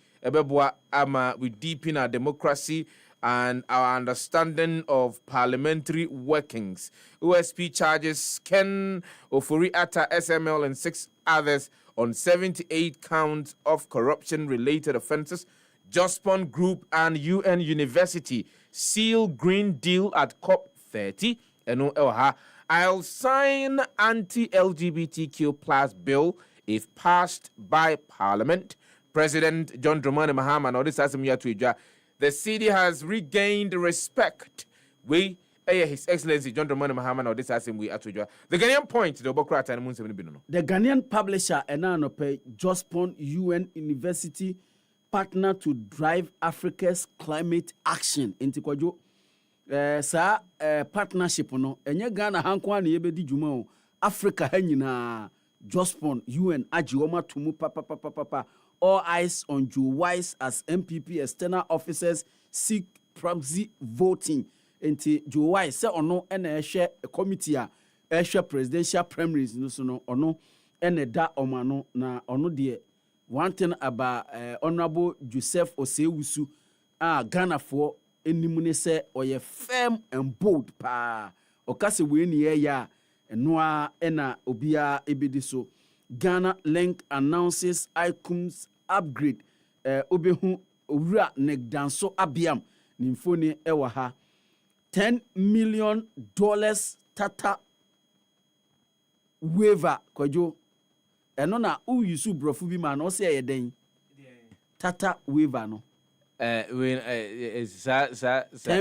deepen our democracy and our understanding of parliamentary workings. OSP charges Ken Ofori-Atta, SML, and 6 others on 78 counts of corruption-related offences. Jospon Group and UN University seal green deal at COP30. I'll sign anti-LGBTQ plus bill if passed by Parliament. President John Dramani Mahama, the city has regained respect. His Excellency John Dramani Mahama, the Ghanaian point, the Ghanaian publisher, Enanope, Jospon UN University, partner to drive Africa's climate action. Kwadwo partnership no enye Ghana hankwa na yebedi djuma o Africa ha nyina Jospon UN ajioma tumu papa all eyes on Joe Wise as MPP external officers seek proxy voting enti Joe Wise se ono na ehwe committee a ehwe presidential primaries no so no ono ene da omano na ono de one thing about Honorable Joseph Osewusu Ghana for enimune se oye firm and bold pa okase we ni ya enoa ena obia ebedi so Ghana Link announces icons upgrade obehu owura negdanso abiam nimfoni ewa ha $10 million tata waiver Kwadwo eno na uyusu brofu bi ma na o se yeden tata waiver no 10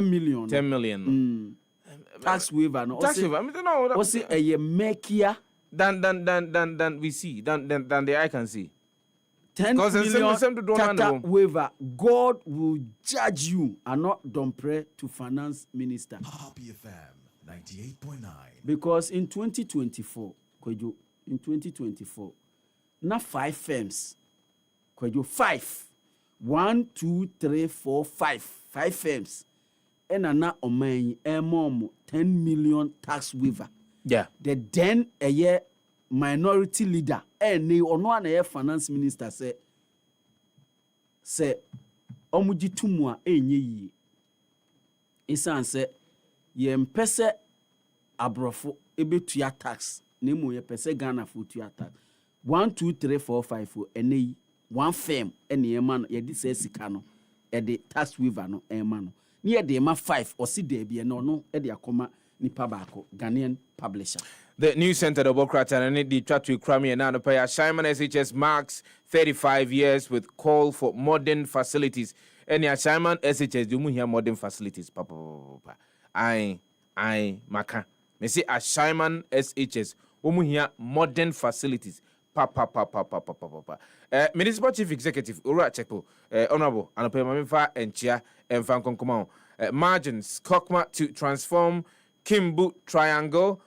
million. 10 million. Tax waiver no. Tax waiver. I mean, no. What's it? A makia than we see than the eye can see. 10 million tata waiver. God will judge you and not Dompre to finance minister. Happy FM 98.9. Because in 2024, Kwadwo, in 2024, na 5 firms. Kwadwo 5. 1, 2, 3, 4, 5 firms. And na oman mom 10 million tax waiver. Yeah. The then a year minority leader and they ono na year finance minister say omuji tumwa enye yi. Isan say ye mpese abrofo ebetua tax. Nemo ye pese Ghana for tua tax. 1, 2, 3, 4, 5 ene one firm any man ye di say sika no e de tax waiver no e man no ni ye de ma 5 or si de bia no e de akoma nipa baako Ghanaian publisher. The New Center of Bokrata and the Chatu Krami and Anopaya Simon SHS marks 35 years with call for modern facilities. Any Simon SHS do here modern facilities papa I maka me say Simon SHS here modern facilities papa Municipal Chief Executive Ura Chepo Honorable Anopaya Mamfa and Chia and Fankonkoma margins Kokma to transform Kimbu Triangle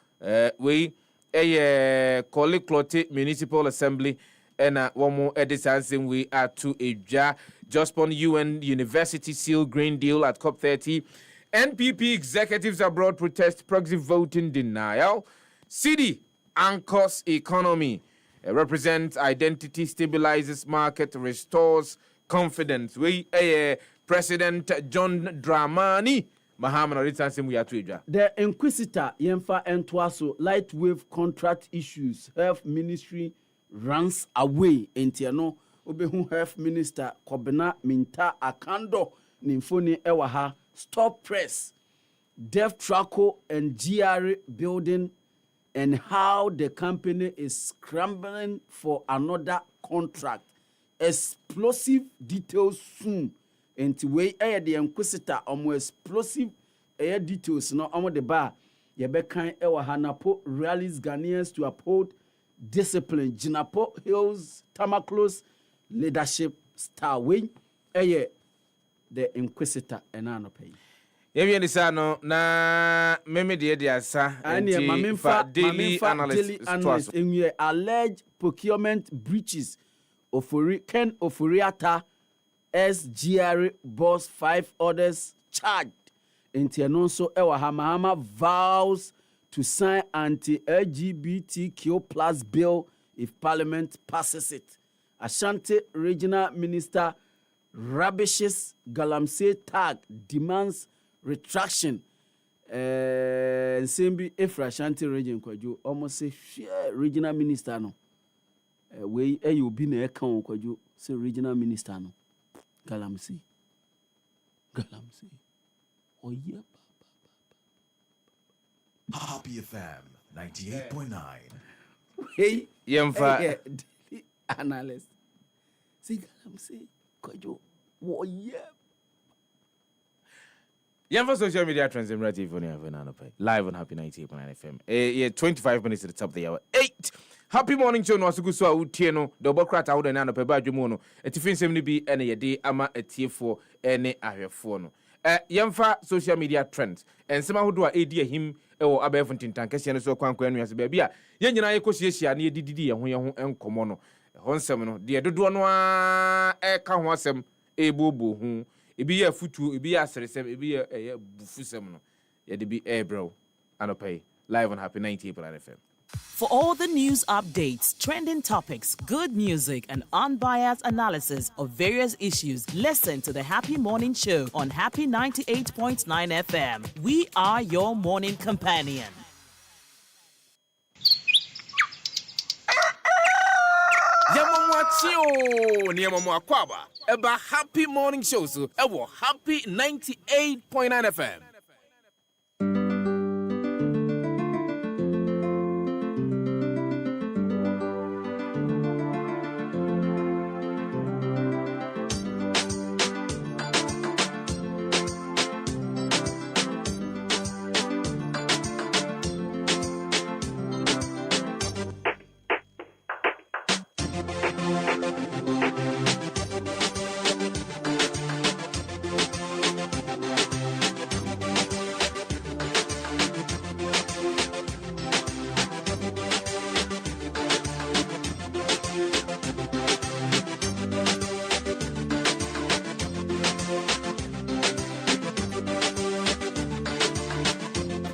we a Koliklote Municipal Assembly and one more editing we are to a Jospon UN University seal green deal at COP30. NPP executives abroad protest proxy voting denial. City anchors economy. Represents identity, stabilizes market, restores confidence. We President John Dramani Mahama. The Inquisitor Yemfa Entwaso light wave contract issues. Health Ministry runs away. Entiano Obehu Health Minister Kobena Minta Akando Nimfoni Ewaha stop press. Dev Traco and GRA building and how the company is scrambling for another contract. Explosive details soon. And way the Inquisitor explosive details no the bar. Yebekan ewa hanapo rallies Ghanaians to uphold discipline. Jinapo Hills Tamaklos leadership star way the Inquisitor enano pay. Yebianisano na meme de asa and daily analyst in alleged procurement breaches of Ken Ofori-Atta SGR boss 5 others charged. Intianonso Ewa Hamahama vows to sign anti-LGBTQ plus bill if Parliament passes it. Ashanti Regional Minister rubbishes Galamsey tag, demands retraction. Nsembi Efra Ashanti region Kwadwo almost say regional minister no. We you be na account Kwadwo say regional minister no. Galamsey. Oh yeah. Happy FM 98.9. Hey, Yemfa analyst. See Galamsey Kwadwo. Oh yeah. Yemfa social media trends in relative live on Happy 98.9 FM. Yeah, 25 minutes at the top of the hour. 8. Happy morning show no asugu so awutieno the bokrata wo na no peba adwemu no etifin sem ni bi ene yede ama etiefo ene ahwefo no yemfa social media trends ensema hodo a edi ahim ewo abefo ntintankese no so kwankwan nuase ba bia ye nyina ye kosiesia na yedidi ye ho enkomo no ho nsem no de dodo no a ka ho asem ebobo hu ebi ye futu ebi ye aseresem ebi ye bufusem no ye de bi ebro anopai live on Happy 98.9 FM. For all the news updates, trending topics, good music, and unbiased analysis of various issues, listen to the Happy Morning Show on Happy 98.9 FM. We are your morning companion. Yamamwachio Niamamwakwaba Eba Happy Morning Show so Ewo Happy 98.9 FM.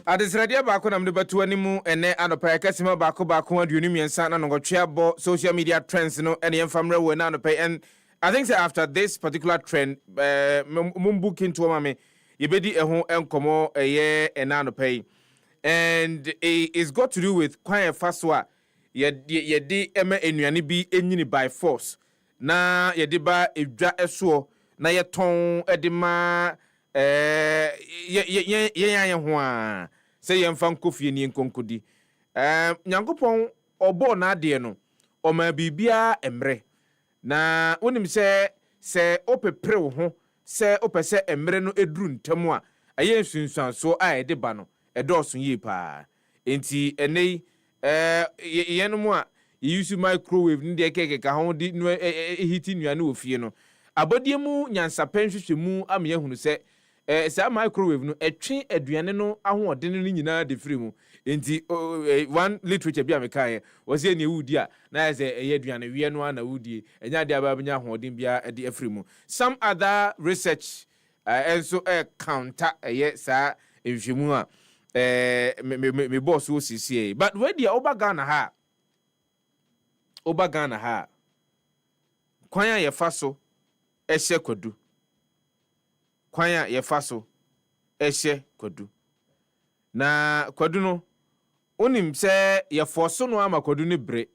Adesradia baako na mde batu animu ene anopa kasima baako aduonu miensa na ngotwe abo social media trends no ene yemfamre we na anopa and I think say after this particular trend mumbu kinto mame yebedi eho enkomo eye ena anopa and it's got to do with kwan faswa yedi ema enuane bi enyini by force na yedi ba edwa eso na yeton edima ye ho a say yemfa nkofie ni nkonkodi nyankopon obo na ade no o ma bibia emre na wonim se opepre wo ho se opese emre no eduru ntamu a aye nsunsuanso a ede ba no edoso yi pa enti enei yenum a use microwave ndi ekeke ka ho di no hiti nuane ofie no abodiemu nyansapen hwehwemu am yehunu se sa microwave no etwe aduane no ahoɔden no nyinaa de firi mu enti one literature bi ameka was ye ne wudi a na ye se aduane wie no na wudi enya de ababnya ahoɔden bia de afiri mu some other research also counter ye sa nhwemu a me boss wo sisi but where the Obagana ha kwan ya yefa ehye kwadu kwanya yefaso ehye kwadu na kwadu no onim se yefoso no ama kwadu ne bre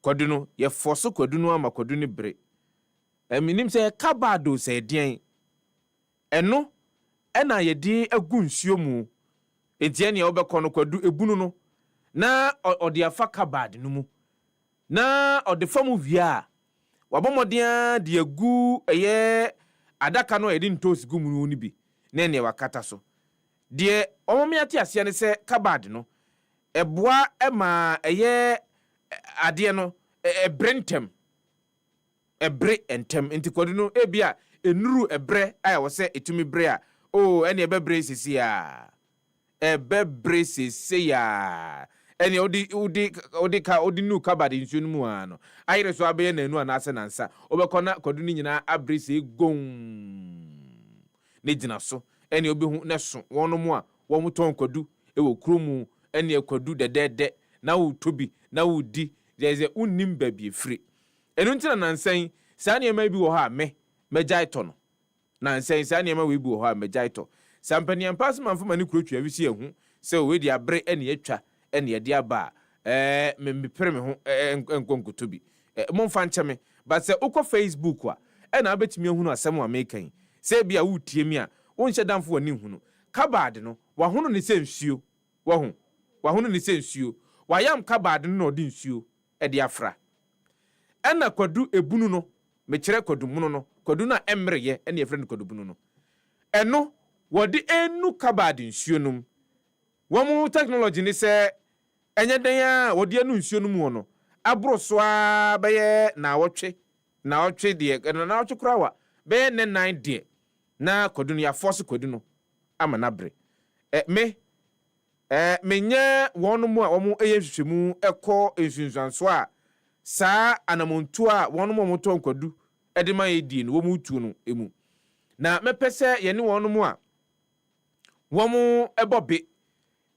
kwadu no yefoso kwadu no ama kwadu ne bre eminim se kabado se den eno ena yedi agu nsuo mu etie ne obekọ no kwadu ebunu no na ode afa kabad no mu na ode famu via wabomodia de agu eye adaka no edi ntos gumunu ni bi na ne wakata so de omomiate ase ne se kabad no eboa ema eye ade no ebrentem ebre entem ntikwadu no ebia enuru ebre aya wo se etumi bre a ene ebebre sisi a ebebre sisi ya ene odi nu kabad nsu no mu ano ayire so abe na enu anase nansa obekona kwadu ni nyina abrese gon ne gina so ene obehu ne so wono mu a wo muton kwadu ewo kromu ene kwadu dedede na wo tobi na wo di there is a unnim baby free enu ntina nansan saa nneɛma bi wɔ hɔ a megyae tɔ no nansan saa nneɛma we bi wɔ hɔ a megyae tɔ sampaniam pass man fo mane kurotwa wi si ehu sɛ we di abre ene yɛtwa ene yɛde aba me pere me ho enkonkoto bi mo mfa nkyeme but sɛ ukɔ Facebook a ɛna abetimi ehunu asɛm a mekan sɛ bia wo tie mi a wo nhyɛ damfo wani hunu kabad no wa hono ne sɛ nsuo wa hono ne sɛ nsuo wa yam kabad no ɔde nsuo ɛde afra ɛna kwadu ebunu no me kyerɛ kwadu muno no kwadu na emreye ɛna yɛfrɛ no kwadu bunu no ɛno wɔde enu kabad nsuo nom wɔn technology ne sɛ ɛnyɛ den a wɔde enu nsuo nom wɔ no abro so a bɛyɛ na wɔtwe deɛ na wɔtwe korawa bɛyɛ ne 9 deɛ na kwadu no ya force kwadu no ama na bre menye wɔn mu a wɔn ɛyɛ hwehwɛmu ɛkɔ nsunsuanso a saa anamontu a wɔn mu tɔn kwadu ɛde ma yɛdi no wɔn tu no emu na mepɛ sɛ yɛne wɔn mu a wɔn ɛbɔ be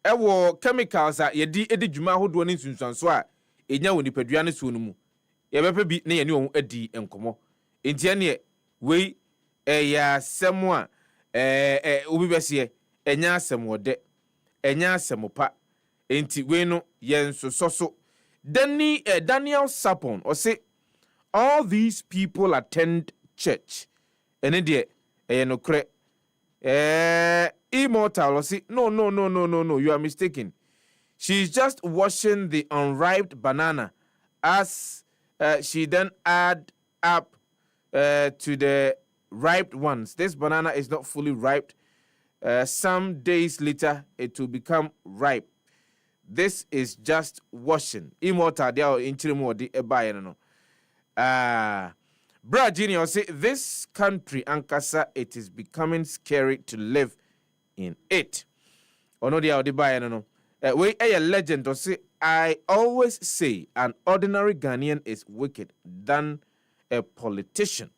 ɛwɔ chemicals a yɛdi edi dwuma ahodoɔ ne nsunsuanso a enya wɔ nipadua ne so no mu yɛbɛpɛ bi ne yɛne wɔn adi nkɔmɔ ntia ne wei ɛyɛ asɛm a obi bɛseɛ enya asɛm wɔde enya asɛm pa enti wei no yɛn so Daniel Sapon or say all these people attend church ene de no kre immortal or say no you are mistaken. She's just washing the unripe banana as she then add up to the ripe ones. This banana is not fully ripe. Some days later it will become ripe. This is just washing. Immortal they are in Chirimodi ebaye no. Brad Junior say this country Ankasa it is becoming scary to live in it. Ono dia odibaye no. We a legend or say I always say an ordinary Ghanaian is wicked than a politician.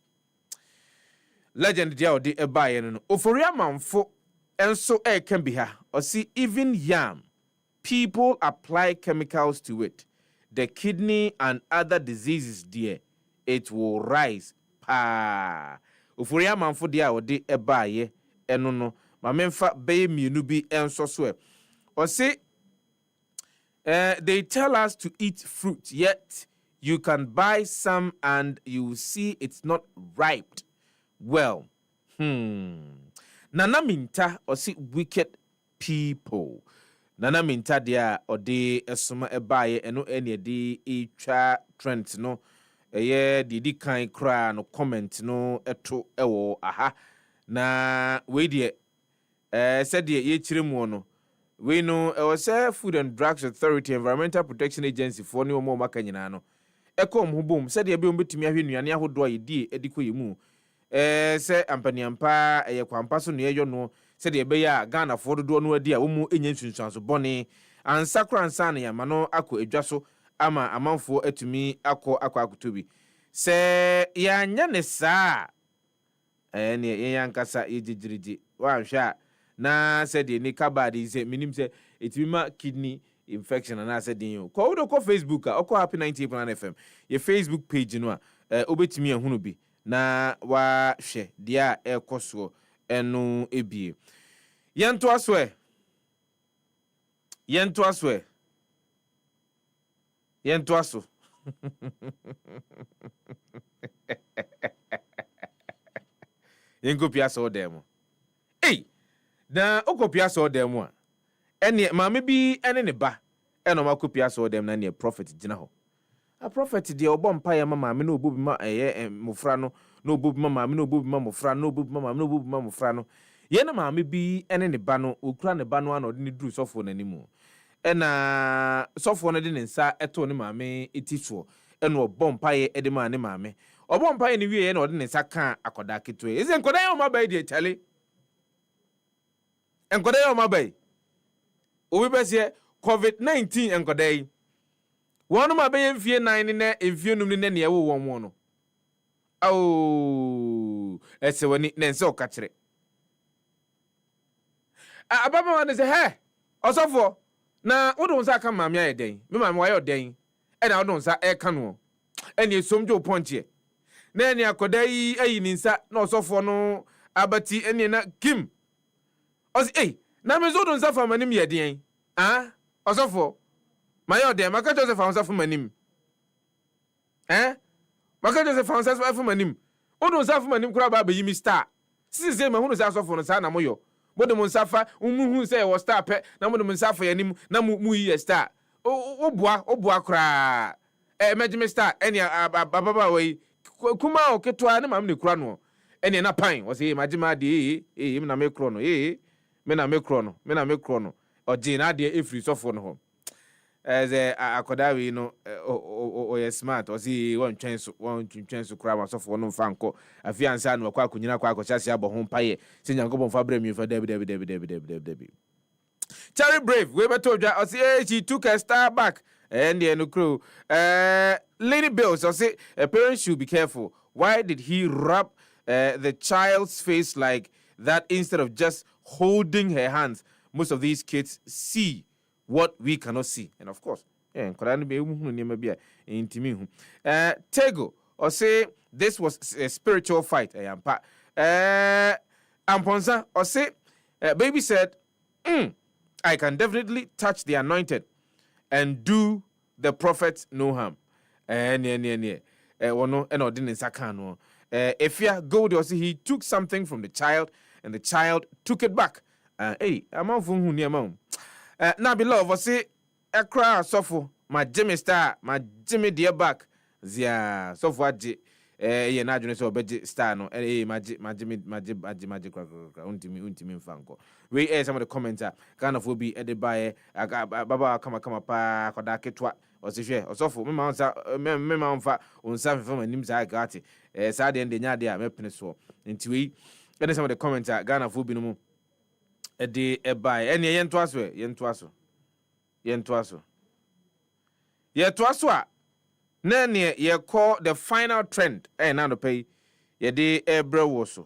Legend dia odi ebaye no. Oforia manfo enso can be her or see even yam. People apply chemicals to it. The kidney and other diseases there, it will rise. Pa. Ufuria manfo dia odi ebaye eno no. Ma memfa be mienu bi enso so. Or say they tell us to eat fruit, yet you can buy some and you see it's not ripe. Well, Nana minta or see wicked people. Nana minta dia or de esuma ebaye eno ene de etwa trend no eye didi kan kra no comment no eto ewo aha na we de said de ye chiremu no we know say Food and Drugs Authority Environmental Protection Agency for ni omo maka nyina no ekom ho bom said de be ombetumi ahwe nuane ahodo a yedi ediko yemu say ampaniampa eye kwampa so no ye no said de be ya Ghana for do no adi a wo mu enya nsunsuanso bone ansakra ansa na yama no akọ edwa so ama amanfo atumi akọ akotobi say ya nya ne saa ne ye yankasa yejigirigi wa hwa na said the kabad is minim say it will ma kidney infection and I said you ko Facebook ko happy 98.9 FM your Facebook page no a obetimi ehunu bi na wa hwe dia ekoso enu ebie yento aso yengo piasa odemo na okopia so dem a ene maame bi ene ne ba ene ma kopia so dem na ne prophet gina ho a prophet de obompa ya maame na obobi ma mofra no na obobi ma maame na obobi ma mofra no obobi ma maame na obobi ma mofra no ye na maame bi ene ne ba no okura ne ba no ana ode ne duru sofo nanimu ena sofo no de ne nsa eto ne maame etiso ene obompa ye ede ma ne maame obompa ye ne wie ye na ode ne nsa ka akoda ketwe eze nkoda ye o ma ba de chale enkodai o mabai obi besie COVID-19 enkodai wonu mabai mfie 9 ne mfie num ne ne ewo won no ese wani ne nse okakire ababa wan se he osofo na wodo nsa aka maame ayeden me maame wayo den and I don't say canoe. And you some Joe Pontier. Nanny Akodai, a ninsa, no so for no abati, and na Kim. Os Namazo don't suffer my name yet, ah, also for my old dear, Maka Joseph found for my name. Maka Joseph found for my name. Oh, no, suffer my name, crab, baby, star. Since then, my home is also for the son of Moyo. But the Monsafa, who say was star pet, no more the Monsafa, and Namu star. Oh, bois, cry. Imagine star, any Baba way. Kuma, Ketwa, and Mammy Crono. Any na pine was he, Majima de, even a make chrono, Mena make chrono, or Jane, dear, if you suffer on home. As a Kodawi, or a smart, or see one chance to cry myself for no Franco, a fiancé, or Quacuna, Quaco, Chassia, home pie, sing and go on Fabrem for Debbie. Cherry Brave, Weber told you, I say she took a star back, and the end crew. Lady Bills, I say a parent should be careful. Why did he rub the child's face like that instead of just holding her hands? Most of these kids see what we cannot see, and of course, Tego, or say this was a spiritual fight. Amponza, or say, baby said, I can definitely touch the anointed and do the prophet no harm. If you go there, he took something from the child and the child took it back. I'm on who near mom. Now, beloved, I say, a cry, suffer, my Jimmy star, my Jimmy dear back. Zia, so what, ye not so bed star, no, my Jimmy, magic, untimim fango. We air some of the comments, kind of will be added by Baba, come pa, Kodaketwa, or Sisha, or so for Memma, on some from a name's I got it. Sad and the Nadia, Mepeneso, into we, and some of the comments, Ghana will be no more. A day a buy any yen twaso. Ye twaswa. Nene ye call the final trend. Now to pay ye day a browoso.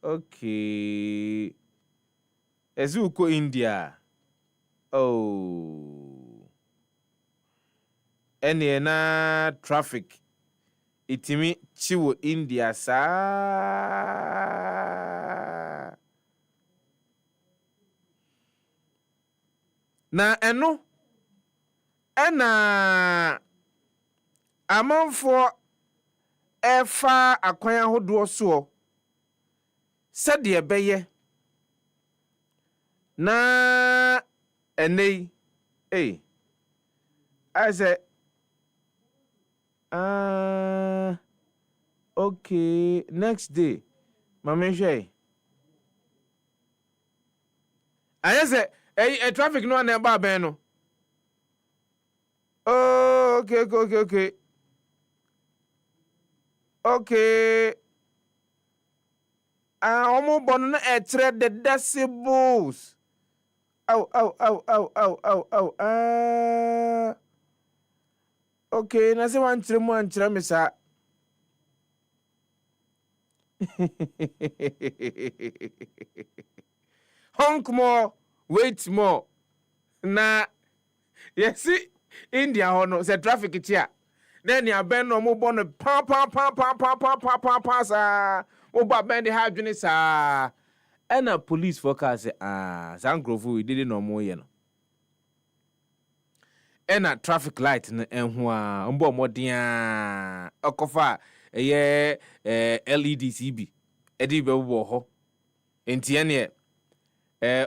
Okay. Ezuko India. Oh. Any na traffic. Itimi chiwo India sa na eno ena amanfo efa akwan ahodo so sede beye na enei I say okay, next day, Mama Shay. I say, a traffic no one about Beno. Oh, okay. Okay. I almost born a thread the decibels. Okay, na se wan kyerɛ me sa. Honk more, wait more. Na yes, India hono se traffic tia. Then ya ben no mo bon pa sa. Mo ba ben de ha dwene sa. Ena police focus say sangrofo we did no mo ye no. Ena traffic light na enho a mbo modern okofa eye LEDCB edi be wo ho enti ene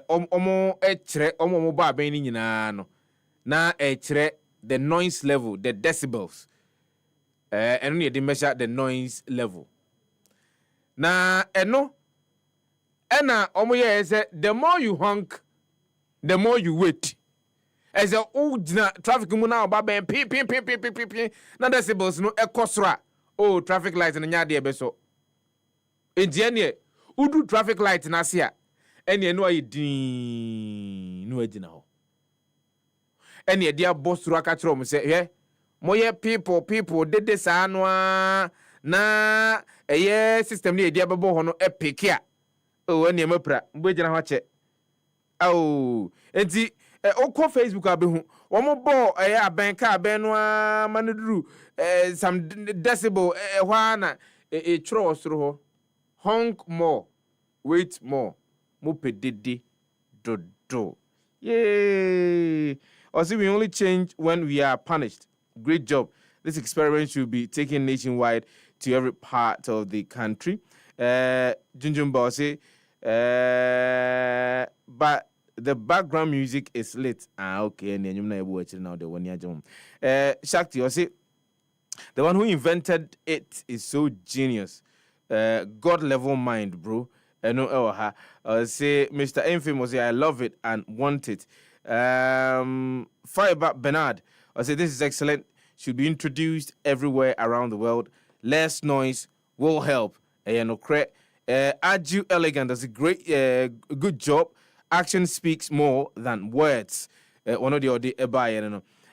omo ekire omo mo ba ben ni nyina no na ekire the noise level, the decibels eno ne dey measure the noise level na eno ena omo ye say the more you honk the more you wait. As a old traffic muna ba ben pin na decibels no ekosra oh traffic light na nya de beso enje ne udu traffic light na sia ene no ayi din no agina ho ene de abosuru aka kire mo se he moye people dede sa no na eye system ne de abebo ho no epike a oh ene mapra mbo gina ho che oh enti oko Facebook abehu womo bo aben ka aben no manuduru some decibel hwana tro osoro ho honk more wait more mo pedede do yay also we only change when we are punished. Great job. This experiment should be taken nationwide to every part of the country. Junjumba say but the background music is lit. Okay, and you know watching now the one year jump. Shakti, I say the one who invented it is so genius. God level mind, bro. No, say Mr. Infamous, I love it and want it. Fireback Bernard, I say this is excellent. Should be introduced everywhere around the world. Less noise will help. Aju Elegant does a great, good job. Action speaks more than words. One of the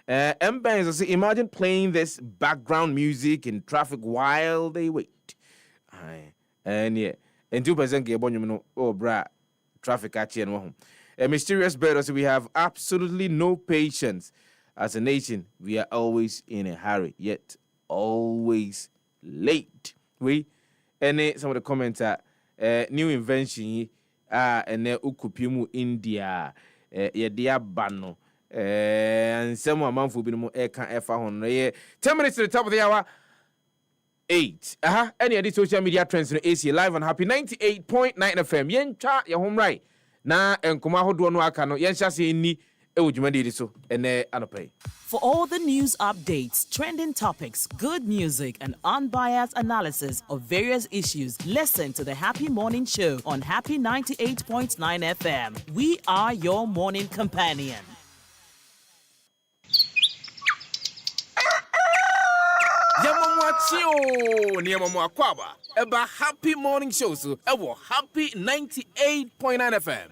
M-Banks, I say, imagine playing this background music in traffic while they wait. And yeah, and 2% get bon, oh, bra, traffic at you. A mysterious bird, so we have absolutely no patience. As a nation, we are always in a hurry, yet always late. And some of the comments are new invention, and ukupimu India, dia bano, and some amount will be more air can ever on 10 minutes to the top of the hour. 8. Any of these social media trends in AC live on Happy 98.9 FM. Yen cha your home right. Na enkoma hodo no aka no yen hyase ni e wodwumade so ene anopay. For all the news updates, trending topics, good music, and unbiased analysis of various issues, listen to the Happy Morning Show on Happy 98.9 FM. We are your morning companion. Yamamwachio Niamamwakwaba about Happy Morning Show so Happy 98.9 FM.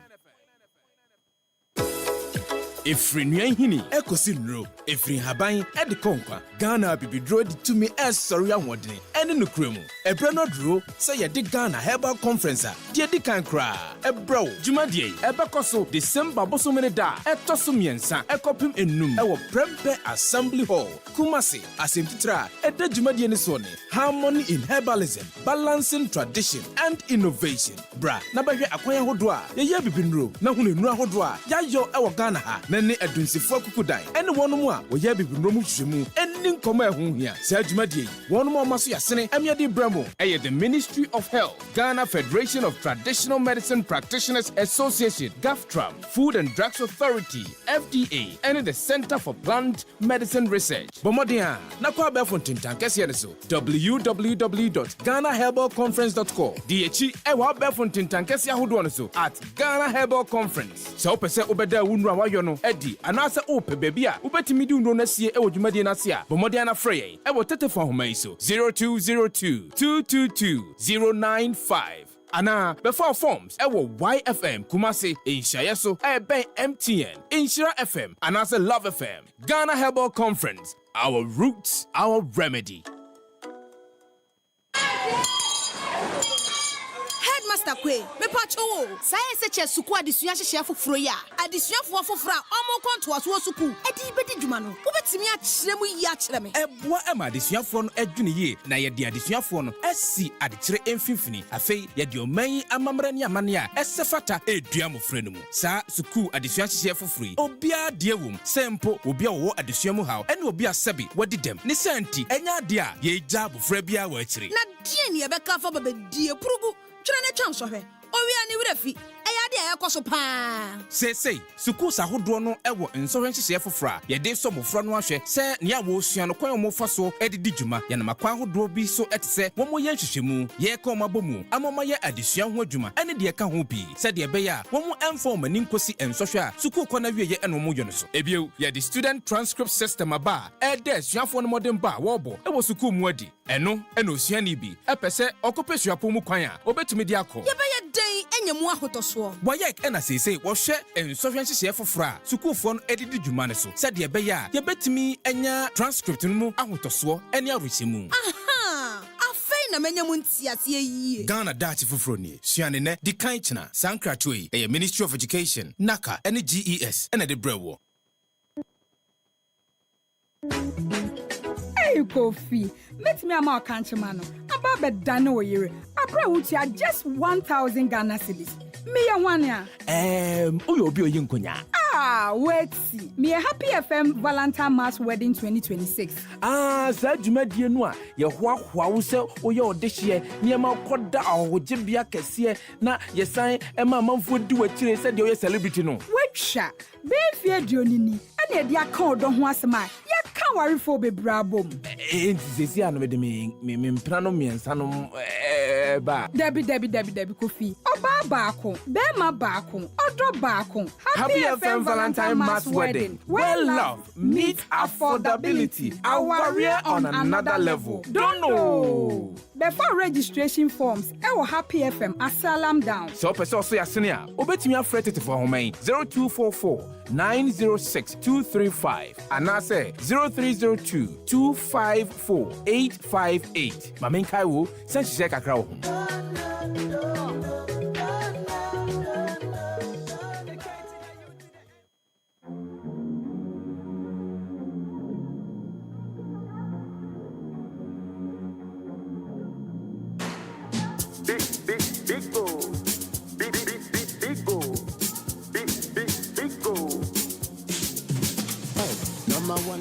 Efri Hini, Ekosi Nro, Efri Habain, Edikonkwa, Ghana Bibidro to me as Soria Wadney, and in the Kremu. A Breno Drew, say ya dig Ghana Herbal Conference, dear Dikan Kra, a bro, Jumadie, a Bacoso, December Bosumena, a Tosumiansa, a Copim in Num, our Prempe Assembly Hall, Kumasi, Asimtitra, a de Jumadianisone, harmony in herbalism, balancing tradition and innovation. Bra, Nabahe Akwaya Hodwa, ya Bibinro, Nahuni Hodwa, Yayo our Ghana. Nene adunsifo kukudan ene wonom a wo ya bibinro mu hwemu eni nkoma ehun hia sa adwumadie wonom amaso yasene amiade bramo eye the Ministry of Health, Ghana Federation of Traditional Medicine Practitioners Association, GAFTRAM, Food and Drugs Authority, FDA, and the Center for Plant Medicine Research. Bomodia na kwa be fontin tankese ne so www.ghanaherbalconference.com DHI e wa be fontin tankese ahodo ne so at Ghana Herbal Conference. So pese obeda wunura wayo no edi anasa ope baby a ubetimi di unro na sie e wodwumade na se a bomode na frey e wo tetefo homa iso 0202-222-095 ana before forms e wo YFM Kumasi Inshaye so e ben MTN Inshira FM anasa Love FM Ghana Herbal Conference, our roots, our remedy. Master Kwe, me pacho science che suku adesua hyehye foforo ya adesuafo foforo omo konto aso suku edi bedi dwuma no wobetimi a kyerem yi a kyereme eboa ema adesuafo no adwune ye na ye de adesuafo no asi adekyere emfimfini afei ye de oman amamra ne amane a esefata edua mofre no mu sa suku adesua hyehye foforo yi obia de wom sempo obia wo adesua mu haw ene obia sabi wadi dem ne santi enya de a ye gya bofra bia wa akyire na die ne ye beka fa babedie purugu twene chanso hwe owia ni wrefi eyade ayakoso pa sei suku sahodo no ewo nsohwe hyehye fofora ye de so mofro no ahwe se ne awo sua no kwan mo fa so edidi dwuma ye na makwan hodo bi so etese wo mo ye hwehwemu ye ka omabomu amoma ye adesua ho adwuma ene de ka ho bi se de be ya wo mo emfo mani nkosi ensohwe a suku kwana wie ye eno mo yo no so ebio ye the student transcript system aba e de asuafo no modern ba wo bo ewo suku mu adi eno osua ni bi epese okope suapo mu kwan a obetumi di akọ ye be ye den enyemu ahotoso wayek ena sese wo hwe ensohwe hyehye fofora sukufo no edidi dwuma ne so se de be ya ye betumi enya transcript no mu ahotoso ene aruhyemu aha na menya mu ntiase yi. Ghana Dati Fufroni, Siane ne, di Kanchina, Sankratui, a Ministry of Education, NACA, and GES, and the Brewo. Hey, Kofi, let me am our countryman. About bedano yere. Abra utia just 1,000 Ghana cedis. Me ya one ya. Uyo bio yinkonya. Wait see. Me a Happy FM Valentine Mass Wedding 2026. Sa dwumadie no a ye hoahoa wo se oye odehye niema koda ahogye kese na ye san ema manfo di wachire se de oye celebrity no. Wetwa. Be fie dionini. Ane de aka odo ho asema. Ya kan warifo bebrabom. Sesi ano me mpra no miensa no ba. Debi Kofi. Oba baako, bema baako, odo baako. Happy FM Valentine Mass Wedding. Well love meets affordability. Our warrior on another level. Don't know. Before registration forms, our Happy FM asalam down. So person so yasenia. Obetimi afrete te for home 0244 906 235 and I say 0302 254 858. Mamen Kaiwo send she kakra wo.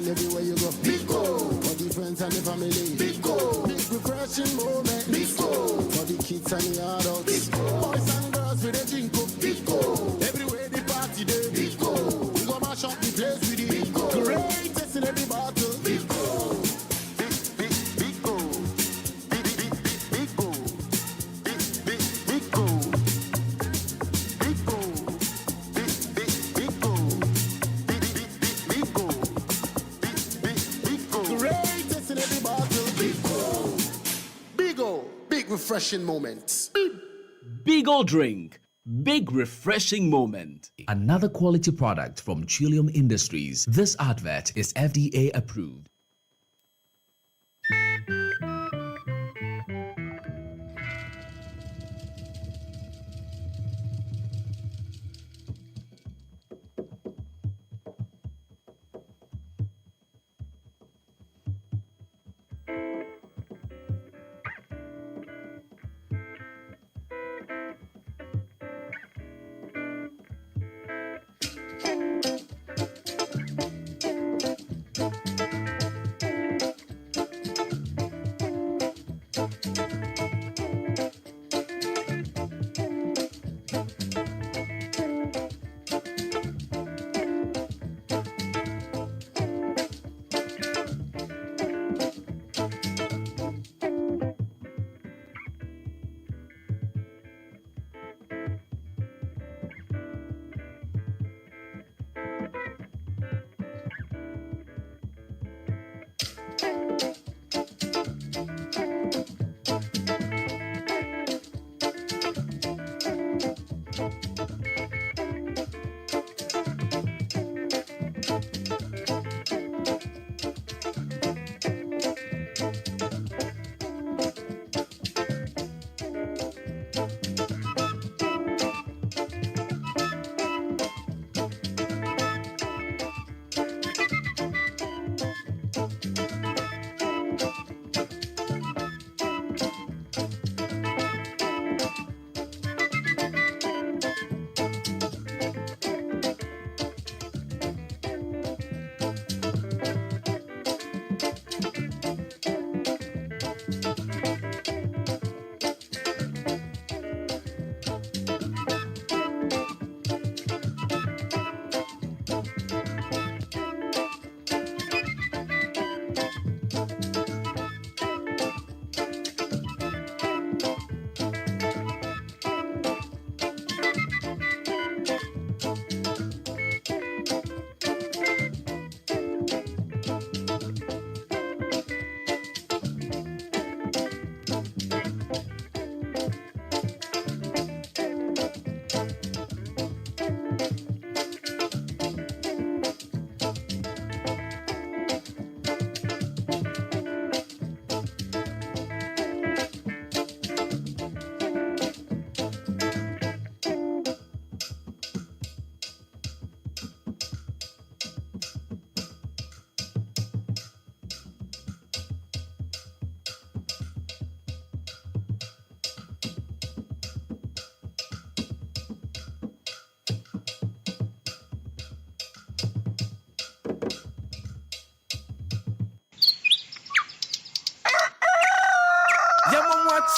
Everywhere you go, big go for the friends and the family. Big go, big refreshing moment. Big go for the kids and the adults. Big go, boys and girls with a drink up. Big go, everywhere the party day. Big go, we go mash up the place with the big go. Greatest in every battle. Big go, big go, big go, big go, big go, big go, big go. Greatest in every battle. Big refreshing moments. Beagle Drink. Big refreshing moment. Another quality product from Chilium Industries. This advert is FDA approved.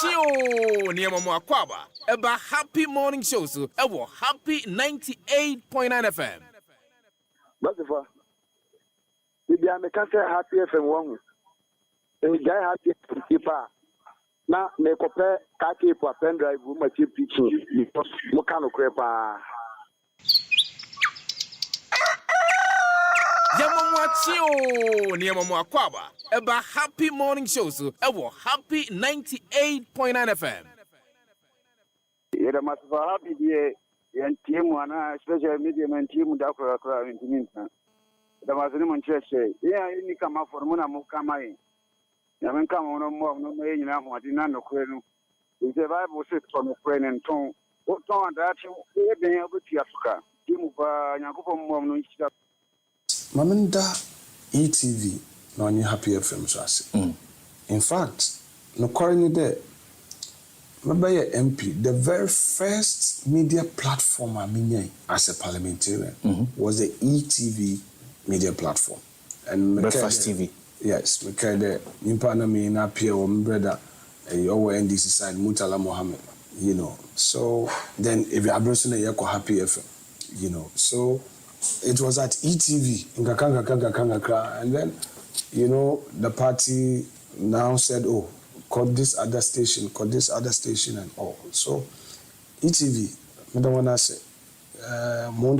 Mwachio Niema Mwakwaba Eba Happy Morning Show so Ewo Happy 98.9 FM. Basifa. Bibi amekase Happy FM wangu. Guy Happy keeper. Na mekope kaki po pendrive ma chip teaching because mo kanu krepa. Yamamwachio Niema Mwakwaba Eba Happy Morning Show so Ewo Happy 98.9 FM. Yeda masifa happy die yan team ana special media man team da kura intimate. Da masini mun chese. Ya ni kama formuna mu kama yi. Ya men kama ono mo no me nyina ho adi na no kwenu. The Bible says from Ukraine and ton. O ton da chi e ben abuti Africa. Team ba nyakopo mo no nchita. Mamenda ETV no any Happy FM so ase. In fact, no currently there Mabaya MP, the very first media platform I mean as a parliamentarian was the ETV media platform. And Breakfast TV. Yes, because the impana me na appear on brother our NDC side Mutala Mohammed, you know. So then if you are browsing a Happy FM, you know. So it was at ETV in Kakanga, and then you know the party now said, oh, call this other station and all. So ETV, I don't want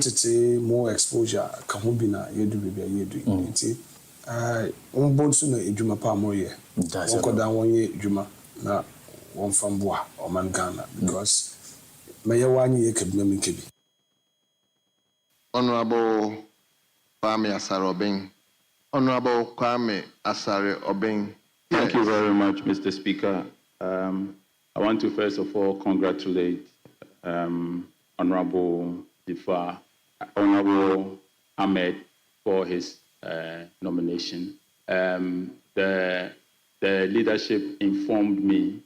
to say more exposure kahubina yedu bibia yedu nti bonsu na edwuma pa moye wokoda wonye edwuma na wonfamboa omangana because maye wanyi yekebina minkebi. Honorable Kwame Asare Obeng. Honorable Kwame Asare Obeng. Thank you very much, Mr. Speaker. I want to first of all congratulate Honorable Sefah, Honorable Ahmed for his nomination. The leadership informed me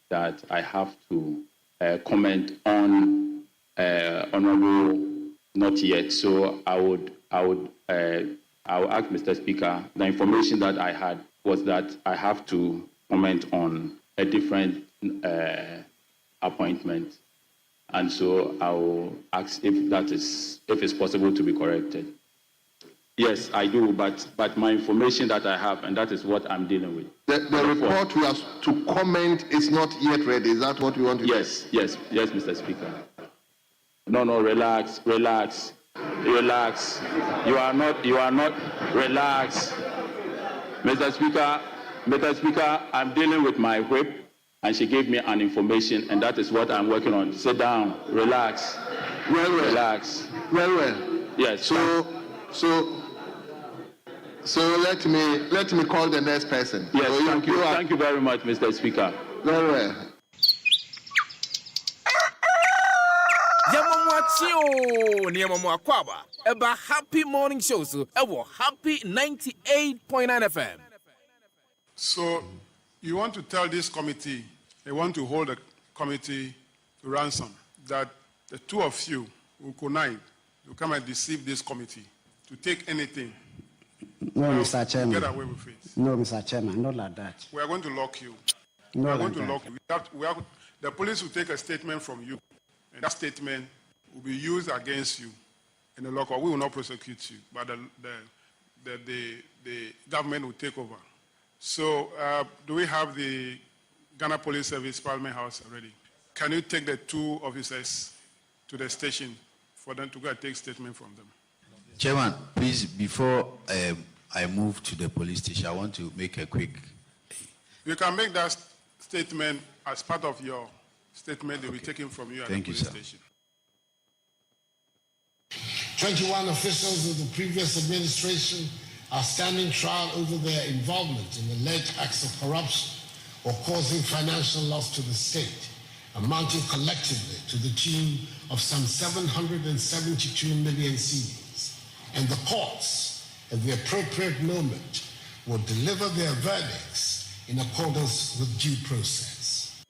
that I have to comment on Honorable not yet. So I will ask Mr. Speaker. The information that I had was that I have to comment on a different appointment. And so I will ask if it's possible to be corrected. Yes, I do, but my information that I have, and that is what I'm dealing with. The report we have to comment is not yet ready. Is that what we want to do? Yes, Mr. Speaker. No, relax. You are not, relax. Mr. Speaker, I'm dealing with my whip, and she gave me an information, and that is what I'm working on. Sit down, relax. Well. Relax. Well. Yes. So let me call the next person. Yes, so thank you. Thank you very much, Mr. Speaker. Well. Yamamwachio Niema Mwakwaba Eba Happy Morning Show so Ewo Happy 98.9 FM. So you want to tell this committee, they want to hold a committee to ransom, that the two of you will connive to come and deceive this committee to take anything. No, Mr. Chairman. Get away with it. No, Mr. Chairman, not like that. We are going to lock you. No, we are like going to that. lock you. The police will take a statement from you, and that statement will be used against you in the lockup. We will not prosecute you, but the government will take over. So, do we have the Ghana Police Service Parliament House already? Can you take the two officers to the station for them to go and take statement from them? Chairman, please, before I move to the police station, I want to make a quick... You can make that statement as part of your statement that will be taken from you at the police station. 21 officials of the previous administration are standing trial over their involvement in alleged acts of corruption or causing financial loss to the state, amounting collectively to the tune of some 772 million cedis. And the courts, at the appropriate moment, will deliver their verdicts in accordance with due process.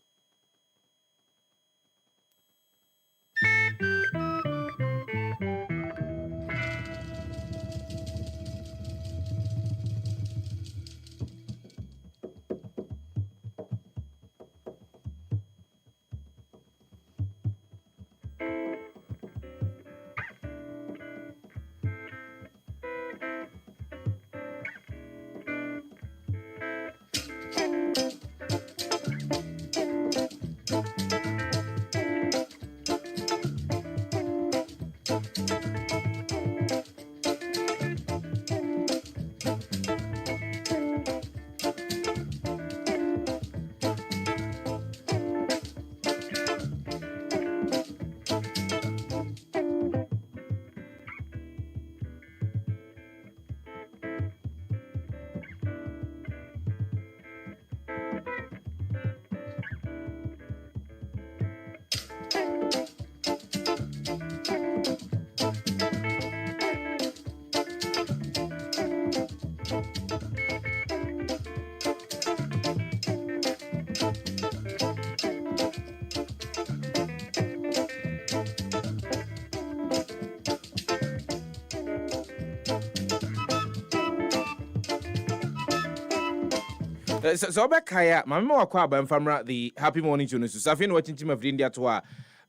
So Obekaya, Mama Wakwaba and Famra, the Happy Morning Tune. So Safin watching Team of India to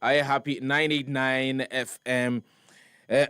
I happy 989 FM.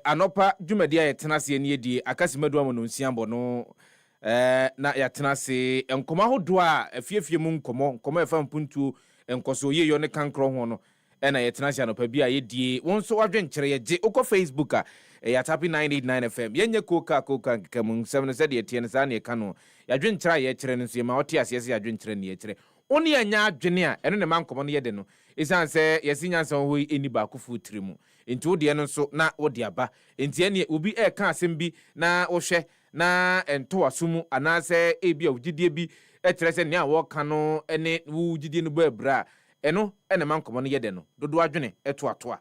Anopa Jumedia Tenasi and Yedi, Akasimedua Monunsiambo no. Na ya tenase enkoma hodwa afiefie mu nkoma efa mpuntu enkoso ye yo ne kankro ho no na ya tenase anopa bia ye die won so wadwenkyere ye je uko Facebook ya Happy 989 FM yenye koka kamun 7 said ye tie ne sa ne ka no ya dwenkyere ye kyere ne so ye ma wote asese ya dwenkyere ne ye kyere oni anya adwene a eno ne mankomo no ye de no isan se ye sinyansa ho eni ba kofu tirimu nti wode no so na wode aba nti ene obi ka asem bi na wo hwe na ento asumu anase ebia ugidie bi etrese ne a wo ka no ene ugidie no ba bra eno ene mankomo no yede no dodo adwene eto atoa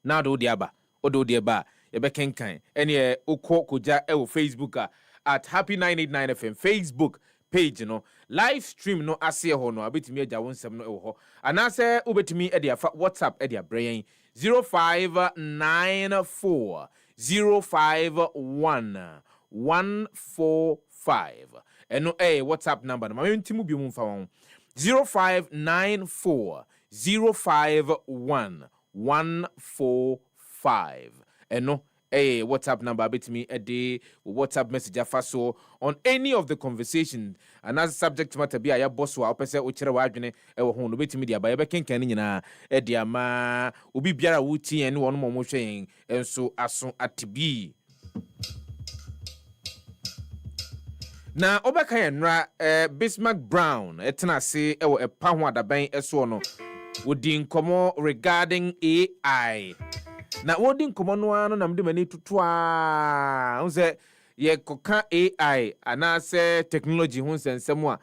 na do di aba odo di aba ye be kenkan ene okọ koja e wo Facebook at Happy 989 FM Facebook page no live stream no ase ho no abetimi agya wonsem no e wo ho anase obetimi e dia WhatsApp e dia brain 0594 051-145. Eno WhatsApp number. Ma yentimu bi mumfa won. 0594 051-145. Eno WhatsApp number betimi a day WhatsApp message afaso on any of the conversation and as subject matter be aya boss wa opese o kire wa adwene e wo ho no betimi dia ba ye bekenkan ni nyina e dia ma obi biara wuti en won mo hwen enso aso atibi na obeka yenra Bismarck Brown etenase e wo epa ho adaban eso no wodi nkomo regarding AI na wodi nkomo no ano na mde mani tutua unse ye koka AI anase technology ho nsensem a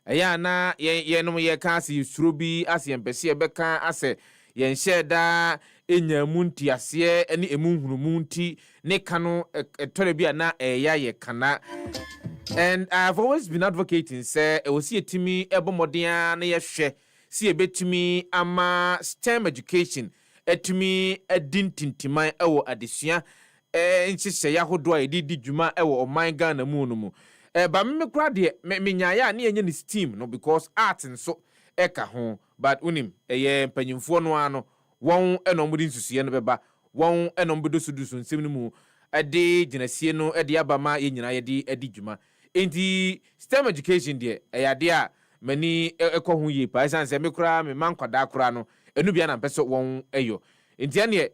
eya na ye no ye ka ase yusuro bi ase empese ye beka ase ye nhyeda enyamu ntiase ene emunhunumu nti ne kano etore bi na eya ye kana. And I've always been advocating say e wosi etimi ebomoden na ye hwe si ebetimi ama STEM education etumi edintintiman ewo adesua nhyehye yahodo a edidi dwuma ewo oman Ghana mu no mu ba me kura de menya ya na yenye ni STEAM no because art nso eka ho but unim eye mpanyimfo no ano won enomudi nsusuye no beba won enombudo sudusu nsem no mu ade ginasie no ade abama ye nyina ye di adi dwuma enti STEM education de eyade a mani ekọ ho ye pa sanse me kura me mankwada kura no enu bia na mpese won eyo enti ane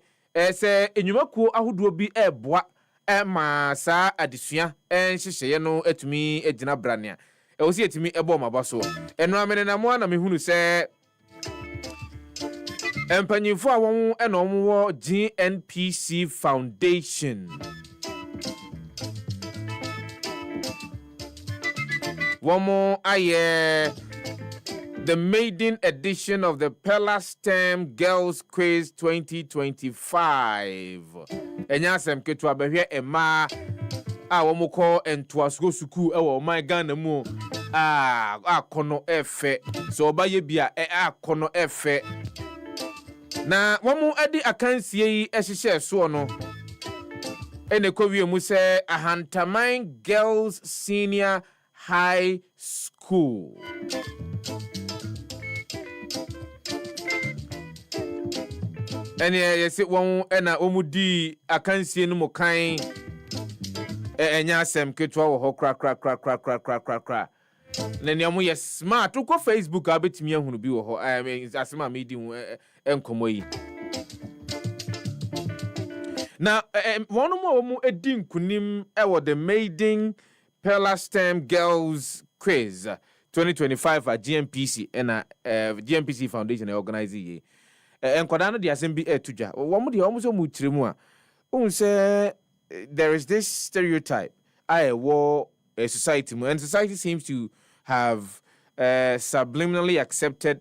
se enwumakuo ahodo bi eboa ma sa adesua enhyehye no etumi egina brania wosi etumi ebo maba so enu amene na mo na mehunu se empanyifo a won ena omwo GNPC Foundation womo aye the maiden edition of the Pella STEM Girls Quiz 2025. Enyasem ketu abehwe ema a womuko entoasko suku ewo my Ghana mu akono efe so obaye bia akono efe na womu adi akansie yi ehihye so no ene kowie mu se Ahantaman Girls Senior High School. Ene yesi won ena omudi akansie no mokan enya asem ketwa wo ho kra na ne amu yes smart ko Facebook abetimi ahunu bi wo ho asema me di hu enkomo yi na wonu mo edi nkunim ewo the maiden Pella STEM Girls Quiz 2025 at GNPC and GNPC Foundation organize ye enkwada no de asem bi etuja wo de wo so mu tiremu a say there is this stereotype war a society and society seems to have subliminally accepted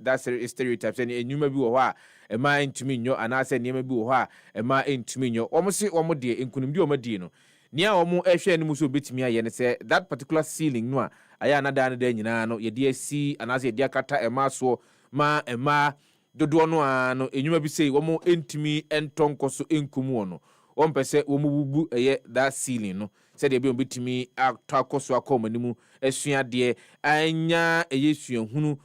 that stereotypes and enuma bi wo ho a ema ntumi nyo anase niam bi wo ho a ema ntumi nyo wo se wo de enkunimdi wo madi no nia wo ehwe anim so betimi aye ne say that particular ceiling no a aya anada ne da nyina no ye de asi anase ye de akata ema so ma ema dodo no a no enuma bi sei wo ntumi entonko so enkumu no one person womubu that ceiling no said they be betimi atako so akoma nimu esua de anya sua hunu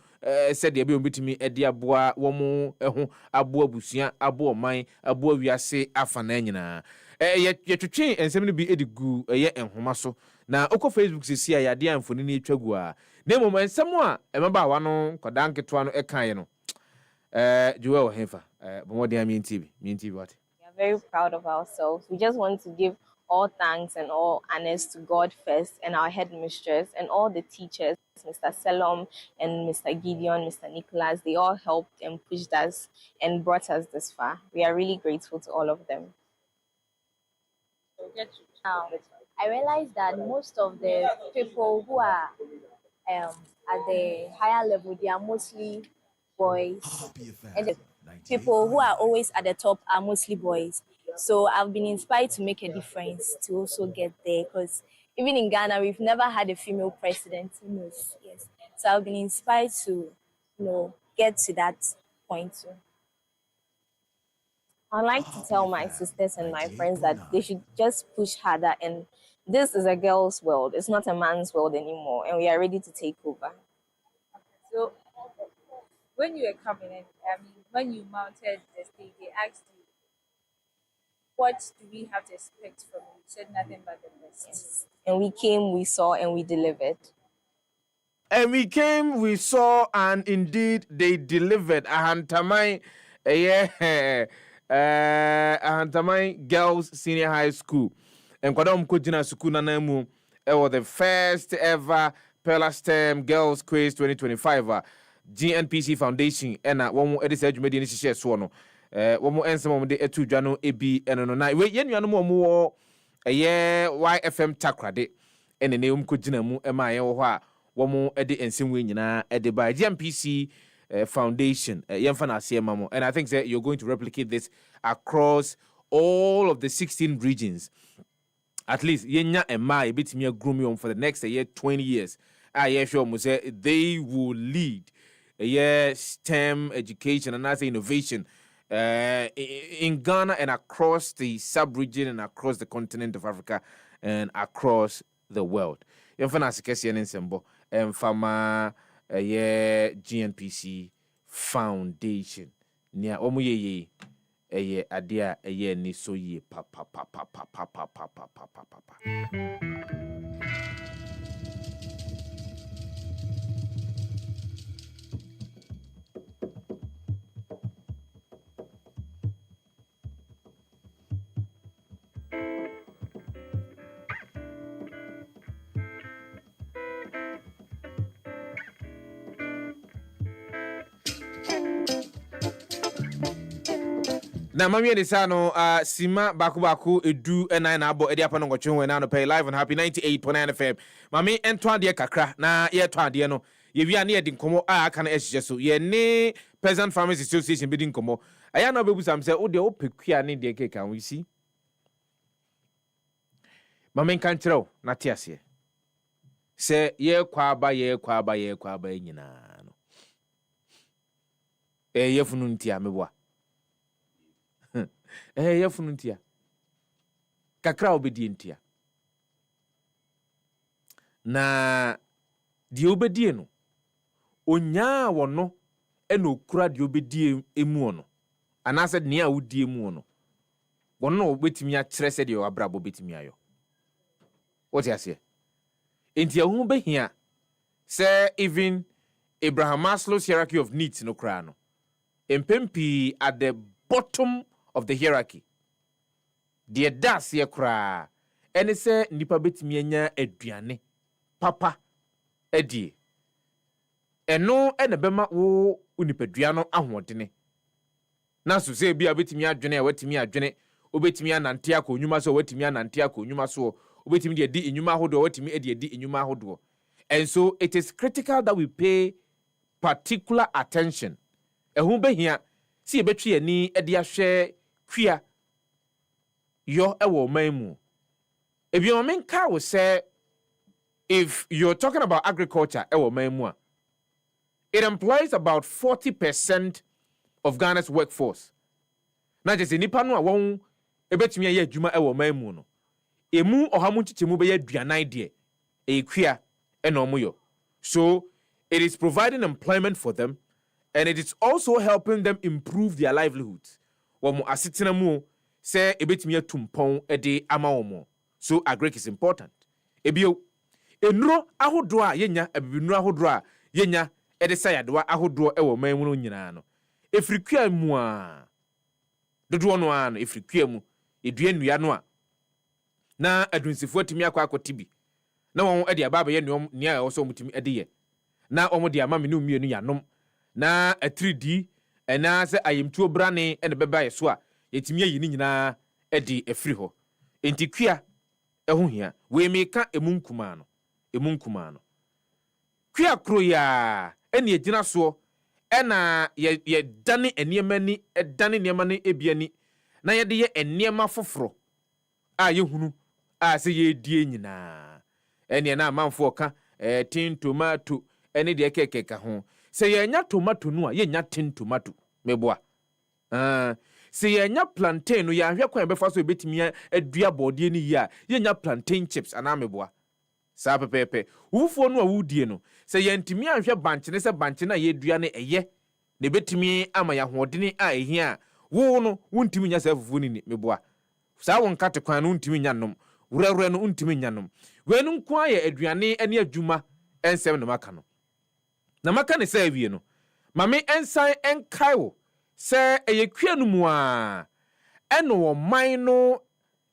said they be betimi ede aboa womu ho aboa busua aboa man aboa wiase afa na nyina yetwetwe ensem no bi edigu enhoma so na oko Facebook sisi ya de amfoni ni etwagu a na mom ensem a emaba wa no kodanketwa no ekaye no Joel Hefa bomodi am TV what. We are very proud of ourselves. We just want to give all thanks and all honors to God first, and our headmistress and all the teachers, Mr. Selom and Mr. Gideon, Mr. Nicholas. They all helped and pushed us and brought us this far. We are really grateful to all of them. I realized that most of the people who are at the higher level, they are mostly boys, and the people who are always at the top are mostly boys. So I've been inspired to make a difference to also get there, because even in Ghana, we've never had a female president. Yes. So I've been inspired to, get to that point too. I'd like to tell my sisters and my friends that they should just push harder, and this is a girl's world. It's not a man's world anymore, and we are ready to take over. So when you were coming in, when you mounted the stage, they asked you, what do we have to expect from you? You said nothing but the best. Yes. And we came, we saw, and we delivered. And we came, we saw, and indeed they delivered. Ahantamai, Ahantamai Girls Senior High School. And Kwadwo Mkojina School Nanemu, it was the first ever Pella STEM Girls Quiz 2025. GNPC Foundation, and one more edit made in share swan. One more answer on the etu jano ebi and no night. Wait, yen more a year YFM takrade, and the name Kujinamu, and my one more edit and sim winina edit by GNPC Foundation, Yamfana Siamamo. And I think that you're going to replicate this across all of the 16 regions. At least Yenya and my bit me a groom for the next year 20 years. I sure they will lead STEM education and as innovation in Ghana and across the sub-region and across the continent of Africa and across the world. Yemfana Sekesian in Sembo and Fama GNPC Foundation. Nia omuye adia ni so ye papa. Na mami de sano sima baku edu ena na abo edi apano ngochwe na no pay live on Happy 98.9 FM. Mami entwa de kakra na ye twa de no ye wi ane edi nkomo aka na ehye so ye ne Peasant Farmers Association bi di nkomo aya na obebu sam se wo de opekua ne de keka we si mami kan kireo na tiase se ye kwa aba nyina no ye funu ntia mebwa yefunu ntia kakra obedi ntia na di obedi no onya wono ena okura di obedi emu ono anase ne a wodi emu ono wono obetimi a kire se de abrabo betimi ayo what you say entia hu behia se even Abraham Maslow's hierarchy of needs no kra no empempi at the bottom of the hierarchy. The das ye kra. Ene se nipa betimi anya aduane papa edie. Eno ene bema wo unipadua no ahoɔdene. Na so se bia betimi adwene a watimi adwene, obetimi anante akonnwuma so watimi anante akonnwuma so, obetimi de di enwuma hodo watimi di enwuma hodo. And so it is critical that we pay particular attention. Ehun behia si ebetwe ani ede ahwe kwia yo ewo maimu. If you mean ka will say if you're talking about agriculture ewo maimu, it employs about 40% of Ghana's workforce. Not just nipa no a won ebetumi aye adwuma ewo man mu no emu ohamu chichemu be aduanan de ekwia enomoyo. So it is providing employment for them, and it is also helping them improve their livelihoods. Womo asetena mu se ebetumi atumpon ede ama womo. So agric is important. Ebio enuro ahodo a yenya ebinuro ahodo a yenya ede sayadoa ahodo ewo man mu no nyina no efrikua mu a dodo no a no efrikua mu edua nnua no a na adunsifo atimi akwa bi na won ade ababa ye nuom nia e so mutimi ade ye na omo de ama me no mienu yanom na atridi ena se ayemtuo brane ene beba ye so a yetimi ayi ni nyina ade afiri ho entikua eho hia we meka emunkuma no kua kro ya ene agina so ena ye dane eniema ni edane niema ne ebiani na ye de ye eniema foforo a ye hunu a se ye die nyina ene na amanfo ka tin tomato ene de kekeka ho se ye nya tomato no a ye nya tin tomato meboa se ye nya plantain no ya hwe kwan be fa so betimi adua bode ni ya ye nya plantain chips ana meboa sa pepepe ufo no a wudie no se ye ntimi ahwe banche ne se banche na ye dua ne eye ne betimi ama ya hodene a ehia wo no wuntimi nya sa fufu ni meboa sa won kate kwan no wuntimi nya nom wurewure no wuntimi nya nom wenu nko aye aduane ane adwuma ensem no maka no na maka ne sa awie no mame ensan enkaiwo se eyekua no mu a eno wo man no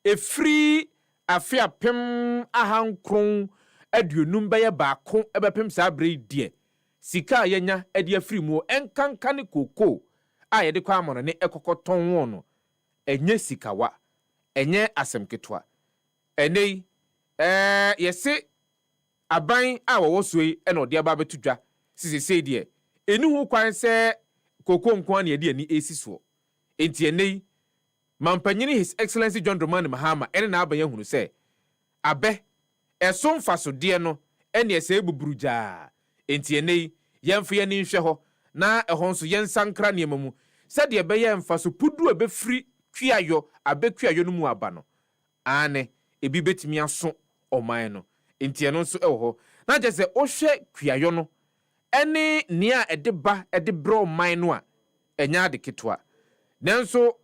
efri afia pem ahankron aduonum beye baako ebepem sa abre die sika yenya ade afri mu enkanka ne koko a yede kwa amono ne ekokoton won no enye sikawa enye asemketwa enei yese aban a wo soi ena ode aba betudwa sisese die enu hu kwan se koko nko na yede ani esiso enti enei mampanyini His Excellency John Dramani Mahama ene na abanya hunu se abe eso mfaso de no ene ese ebuburuja enti enei yemfe ye ni nhwe ho na ehon so yensankra ne mamu sade ebe ye mfaso pudu ebefri kuayo abekuayo no mu aba no ane ebi betimi aso oman no enti eno nso ewo ho na je se ohwe kuayo no ene nia edeba edebro oman no a enya adeketwa nanso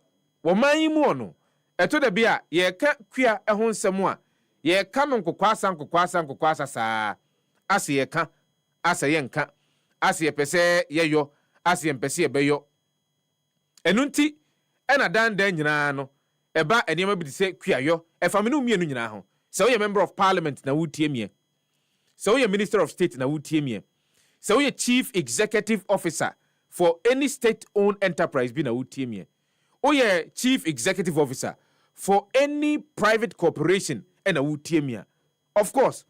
woman yi mu ono eto da bia ye ka kua ehon nsem a ye ka no nkokwasa saa ase ye ka ase ye nka ase ye pese ye yo ase ye mpese ye beyo enunti ena dan nyina no eba eniema bi se kua yo efamenu mienu nyina ho se wo ye member of parliament na wutie mie se wo ye minister of state na wutie mie se wo ye chief executive officer for any state owned enterprise bi na wutie mie Oye chief executive officer for any private corporation and a wutemia. Of course,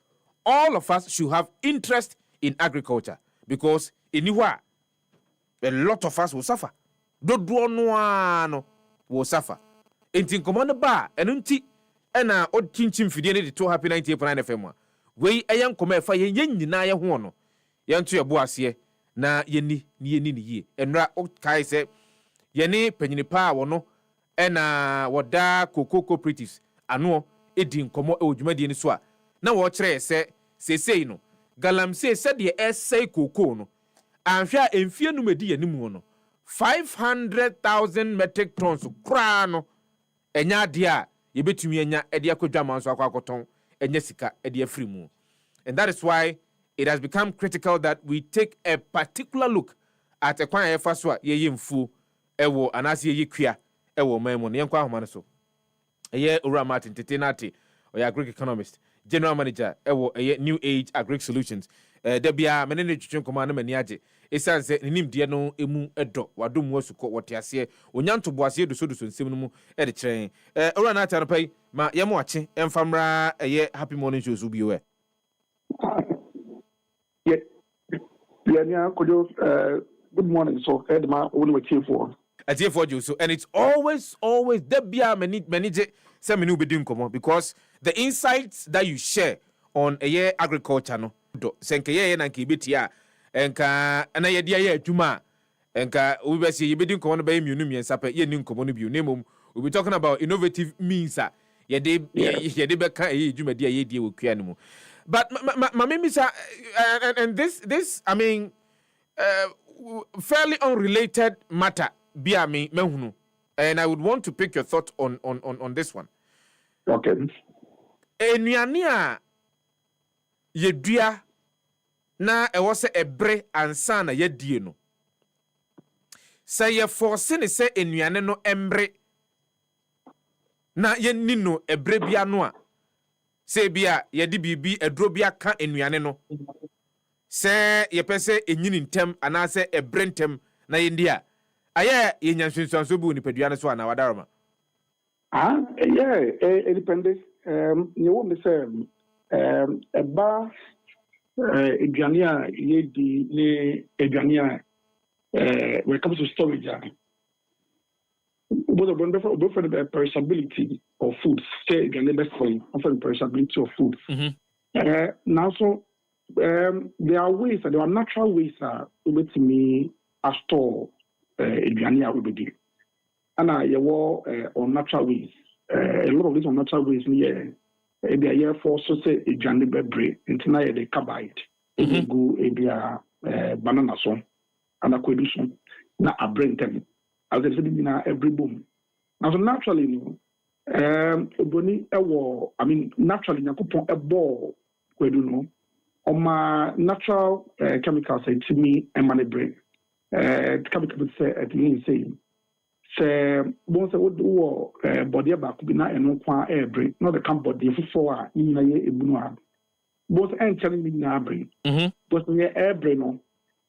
all of us should have interest in agriculture because anywhere a lot of us will suffer. Dodo no will suffer. Enti command ba enunti ena odchinchim fidie ne to happy 98.9 FM. We ayan koma fa yen nyina ye ho no. Yen to ye bo ase na yeni ni ye. Enra o kai se yene panyinipa wono ena woda cocoa cooperatives ano edi nkomo ewudwumadi ni so a na wo kire se sesei no galamsey se de essay cocoa no anhwa emfie numedi yanimu no 500,000 metric tons kra no enya de a yebetumi enya ede akodwaman so akwakoton enya sika ede afiri mu. And that is why it has become critical that we take a particular look at a kwan efa so a ye mfu ewo anase ye kua ewo memo ne yankwa ahoma so eye Ura Martin Tetenati oya agric economist general manager ewo eye New Age Agric Solutions debia menene twetwe nkoma na mani age esanse nimdie no emu edo wadom wasuko wotiase onyanto boase do so nsem no mu e de kyerɛn Ura na atarpai ma yemo ache emfamra eye happy morning show so biwe yeah kojo good morning so edma woni watie for so and it's always debia many say me no be doing komo because the insights that you share on a year agriculture no do senke ye na nke betia enka na ye dia ye adwuma enka we be say ye be doing komo no be mienu miensa pa ye ni komo no bi nemom we'll be talking about innovative means. Yede beka jumadi ayedie wo kua no. But Misa, and this I mean fairly unrelated matter bia me mehunu, and I would want to pick your thought on this one. Okay. Enuane a yedua na e wo se ebre ansa na yedie no. Say ye force ne se enuane no embre na yenni no ebre bia no a se bia yedi bibi edro bia ka enuane no se ye pese enyini ntem ana se ebre ntem na yendi a aye yenyansunsunso bu nipadua no so ana wadaroma it depends. You want me say eba eduane a yedi ne eduane a when it comes to storage both of them for the perishability of food. Say again, best for the perishability of food. Now, so there are ways, there are natural ways with me a store eduane we do, and you were on natural ways. A lot of these on natural ways near the year for so say eduane bebre into na the carbide. It go banana song and a quedusson na a brain them. As I said in every boom. Now, so naturally, naturally, you put a ball, where you know, on my natural chemicals, to me, and money brain. Chemicals say at the same. Say, once I would do body back, be not and no air brain, not the camp body for in a year. Both entering me now brain. But when your air brain,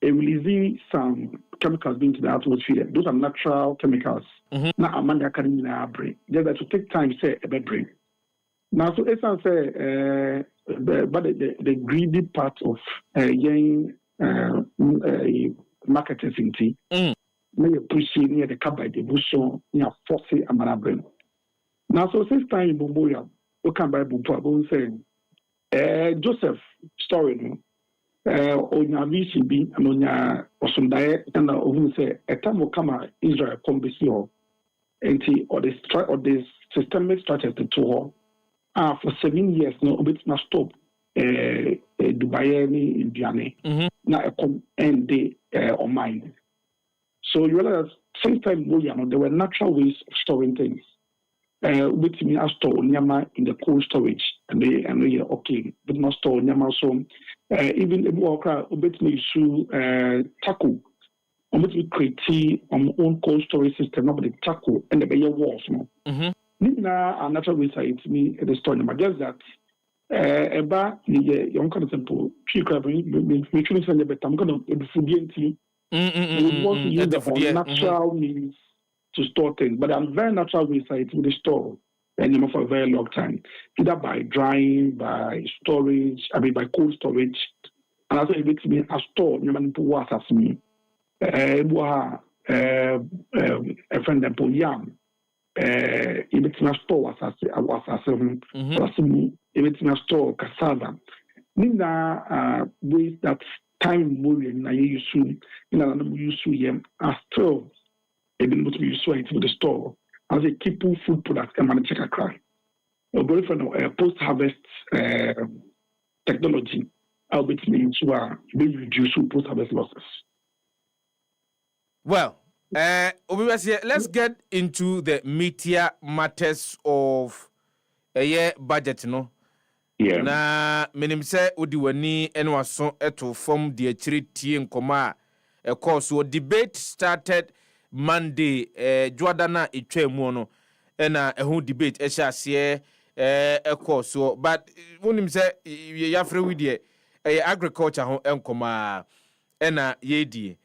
releasing some chemicals into the atmosphere. Those are natural chemicals. Now, amanda can in our brain. Just to take time, say a bad brain. Now, so as I say, but the greedy part of young marketers in tea, may appreciate near the carbide, the bushel, near forcing a brain. Now, so since time in Bumboya, we can buy Bumbo saying, Joseph story. Onya VCB and Onya Osundaya and who say a time will come Israel come this year or the systemic strategy to for 7 years no bit must stop Dubai ni Indiana na come end day on mine. So you realize same time there were natural ways of storing things. With me I store nyama in the cold storage and they okay but must store nyama so even if worker bit me issue tackle on bit me create on own cold storage system not the tackle and the bay walls no a natural way side me the store number just that eba the young kind of simple tree crabbing me trying to send I'm going to food we want to use the natural means to store things, but I'm very natural ways I to the store and for a very long time, either by drying, by storage, by cold storage, and also it makes me a store. You man was as me, a friend that put yam. It makes me a store as me. It makes me a store cassava. Nina ways that time moving I use to, use to yam are still. Even what we use into the store as a keep food products and manage a crack. A boyfriend post harvest technology, I'll be means to reduce post harvest losses. Well, let's get into the meatier matters of a year budget, no? Yeah. Na menim say odi wani enwaso eto form the achiriti nkoma a course so debate started Monday Jordan itwemu no na ehun debate ehase course so but wonim say yafre wi de agriculture ho enkoma na yedi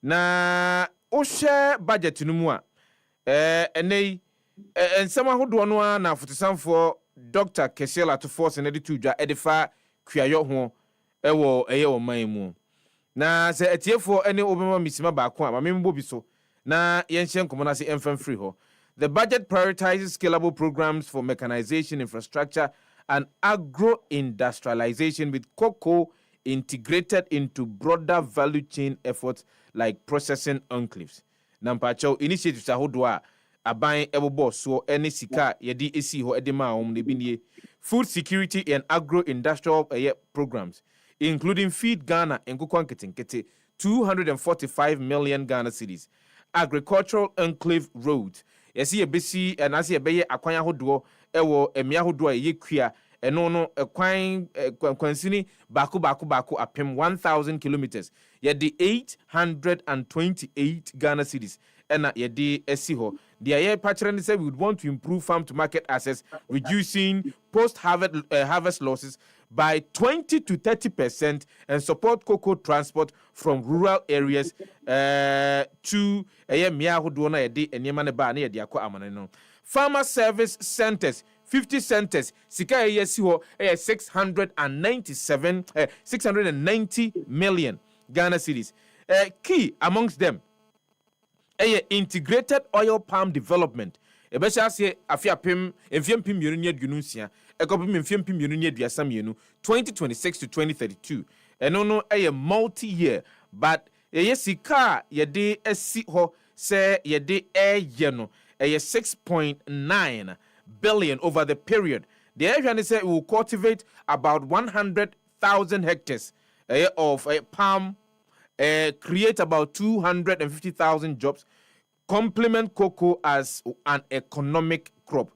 na o share budget no mu a enei ensema hodo no na fotesanfo Dr. Kesela to force na de tudwa edifa kuayo ho ewo eyo man mu na se etiefo ene obema misima ba ko a membo bi so na yenhye nkomo na se enfam free ho. The budget prioritizes scalable programs for mechanization, infrastructure and agro-industrialization with cocoa integrated into broader value chain efforts like processing enclaves. Nampacho initiatives ahodo a aban ebobo so ene sika yedi esi ho edema om ne binie food security and agro-industrial programs, including Feed Ghana and Nkukwanketenkete, 245 million Ghana cedis. Agricultural Enclave Road. Yesi ebesi and asi ebeye akwanya hodoɔ ɛwɔ emia hodoɔ ɛyɛ kua ɛno no ɛkwan kwansini baako apem 1000 kilometers. Yɛde 828 Ghana cedis ɛna yɛde esi hɔ. The air patron said we would want to improve farm to market access, reducing post-harvest losses by 20 to 30% and support cocoa transport from rural areas to farmer service centers, 50 centers, sika 690 million Ghana cedis. Key amongst them, integrated oil palm development. Ebesha say afia pim emfiem pim yenu nya dununsia ekopim emfiem pim yenu nya duasam yenu 2026 to 2032. Eno no multi-year, but sika yede esi ho se yede no 6.9 billion over the period. The area say will cultivate about 100,000 hectares of palm, create about 250,000 jobs, complement cocoa as an economic crop.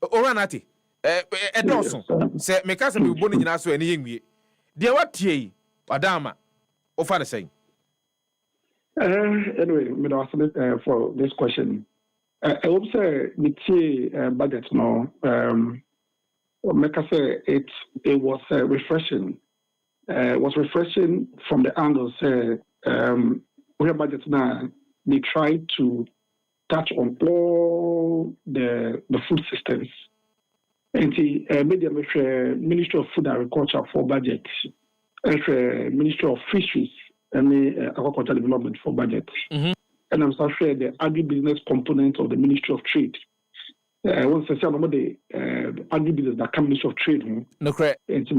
Oranati, Edorson, say, Mekasa be born in us any young. Dear what ye, Adama, or father saying? Anyway, for this question, I hope say with budget now. Mekasa, it was refreshing. Was refreshing from the angle say we have budget now. They try to touch on all the food systems. And the Ministry of Food and Agriculture for budget, Ministry of Fisheries and Agriculture Development for budget. And I'm sorry, the agribusiness component of the Ministry of Trade. Once I say about the agribusiness that comes Ministry of Trade, no correct. And to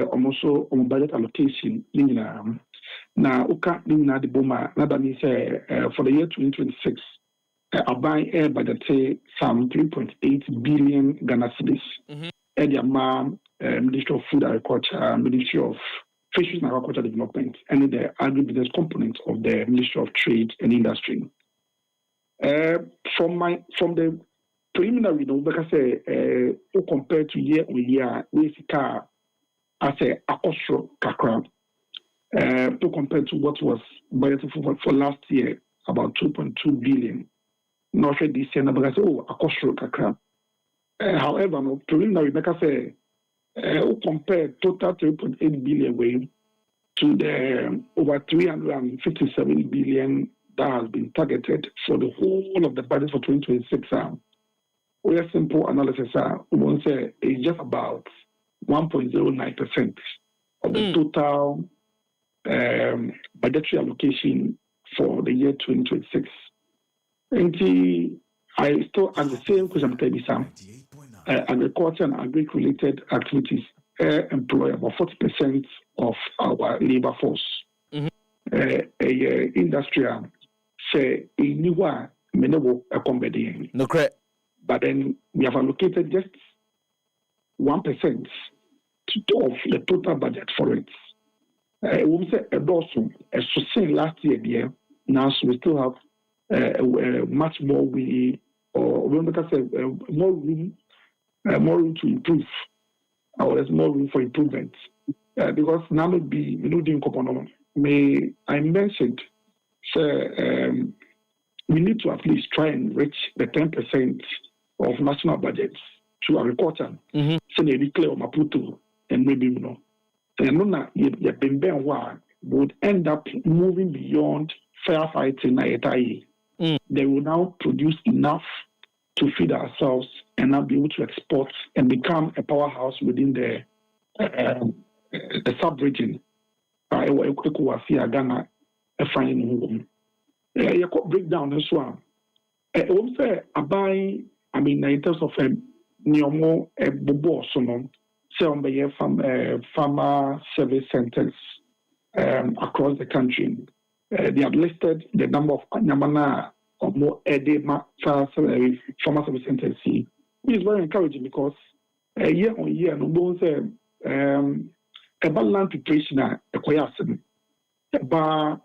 also on budget allocation. Now, Uka the Boma, that means for the year 2026, I buy air budget say some 3.8 billion Ghana cedis. And the Ministry of Food and Agriculture, Ministry of Fisheries and Agriculture Development, and the agribusiness component of the Ministry of Trade and Industry. From the preliminary, because compared to year on year, we see car as a akosro kakra. To compare to what was budgeted for last year, about 2.2 billion. Not sure this year, but I say, akosro kakra. However, no preliminary, like I say, compare total 3.8 billion way to the over 357 billion that has been targeted for the whole of the budget for 2026. We have simple analysis. We won't say it's just about 1.09% of the total budgetary allocation for the year 2026. And I still ask the same question, Sam. Agriculture and agri-related activities employ about 40% of our labor force. Industrial say a no correct. But then we have allocated just 1% of the total budget for it. We say a dozen, as to say last year, now so we still have much more we or we want to say more room to improve, or there's more room for improvement because now would be doing component. May I mentioned we need to at least try and reach the 10% of national budgets to agriculture. So they declare Maputo and maybe would end up moving beyond firefighting. They will now produce enough to feed ourselves and now be able to export and become a powerhouse within the sub-region. Ghana, break down this one. I mean, in terms of Niomo, Bobo, farmer service centers across the country. They have listed the number of Nyamana or more farmer service centers, which is very encouraging because year on year, no bones about land preparation, about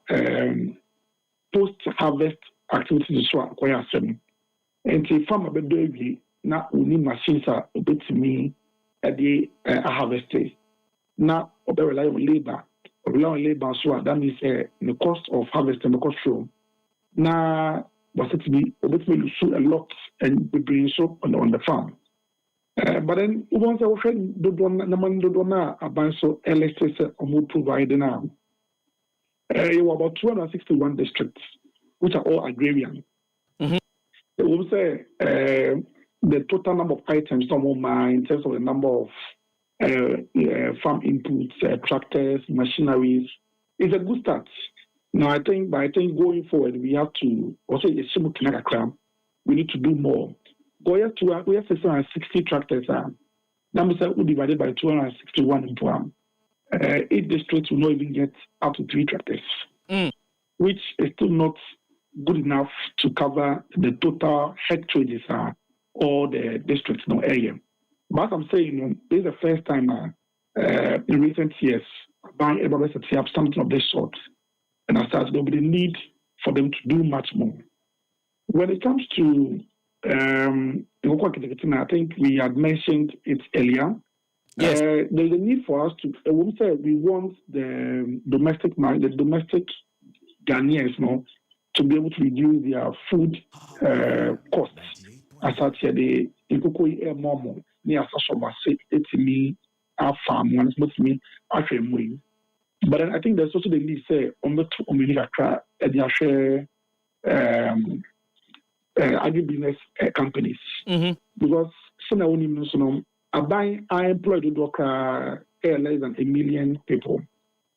post-harvest activities as well, and the farmer be now we need machines are a bit to me at the harvesting. Now, we rely on labor. So that means the cost of harvesting the cost room. Now, was it to be a bit a lot and we bring so on the farm. But then once I friend do dona about so electricity or provide now. You were about 261 districts, which are all agrarian. It will say the total number of items, in terms of the number of farm inputs, tractors, machineries, is a good start. Now, I think going forward, we have to also we need to do more. We have 660 tractors. That means that we divided by 261 into 8 districts will not even get up to 3 tractors, which is still not good enough to cover the total hectares or the districts in our area. But I'm saying this is the first time in recent years buying able to set up something of this sort. And as such, there will be the need for them to do much more. When it comes to I think we had mentioned it earlier. Yes. There's a need for us to, we want the domestic Ghanaians to be able to reduce their food costs. As such, the more near me, our farm, one is me, but then I think there's also the need say on the two agribusiness companies because some I employed less than 1 million people,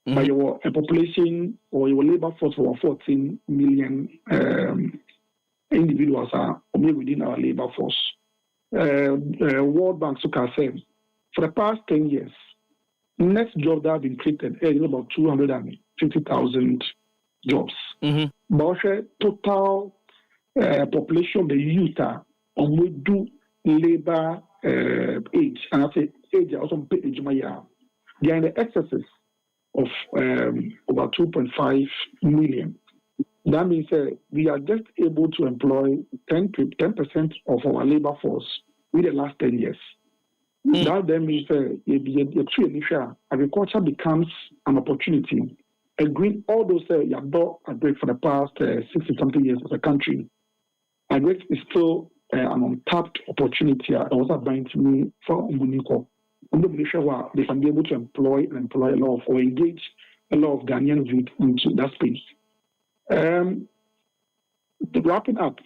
but your population or your labor force for 14 million individuals are only within our labor force. World Bank say for the past 10 years, next job that have been created is about 250,000 jobs. But total population the youth are we do labor age, and I say age also age my year. They are in the excesses of about 2.5 million. That means we are just able to employ 10% of our labor force in the last 10 years. That then means agriculture becomes an opportunity. Agreeing all those agri for the past 60-something years as a country, agri is still an untapped opportunity. I was buying to me for Umuniko. They can be able to employ a lot of or engage a lot of Ghanaian youth into that space. Wrapping up,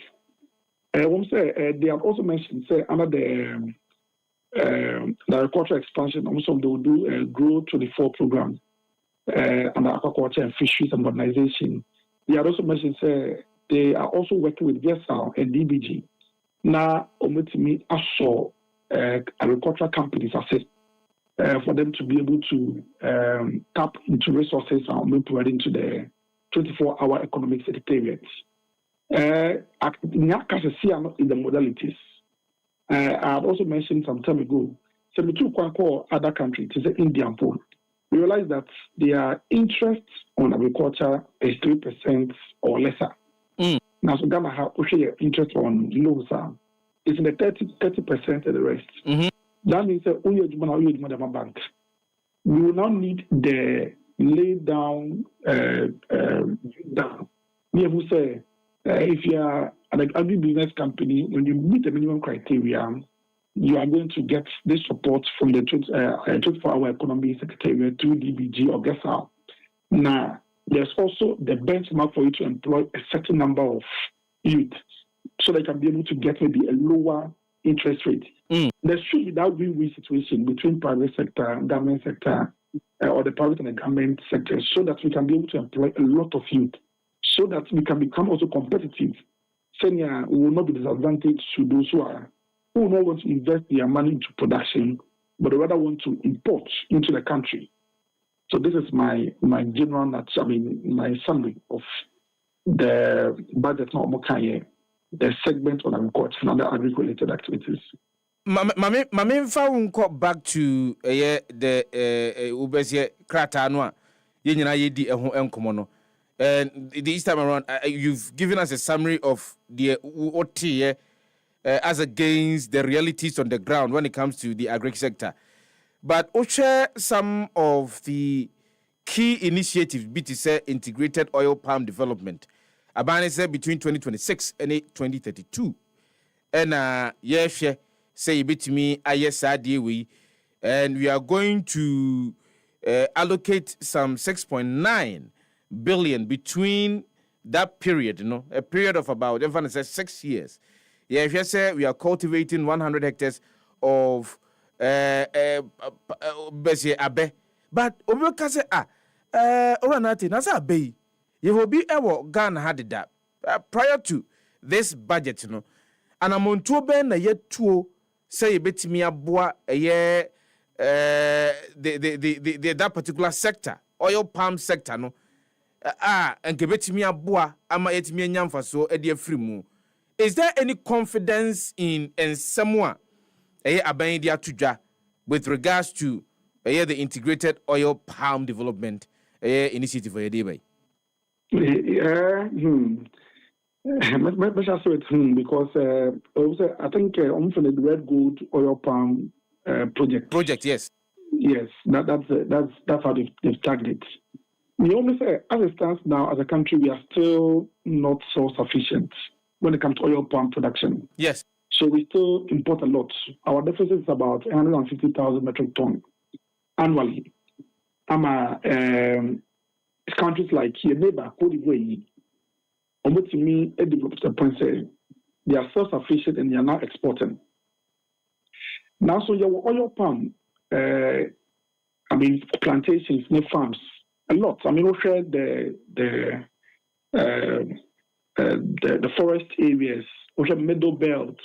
I want to say they have also mentioned under the agricultural expansion, also they will do Grow 24 program under aquaculture and fisheries and modernization. They have also mentioned they are also working with GESAL and DBG. Now, me, I saw agricultural companies for them to be able to tap into resources and be provided into the 24-hour economic secretariat. In the modalities. I had also mentioned some time ago, other countries, it is the Indian pool. We realize that their interest on agriculture is 3% or lesser. Now, so Ghana have interest on loans. It's in the 30% of the rest. That means that bank. We will now need the lay down. We say if you are an agribusiness company, when you meet the minimum criteria, you are going to get this support from the 24-hour economy secretariat through DBG or GESAL. Now, there's also the benchmark for you to employ a certain number of youth so they can be able to get maybe a lower interest rate. There should be that win-win situation between private sector, government sector, or the private and the government sector so that we can be able to employ a lot of youth so that we can become also competitive. Senior will not be disadvantaged to those who will not want to invest their money into production, but rather want to import into the country. So this is my general, my summary of the budget not the segment on agriculture and other agri-related activities. Mame back to the Ubesia Kratanoa, Yenina Yedi Enkomono. And this time around, you've given us a summary of the OT as against the realities on the ground when it comes to the agri sector. But share some of the key initiatives, BTC integrated oil palm development. Abani said between 2026 and 2032. And yes, say bit me, we, and we are going to allocate some 6.9 billion between that period, a period of about 6 years. Yeah, if you say we are cultivating 100 hectares of abe, but Obuka say Oranati nasa abe. You will be Ghana had that prior to this budget, and I'm on to ben a yet two say bit me a boa a year that particular sector, oil palm sector, no. And gebet me a boa, ama yet me nyam for so a dear free mo. Is there any confidence in someone abendia tuja with regards to the integrated oil palm development initiative for a day by? Because I think from the Red Gold Oil Palm project. Yes. Yes, that's how they've tagged it. We only say, as it stands now, as a country, we are still not so sufficient when it comes to oil palm production. Yes. So we still import a lot. Our deficit is about 150,000 metric tons annually. Countries like your neighbor, Cote d'Ivoire, to me, they are self-sufficient and they are now exporting. Now, so your oil palm, plantations, farms, a lot. We share the forest areas, we have middle belts,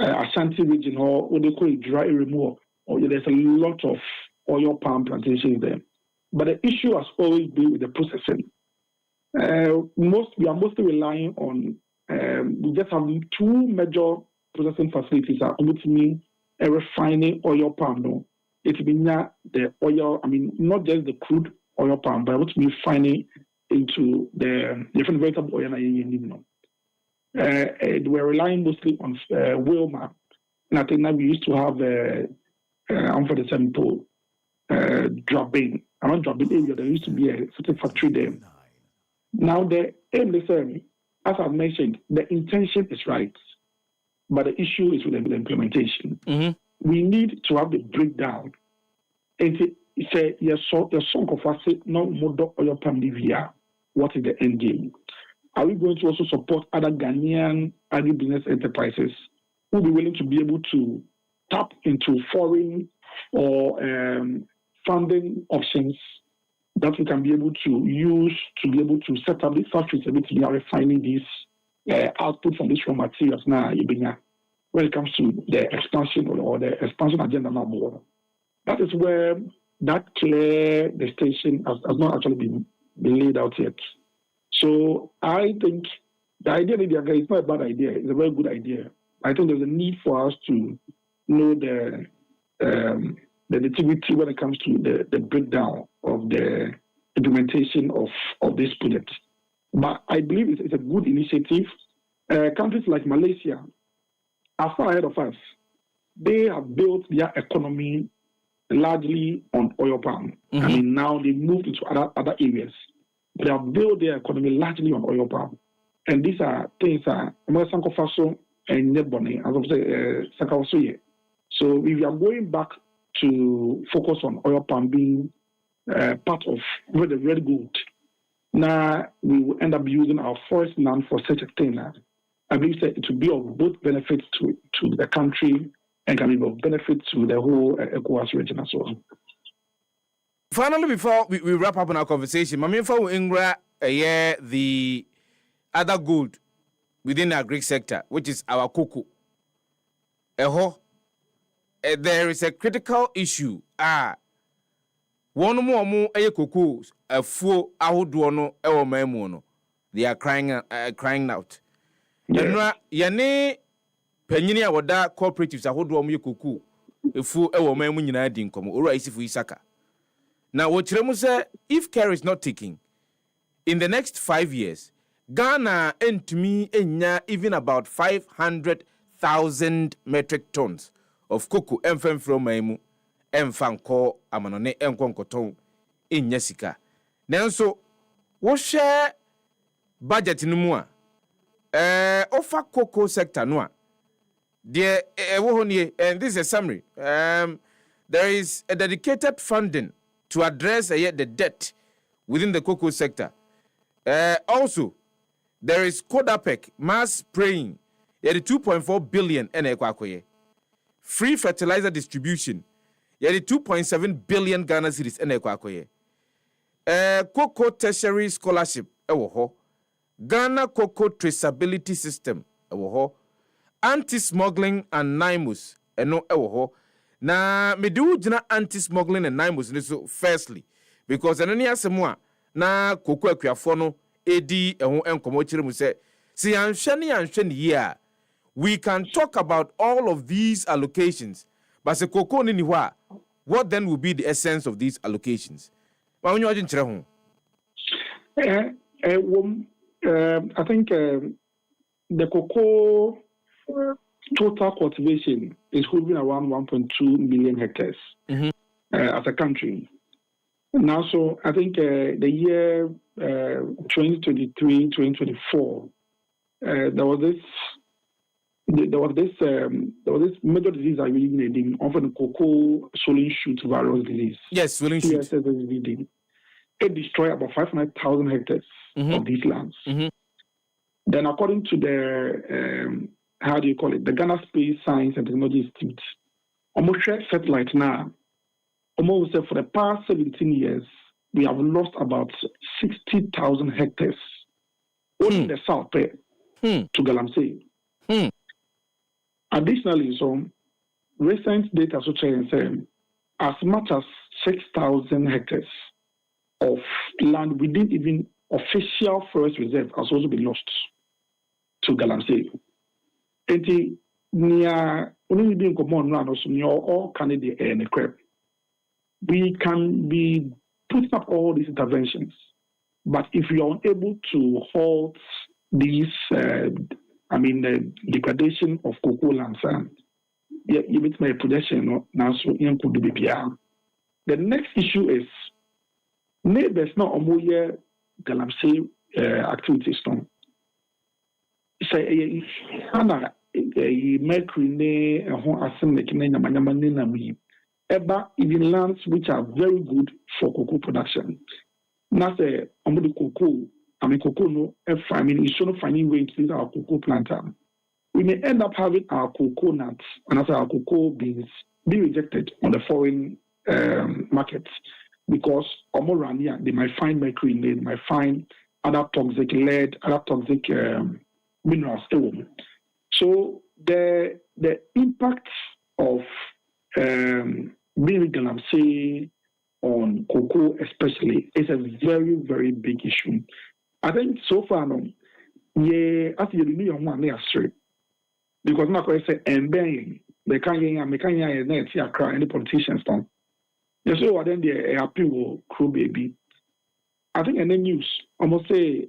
Ashanti region, or what they call it dry removal. There's a lot of oil palm plantations there. But the issue has always been with the processing. We are mostly relying on, we just have two major processing facilities are refining oil palm. No, it means the oil, not just the crude oil palm, but what we refining into the different vegetable oil. We're relying mostly on Wilma. And I think that we used to have for the sample dropping. Around dropping area, there used to be a certain factory there. Now the aim, as I've mentioned, the intention is right, but the issue is with the implementation. Mm-hmm. We need to have the breakdown. And say your song of us no more oil palm DVR. What is the end game? Are we going to also support other Ghanaian agribusiness enterprises who will be willing to be able to tap into foreign or funding options that we can be able to use to be able to set up these factories and be refining these output from these raw materials now when it comes to the expansion or the expansion agenda now more. That is where that clear distinction has not actually been laid out yet. So I think the idea is not a bad idea. It's a very good idea. I think there's a need for us to know the nitty-gritty when it comes to the breakdown of the implementation of this project. But I believe it's a good initiative. Countries like Malaysia are far ahead of us. They have built their economy largely on oil palm. Mm-hmm. Now they moved into other areas. They have built their economy largely on oil palm. And these are things that Sankofaso and Neboni, as I say, Sakawasoye. So if we are going back to focus on oil palm being part of the red gold, now we will end up using our forest land for such a thing. I believe that it will be of both benefits to the country and can be of benefit to the whole ECOWAS region as well. Finally, before we wrap up on our conversation, Mamimfa Ingra, the other gold within the agri sector, which is our cocoa. There is a critical issue. One more cocoa, a full ahodono, ewo memono. they are crying out. Enra yane panyini a woda cooperatives ahodo om yekoku efu ewo man mu nyina di nkomo ora isifu Isaka. Now what chiremu say if care is not taken in the next 5 years Ghana entumi enya even about 500,000 metric tons of cocoa emfem from maimu emfanko amanone enkonkoton enya sika. Nanso wo share budget no mu a offer cocoa sector no a de and this is a summary. There is a dedicated funding to address the debt within the cocoa sector. Also, there is Kodapec mass spraying, 2.4 billion NEKWAKOYE. Free fertilizer distribution, 2.7 billion Ghana cedis NEKWAKOYE. Cocoa tertiary scholarship, Ghana cocoa traceability system, anti-smuggling and NIMUS, na medu jina anti-smuggling and NIMUS so firstly because enani asemwa na cocoa akuafo no edi ehun enkomo chire mu se si anhwe ne here we can talk about all of these allocations but se cocoa ni ho a what then will be the essence of these allocations ma onyo ajin chire ho I think the cocoa total cultivation is hovering around 1.2 million hectares as a country. Now, so I think the year 2023, 2024, there was this major disease I really named often cocoa swollen shoot virus disease. Yes, swollen shoot. It destroyed about 500,000 hectares of these lands. Then, according to the how do you call it? The Ghana Space Science and Technology Institute. Almost satellite now. Almost for the past 17 years, we have lost about 60,000 hectares only in the south to Galamsey. Additionally, so recent data suggests as much as 6,000 hectares of land within even official forest reserve has also been lost to Galamsey. Enti near only being common around us near all Canada and crap. We can be putting up all these interventions, but if we are unable to halt these, degradation of cocoa lands, you meet my projection now. So the next issue is neighbors not omoye Galamsey activities. Say Hana mercury ne arsenic ne nyamanyama na mi eba even lands which are very good for cocoa production. Na say the cocoa, cocoa no it's not finding way to use our cocoa planter. We may end up having our cocoa nuts and as our cocoa beans be rejected on the foreign markets because they might find mercury, they might find other toxic lead, other toxic minerals. So the impact of being Galamsey on cocoa especially is a very, very big issue. I think so far no, as you know one straight. Because now I say and they can't cry any politicians don't. You see what then they appeal crew baby. I think in the news almost say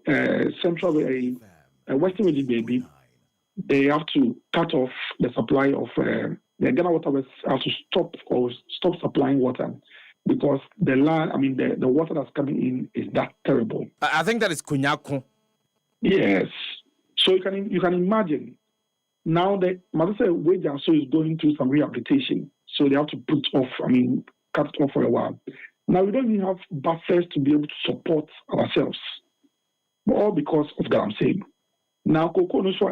central Western Region baby, they have to cut off the supply of the Ghana Water have to stop supplying water because the land, the water that's coming in is that terrible. I think that is Kunyako. Yes. So you can imagine now that Mother Wage and so is going through some rehabilitation. So they have to cut it off for a while. Now we don't even have buffers to be able to support ourselves. All because of that I'm saying. Now, cocoa no so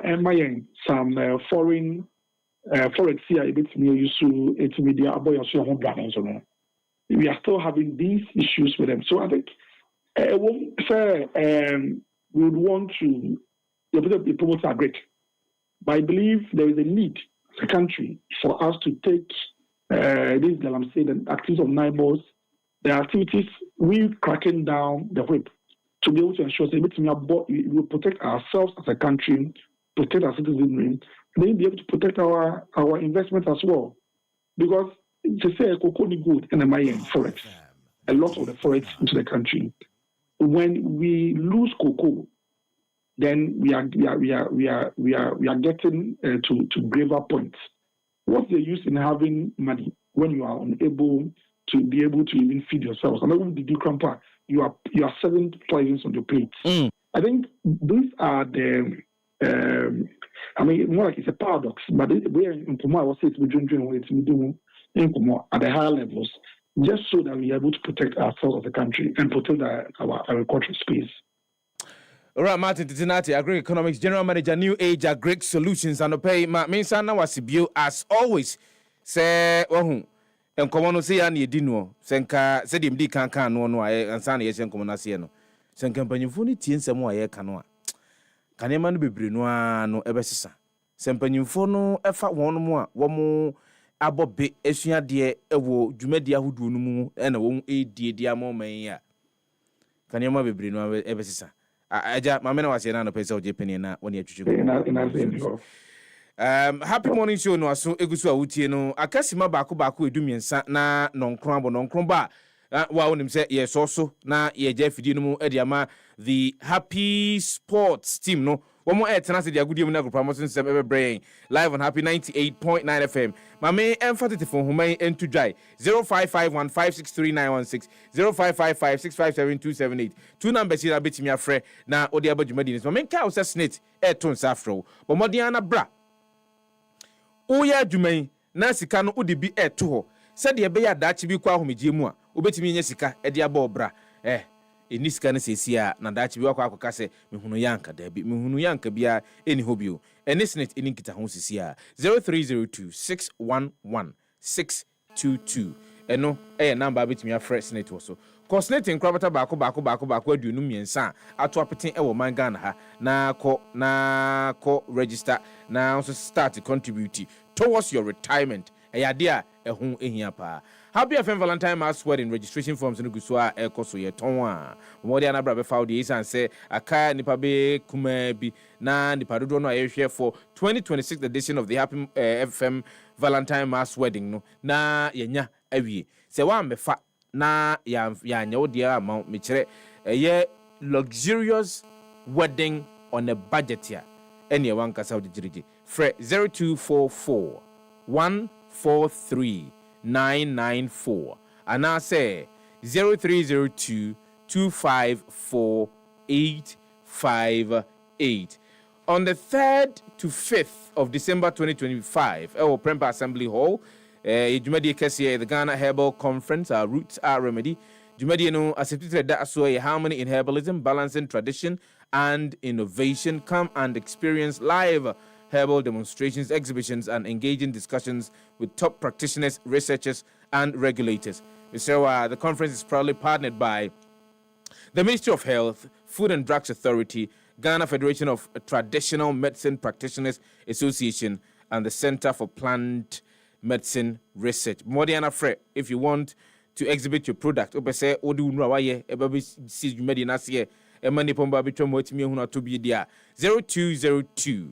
some foreign forex here a bit used to media about your home brand so no. We are still having these issues with them. So I think we would want to the promoters are great. But I believe there is a need as a country for us to take this Galamsey, the activities of NIBOS, the activities we cracking down the whip. to be able to ensure that we will protect ourselves as a country, protect our citizenry, and then be able to protect our investments as well. Because to say cocoa good and forex, a lot of the forex into the country. When we lose cocoa, then we are getting to graver points. What's the use in having money when you are unable to be able to even feed yourselves? And even the grandpa, you are serving poisons on your plate. I think these are the more like it's a paradox, but we're in Puma, I will say it's doing at the higher levels, just so that we are able to protect ourselves as a country and protect our agricultural space. All right, Martin Titinati, Agri-Economics General Manager, New Age Agri Solutions, and pay Minsana Wasibio, as always. Say, and Common say, and Yedino, Senka, said him, Cancan, no, and San Yes and Commonasiano. Senka Panyufuni, Tien Samoa, Canoa. Can a man be Brunois, no Ebessa? Sempanयुfono, Efa one more, Abo be Esia dear, Ewo, Jumedia who do no, and a won't aid dear more may. Can you be Brunois, Ebessa? Aja, my man was in a place of Japan when you happy morning show no so egusu awutie no akasima baako edumiensa na nonkron wa wonim se ye so na ye ja fidi no mu ediama the happy sports team no womo etena se dia gudiem na promotion sem brain live on happy 98.9 FM mame emphatic for human entu dwai 0551563916 0555657278 two numbers here betimi afre na odi abadwumadi ni mame ka o se snit eton safro bo modiana bra Oya adwuman na sika no odi bi eto ho se de be ya daachi bi kwa ahomegye mu a obetimi nya sika e de aba obra eni sika na sesi a na daachi bi wakwa akoka se mehunu yanka da bi mehunu yanka bia eni hobio eni snet eni kita ho sesi a 0302611622 eno number betimi afre snet wo so Cosnet in Crabata Bako aduonu miensa ato apeten ewo mangana ha na ko register na also start to contribute towards your retirement eyade ehun ehia pa Happy FM Valentine Mass Wedding registration forms no guso a ekoso ye ton a modi anabra be found is and say aka nipa be kuma bi na nipa dodo no ayehwe for 2026 edition of the Happy FM Valentine Mass Wedding no na yenya awie se wa mefa na ya nyawo dia amount me kire ye luxurious wedding on a budget here any one kasa of the jiriji fre 0244 143 994 and I say 0302 254 858 on the 3rd to 5th of December 2025 our Prempa Assembly Hall Jumadi Kessie the Ghana Herbal Conference our roots are remedy Jumadi no accepted that so a harmony in herbalism balancing tradition and innovation come and experience live herbal demonstrations, exhibitions, and engaging discussions with top practitioners, researchers, and regulators. Mr. The conference is proudly partnered by the Ministry of Health, Food and Drugs Authority, Ghana Federation of Traditional Medicine Practitioners Association, and the Center for Plant Medicine Research. Modiana Fre, if you want to exhibit your product, opese odu nwaye ebabi si jumedi nasiye emani pomba bitwa motimi huna to be dia 0202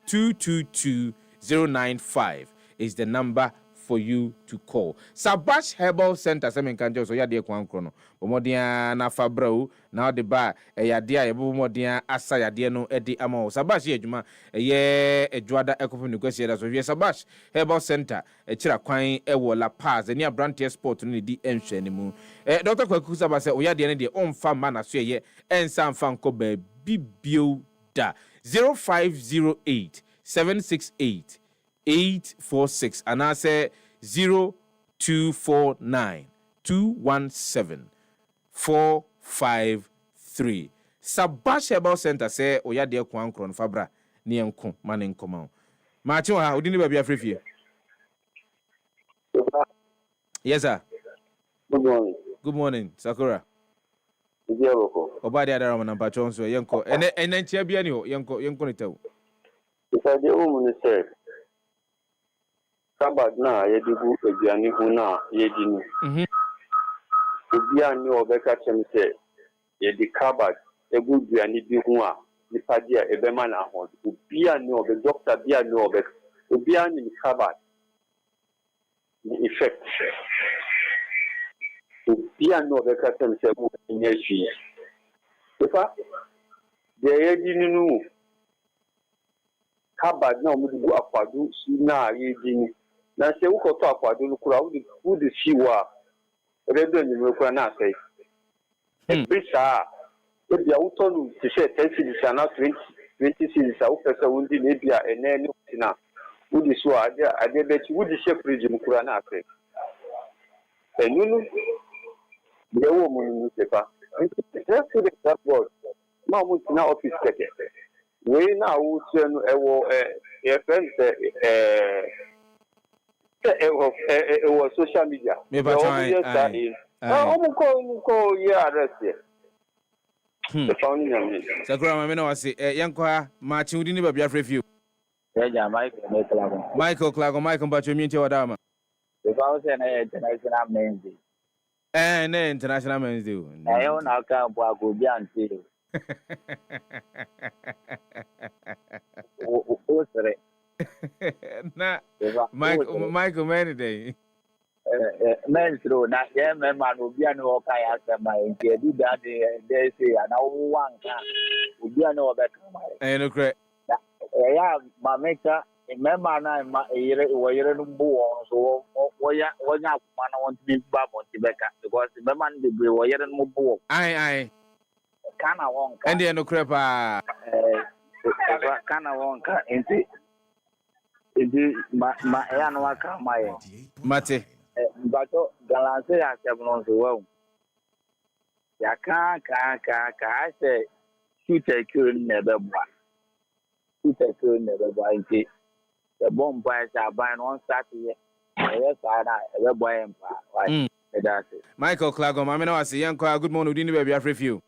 222-095 is the number for you to call. Sabash Herbal Center semen kanjo so yade kwa nkrono. Bomodia na fabrao na de ba yadia ye bomodia asa yade no edi ama. Sabash ye adwuma ye edwada ekopo negotiate da so ye Sabash Herbal Center kira kwan ewo La Paz eni Abrantes Sport no di enhwe ne mu. Dr. Kwaku Sabase oyade ne de omfa ma na so ye ensa mfa nko ba bibio da 0508 768 846 and I say 0249 217 453. Sabash Herbal Center say oya de kwankron fabra ne enko mane nkoma. Martin ha odini ba bia frefie. Yes sir. Good morning. Good morning, Sakura. Obadi adara mana pa chonso yenko ene ntia bia ni ho yenko ni tawo. Isaje wo mu se sabad na yedigu aduane hu na yedi ni. Obi ani obeka chem se yedi kabad egu duani bi ho a nipa dia ebema na ho obia ne obe doctor bia ne obe obia ni kaba the effect obia ne obe ka tem se mo nya hwi ifa de yedi ninu kaba na mo du akwado na yedi ni na se ukoto akwado no kura wo de siwa redo ni me kura na sai bisa ebia utonu ti se 10 cities na 20 cities a upesa wundi na ebia eneni na wudi so ade beti wudi she fridge mkura na afi enunu de wo mu nu sepa just to the support ma mu na office keke we na wo se no ewo e friend ewo social media me ba try ko ya arrest Sakura mamena wase yankwa ma chiudi ni babia frefio ya Michael Clago mbacho mienti wadama because na international men's day na international men's day yo na ka bo agobi anti o sere na Michael many day men's road na ye me man obi an o ka ya sema nke di that they say na one ka obi an o be ka no correct ya mameka remember na yere no bo so wonya akuma na want me ba mo tibeka because remember the be wo yere no bo ai kana won ka and no correct kana won ka enti ma ya no aka mai mate bato galance ya sebno so wa ya ka se shooter kill never bwa nti the bomb by Saban on Saturday yes I boy empire that's it Michael Clago mamena wase yankwa good morning udi ni baby afrefio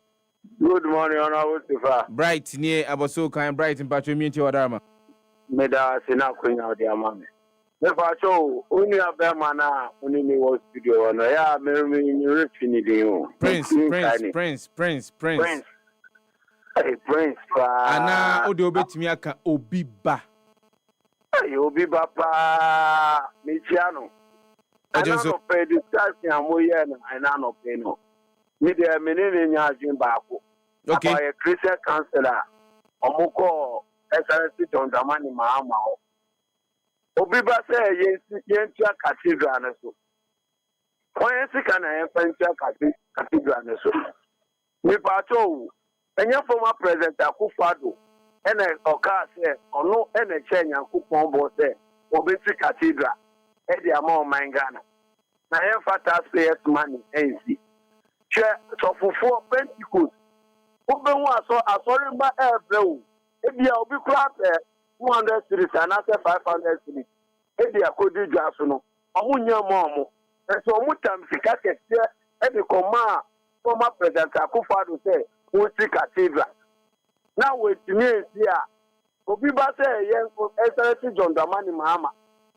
good morning Kwadwo Sefah bright near aboso kan bright mpacho mienti wadama meda sina kunya odi amame me fa cho uni abema na uni ni wo studio no ya me refini de o Prince hey Prince pa ana odi obetimi aka obi ba hey obi ba pa mi chiano ana no pe discussion amoye na ana no pe no mi de menene nya ajin ba ko okay a Christian counselor omuko SRC John Dramani Mahama obi ba say yentia cathedral na so when sika na yentia cathedral na so mi pa cho enye former president Kwadwo ene oka say ono ene chenya kupon bo say obi si cathedral e dia ma Ghana na yen taxpayers money enzi che so fufu Pentecost obi hu asori ba ebrew ebia obi kura 200 cities and 500 cities ebia kodi dwaso no omunya mo so omutam sika kese e de koma former president Kwadwo say wo si cathedral na we timi sia obi ba say yen SRC John Dramani Mahama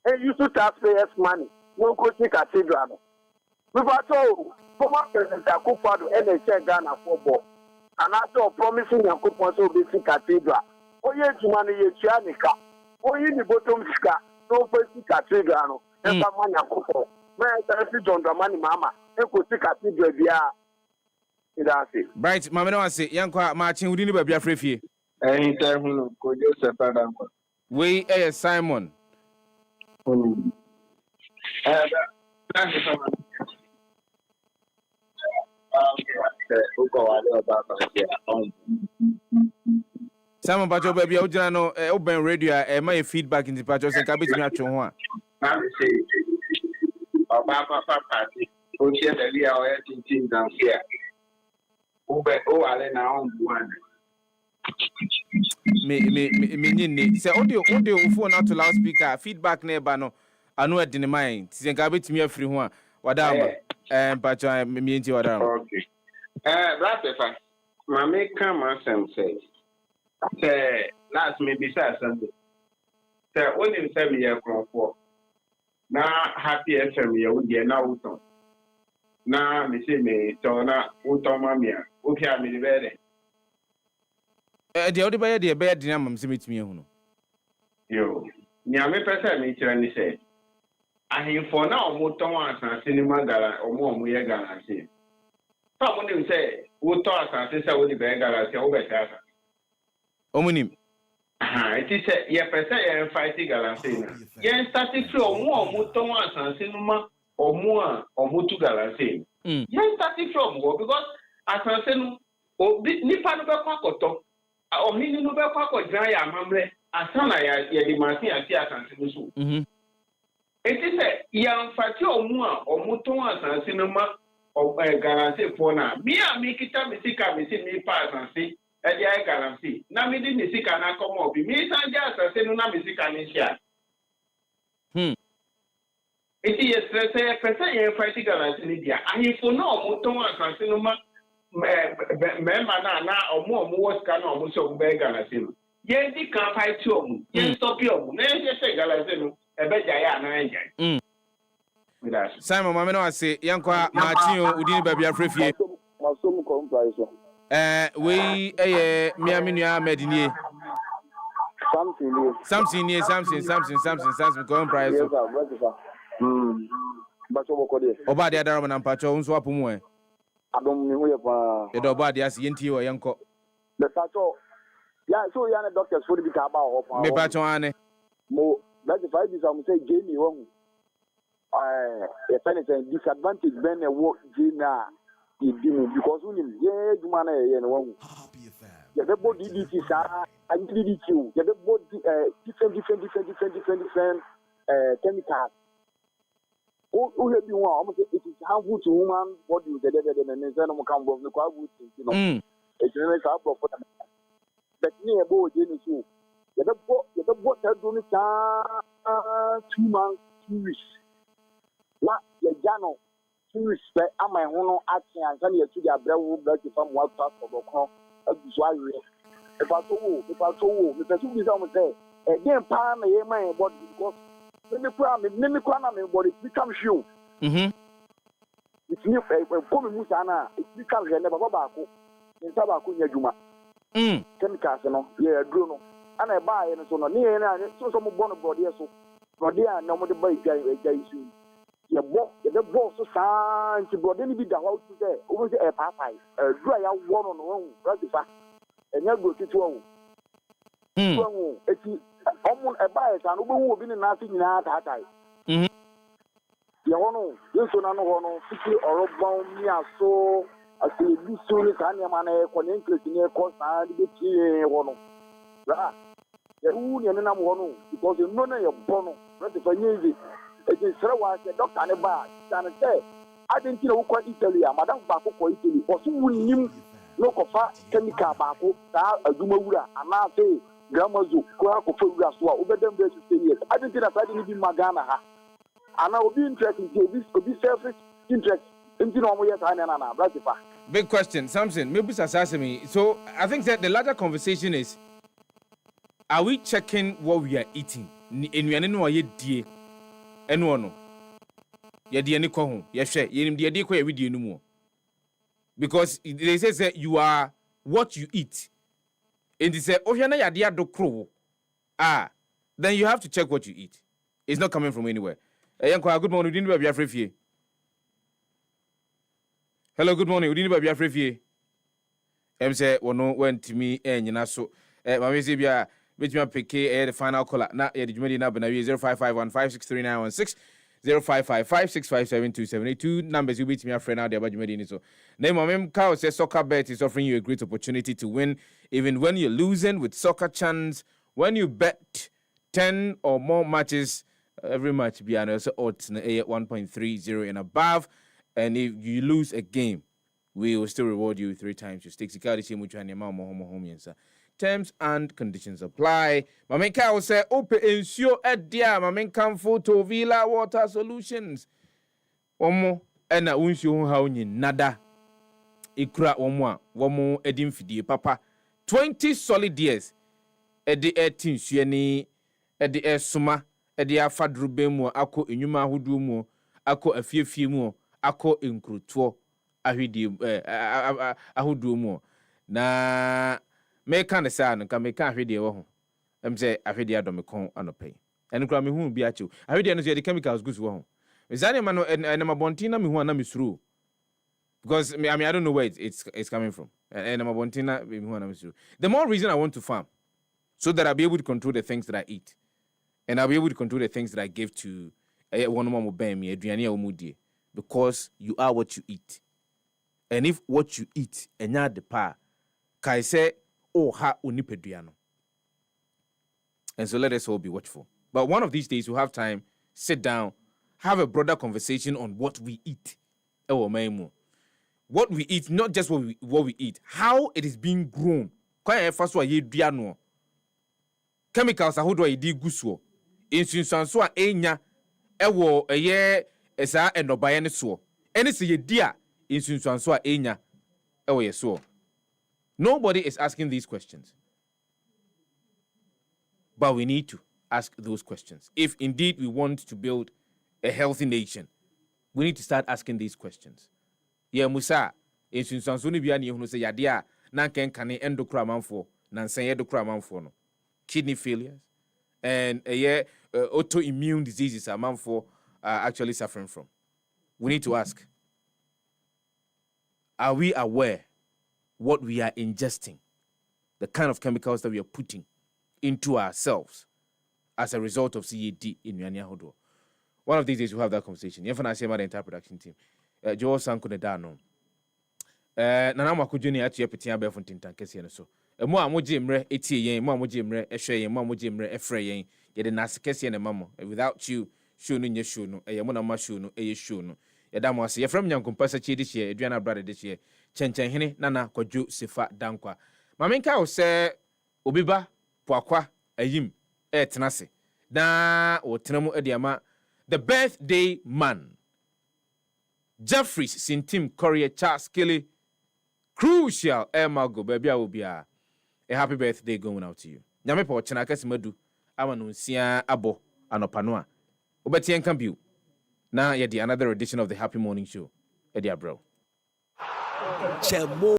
e use taxpayers money won ko si cathedral no we ba so former president Kwadwo e dey check Ghana football and after promising Yakupon so be si cathedral oye juma ne ye tua nika oyi ni bottom sika no si cathedral no e ba ma Yakupon na SRC John Dramani Mahama e ko si cathedral bia bright mamena wase yankwa ma chin udi ni babia frefie hunu Kwadwo Sefah-Danquah we Simon Simon Pacho baby ojina no open radio my feedback in the Pacho se ka betimi atwe ho a papa party o share the via o tintin down here o ale na on buan me nyini se audio phone out to loudspeaker feedback na eba no anu e din mind se ka betimi afiri ho a wadama Pacho me enti wadama okay Sefah mama come and say last maybe Sunday say when him say me for na happy FM ya wo na wuton na me say me to na wuton mamia o fi ami bere The other by the bed dynamics meet me. Yo, Niame Pesa, me say. I hear for now, Moton and cinema gala or more Muya Galaxy. Someone will say, who thought and sister would be Galaxy over Tasa. Omonim. It is a ye per se and fighting Galaxy. Yen started from more Moton and cinema or more or Mutu Galaxy. Yen started from war because as I said, Nipa no Bakoto or Mini no Bako dry a mamre, as Sana ya demasi and Tia Sansimusu. It is a young fatty or more or Muton and cinema or Galaxy for now. Me and make it a Missika, missing me pass and see. At the eye Galaxy. Now me didn't see can I come up. Me and just a cinema Missika in here. It is a person fighting Galaxy in India. And if for no Muton and cinema, member now or more can almost obey Galaxy. Yes, they can't fight you. Yes, stop you. Never say Galaxy. A bet I Simon, Mamma, I say, Yanqua Martino, Udini Baby Afrifie. We Miaminia Medini. Something near something, going price. Oba the other one and Pacho, Swapumwe. I don't know the Dobadi as Yinti or Yanko. The Pacho, yeah, so young doctors would be about me Pachoane. More, that's if I say Jamie wrong. If anything, disadvantage when a work Gina. Because we need you man and one. The body DDT and 3DQ. The body different chemicals. Who have you almost it is harmful to human body the dead and then no come of the crowd, you know. It's a nice apple for them. But near board, you know. The boat has done it 2 months, 2 weeks. What the Jano. Respect and my own action and send you to the Abreu back from what part of the crop of the Swahili. If I told, if I told you say, again, Pan, my body because Mimicram body becomes you. It's new coming Musana, it becomes a never baco in Tabaco Yajuma. Chemicals, yeah, Bruno. And I buy and so near and so some born body so. But there are no more by guys. The boss so sign to body be the house there. Over the papa, dry out one on one, right? And you go to one. It's almost a bias and who will be nothing in that time. You know, you so no city or bound me so as the soon as any man on interest in your cost and the tea one. The wound and one because you know your bono, right? If I use it. It is a doctor and a bar. And say, I didn't know quite Italy, Madame Baco for Italy, or someone knew no cofa, chemical Baco, a Dumura, and now say, Gramazu, Quaco Fugas, over them to stay here. I didn't think I didn't be Magana. And I will be interested in this to be selfish interest in the big question, something, maybe Sasasimi. So I think that the larger conversation is are we checking what we are eating? In we are no idea. Eno ye de ani ko ho ye hwe ye nim de de ko ye video no mu because they say you are what you eat and they say ohwe na yade adokro then you have to check what you eat. It's not coming from anywhere. Yanko, good morning, udini ba bia frefie. Hello, good morning, udini ba bia frefie. Say wono went me nyina so ma me say bia which me pick the final caller. Na the Jumedi na bana 0551563916 0555657272 numbers you beat me a friend out there about Jumedi so. Name mom Cow says soccer bet is offering you a great opportunity to win even when you're losing with Soccer Chance. When you bet 10 or more matches every match be an also odds 1.30 and above, and if you lose a game we will still reward you 3 times your stakes. Security much and your terms and conditions apply. Mamenka will say, open ensure at dear Mamenka photo Villa Water Solutions. Omo, and I won't show how you nada. Ikra womo edim fidie papa. 20 solid years. Edi etin sueni, edi suma, edi afadrubemu, ako enyuma hudumu, ako afiefie ako inkrutuo ahudi ahudumu. Na me kan say no ka me kan hwede wo ho em say ahwede adom kon anopai eno kra me hu bi achu ahwede no so the chemicals goods wo ho Zani mano enema bontina mi huana misru. Because I don't know where it's coming from. Enema bontina mi huana misru. The more reason I want to farm, so that I'll be able to control the things that I eat, and I'll be able to control the things that I give to one more me aduane omudie. Because you are what you eat, and if what you eat enya de pa, kai say oh ha unipeduano. And so let us all be watchful. But one of these days we'll have time, sit down. Have a broader conversation on what we eat. What we eat, not just what we eat, how it is being grown. Chemicals are how do guso. Insunsanso a enya ewo eye esa endobaye ne so. Ene se ye dia insunsanso a enya ewo ye so. Nobody is asking these questions. But we need to ask those questions. If indeed we want to build a healthy nation, we need to start asking these questions. Yeah, Musa, insunsanso ni bia ne hunu se yade a na ken kane endokra manfo na nsan ye dokra manfo no. Kidney failures and autoimmune diseases a manfo are actually suffering from. We need to ask, are we aware what we are ingesting, the kind of chemicals that we are putting into ourselves as a result of CAD in Yanya Hodo? One of these days we'll have that conversation. Even I say about the entire production team. Joe Sanko ne dano. Nana makujuni atu ye peti abe fontin tankesi ene so. Mo amoje mre etie yen, mo amoje mre ehwe yen, mo amoje mre efre yen. Ye de nasekesi ene mamo. Without you, show no nye show no. Ye mo na ma show no, eye show no. Ye da mo ase ye frem nyankompa sa chi this year, Adriana brother this year. Chenchen hene nana Kwadwo Sefah-Danquah. Mamenka o se obiba poakwa ayim tenase. Na o tenamo ediama the birthday man, Jeffries Sintim Courier Charles Kelly, crucial Margo baby obia. A happy birthday going out to you. Nyame po chena kasimedu amanu sia abo anopanoa. Obeti enkambiu. Na yedi another edition of the Happy Morning Show. Edia bro.